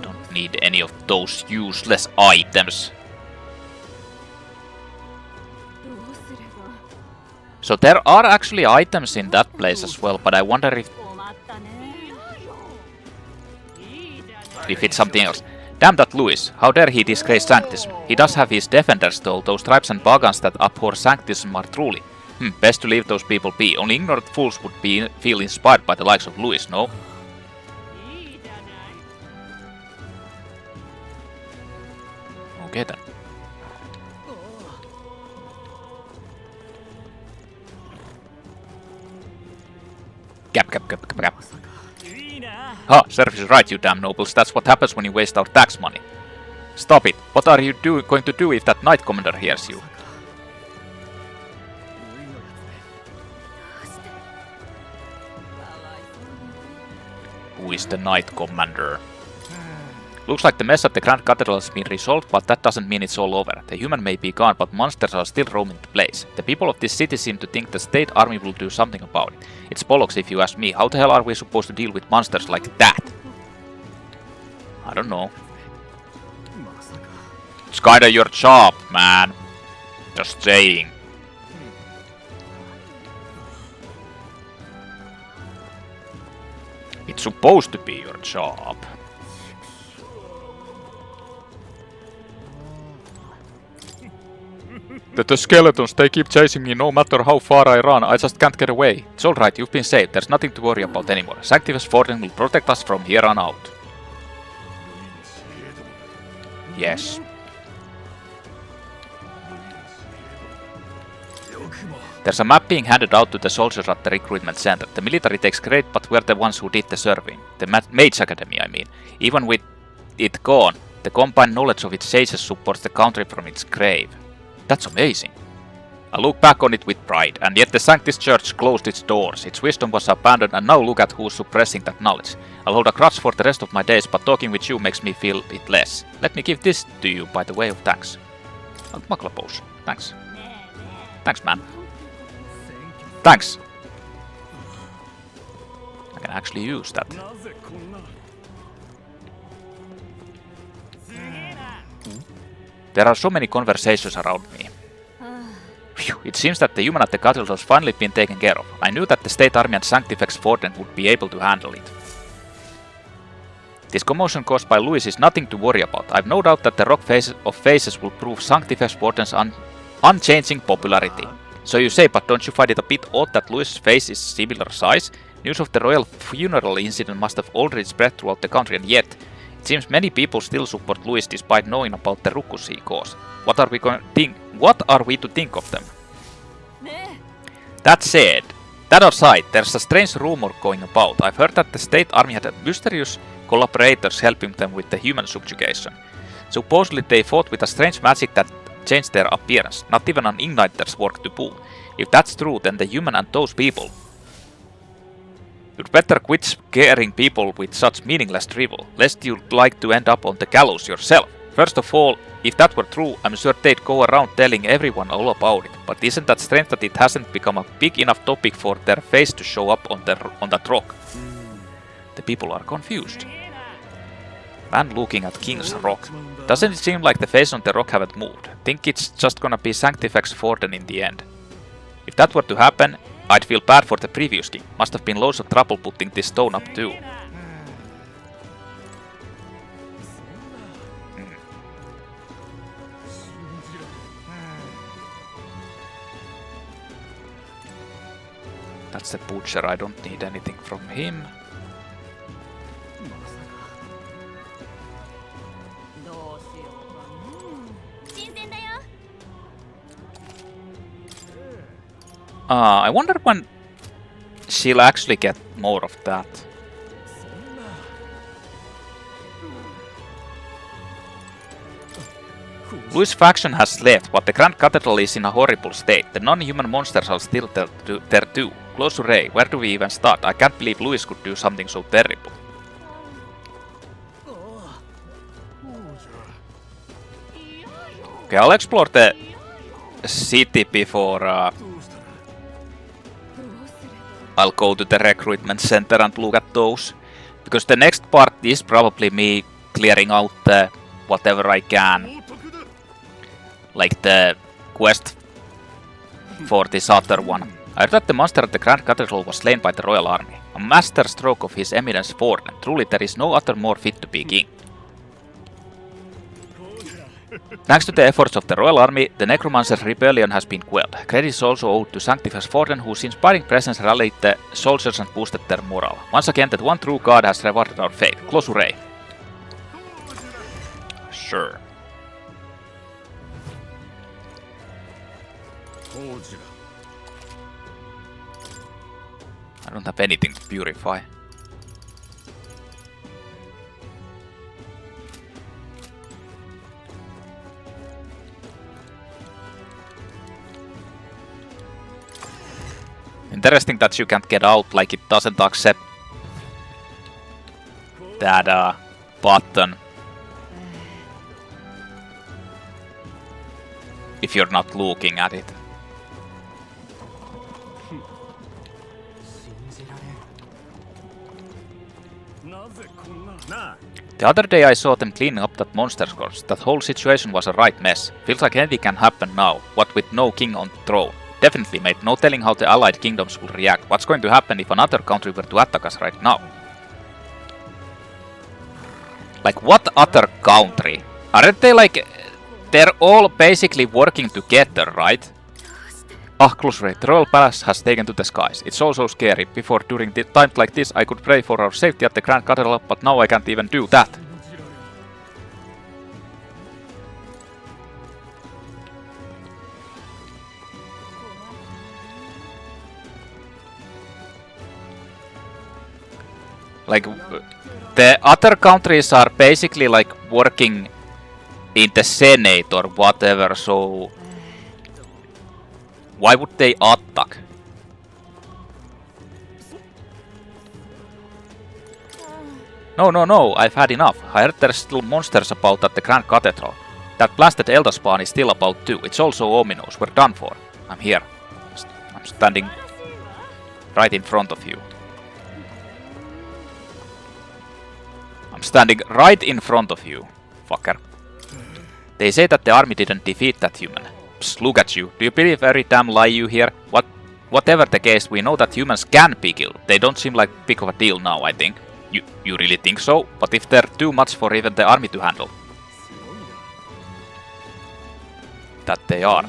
Don't need any of those useless items. So there are actually items in that place as well, but I wonder if it's something else. Damn that Louis, how dare he disgrace Sanctism? He does have his defenders though, those tribes and pagans that abhor Sanctism are truly. Best to leave those people be. Only ignorant fools would feel inspired by the likes of Louis, no? Okay then. Gap. Ah, Seraph is right, you damn nobles. That's what happens when you waste our tax money. Stop it. What are you going to do if that Knight Commander hears you? Who is the Knight Commander? Looks like the mess at the Grand Cathedral has been resolved, but that doesn't mean it's all over. The human may be gone, but monsters are still roaming the place. The people of this city seem to think the state army will do something about it. It's bollocks if you ask me. How the hell are we supposed to deal with monsters like that? I don't know. It's kinda your job, man. Just saying. It's supposed to be your job. The skeletons, they keep chasing me no matter how far I run. I just can't get away. It's alright, you've been saved. There's nothing to worry about anymore. Sanctifus Forden will protect us from here on out. Yes. There's a map being handed out to the soldiers at the recruitment center. The military takes credit, but we're the ones who did the serving. The Mage Academy, I mean. Even with it gone, the combined knowledge of its sages supports the country from its grave. That's amazing. I look back on it with pride, and yet the Sanctus Church closed its doors. Its wisdom was abandoned, and now look at who's suppressing that knowledge. I'll hold a grudge for the rest of my days, but talking with you makes me feel it less. Let me give this to you by the way of thanks. Makla pose. Thanks. Thanks, man. Thanks. I can actually use that. There are so many conversations around me. Phew, it seems that the human at the Cathedral has finally been taken care of. I knew that the State Army and Sanctifex Forden would be able to handle it. This commotion caused by Louis is nothing to worry about. I've no doubt that the Rock of Faces will prove Sanctifex Forden's unchanging popularity. So you say, but don't you find it a bit odd that Louis' face is similar size? News of the royal funeral incident must have already spread throughout the country, and yet it seems many people still support Louis despite knowing about the ruckus he caused. What are we to think of them? That said, that aside, there's a strange rumor going about. I've heard that the State Army had mysterious collaborators helping them with the human subjugation. Supposedly they fought with a strange magic that changed their appearance. Not even an igniter's work to pull. If that's true, then the human and those people... You'd better quit scaring people with such meaningless drivel, lest you'd like to end up on the gallows yourself. First of all, if that were true, I'm sure they'd go around telling everyone all about it. But isn't that strange that it hasn't become a big enough topic for their face to show up on that rock? The people are confused. Man looking at King's Rock. Doesn't it seem like the face on the rock haven't moved? Think it's just gonna be Sanctifex Forden in the end. If that were to happen, I'd feel bad for the previous king. Must have been loads of trouble putting this stone up too. That's the butcher, I don't need anything from him. I wonder when she'll actually get more of that. Louis' faction has left, but the Grand Cathedral is in a horrible state. The non-human monsters are still there too. Close to Ray, where do we even start? I can't believe Louis could do something so terrible. Okay, I'll explore the city before I'll go to the recruitment center and look at those. Because the next part is probably me clearing out whatever I can. Like the quest for this other one. I heard that the monster at the Grand Cathedral was slain by the royal army. A master stroke of His Eminence Forden. Truly there is no other more fit to be king. Thanks to the efforts of the royal army, the Necromancer's rebellion has been quelled. Credit is also owed to Sanctifus Forden, whose inspiring presence rallied the soldiers and boosted their morale. Once again, that one true god has rewarded our faith. Close hooray. Sure. I don't have anything to purify. Interesting that you can't get out, like it doesn't accept that button if you're not looking at it. The other day I saw them cleaning up that monster's corpse. That whole situation was a right mess. Feels like anything can happen now, what with no king on the throne. Definitely, mate, no telling how the allied kingdoms will react. What's going to happen if another country were to attack us right now? Like, what other country? Aren't they like... They're all basically working together, right? Ah, close rate. The royal palace has taken to the skies. It's so scary. Before, during times like this, I could pray for our safety at the Grand Cathedral, but now I can't even do that. Like, the other countries are basically like working in the Senate or whatever, so why would they attack? No, I've had enough. I heard there's still monsters about at the Grand Cathedral. That blasted Elder Spawn is still about too. It's also ominous. We're done for. I'm here. I'm standing right in front of you. I'm standing right in front of you, fucker. They say that the army didn't defeat that human. Psst, look at you. Do you believe every damn lie you hear? Whatever the case, we know that humans can be killed. They don't seem like big of a deal now, I think. You really think so? But if they're too much for even the army to handle. That they are.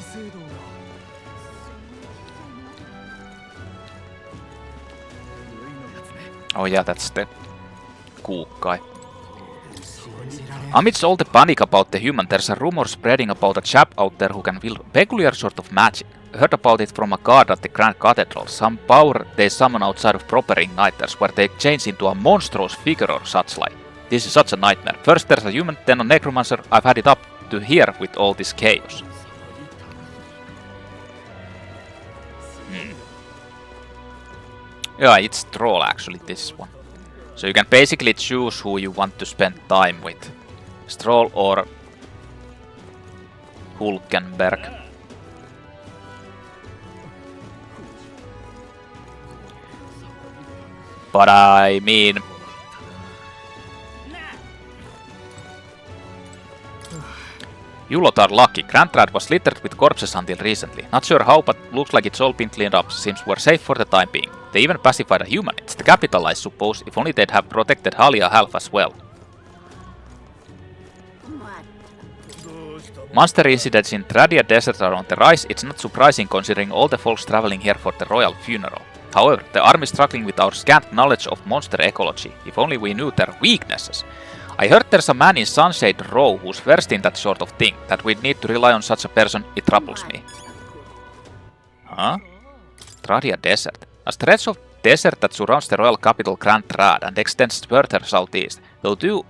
Oh yeah, that's the cool guy. Amidst all the panic about the human, there's a rumor spreading about a chap out there who can wield peculiar sort of magic. I heard about it from a guard at the Grand Cathedral. Some power they summon outside of proper igniters, where they change into a monstrous figure or such like. This is such a nightmare. First there's a human, then a necromancer. I've had it up to here with all this chaos. Yeah, it's troll actually, this one. So you can basically choose who you want to spend time with. Stroll or Hulkenberg. But I mean... You lot are lucky. Cathedral was littered with corpses until recently. Not sure how, but looks like it's all been cleaned up. Seems we're safe for the time being. They even pacified a human. It's the capital, I suppose. If only they'd have protected Halia half as well. Monster incidents in Tradia Desert are on the rise. It's not surprising considering all the folks traveling here for the royal funeral. However, the army is struggling with our scant knowledge of monster ecology. If only we knew their weaknesses. I heard there's a man in Sunshade Row who's versed in that sort of thing. That we'd need to rely on such a person, it troubles me. Huh? Tradia Desert. A stretch of desert that surrounds the royal capital Grand Trad and extends further southeast. Though 2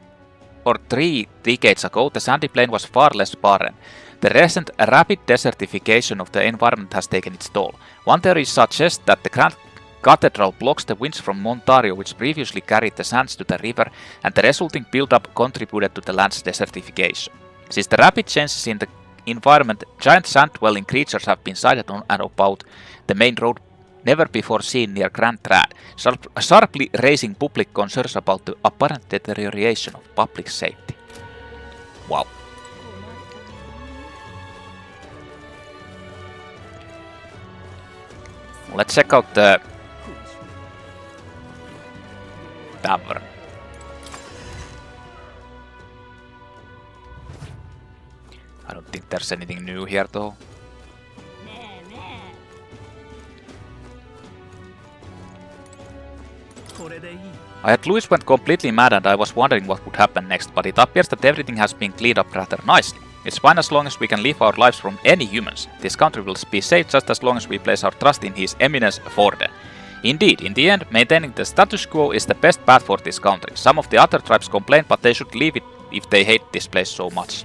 or 3 decades ago, the sandy plain was far less barren. The recent rapid desertification of the environment has taken its toll. One theory suggests that the Grand Cathedral blocks the winds from Ontario, which previously carried the sands to the river, and the resulting build-up contributed to the land's desertification. Since the rapid changes in the environment, giant sand-dwelling creatures have been sighted on and about the main road never before seen near Grand Trad, sharply raising public concerns about the apparent deterioration of public safety. Wow. Let's check out the tavern. I don't think there's anything new here though. Atlus went completely mad and I was wondering what would happen next, but it appears that everything has been cleaned up rather nicely. It's fine as long as we can live our lives from any humans. This country will be safe just as long as we place our trust in His Eminence Forde. Indeed, in the end, maintaining the status quo is the best path for this country. Some of the other tribes complain, but they should leave it if they hate this place so much.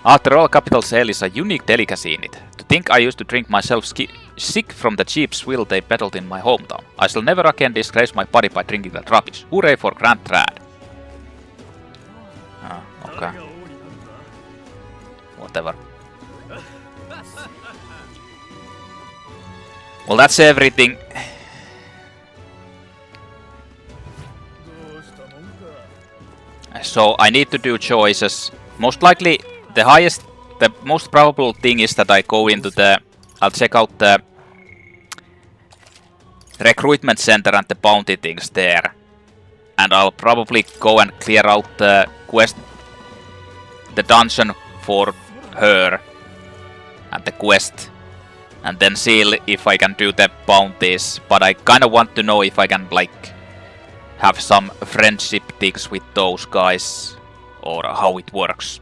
After all, capital sale is a unique delicacy in it. To think I used to drink myself sick from the cheap swill they peddled in my hometown. I shall never again disgrace my body by drinking that rubbish. Hooray for Grand Trad. Ah, okay. Whatever. Well, that's everything. So I need to do choices. Most likely, the most probable thing is that I go into I'll check out the recruitment center and the bounty things there. And I'll probably go and clear out the the dungeon for her and the quest. And then see if I can do the bounties. But I kinda want to know if I can, like, have some friendship things with those guys. Or how it works.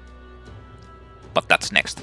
But that's next.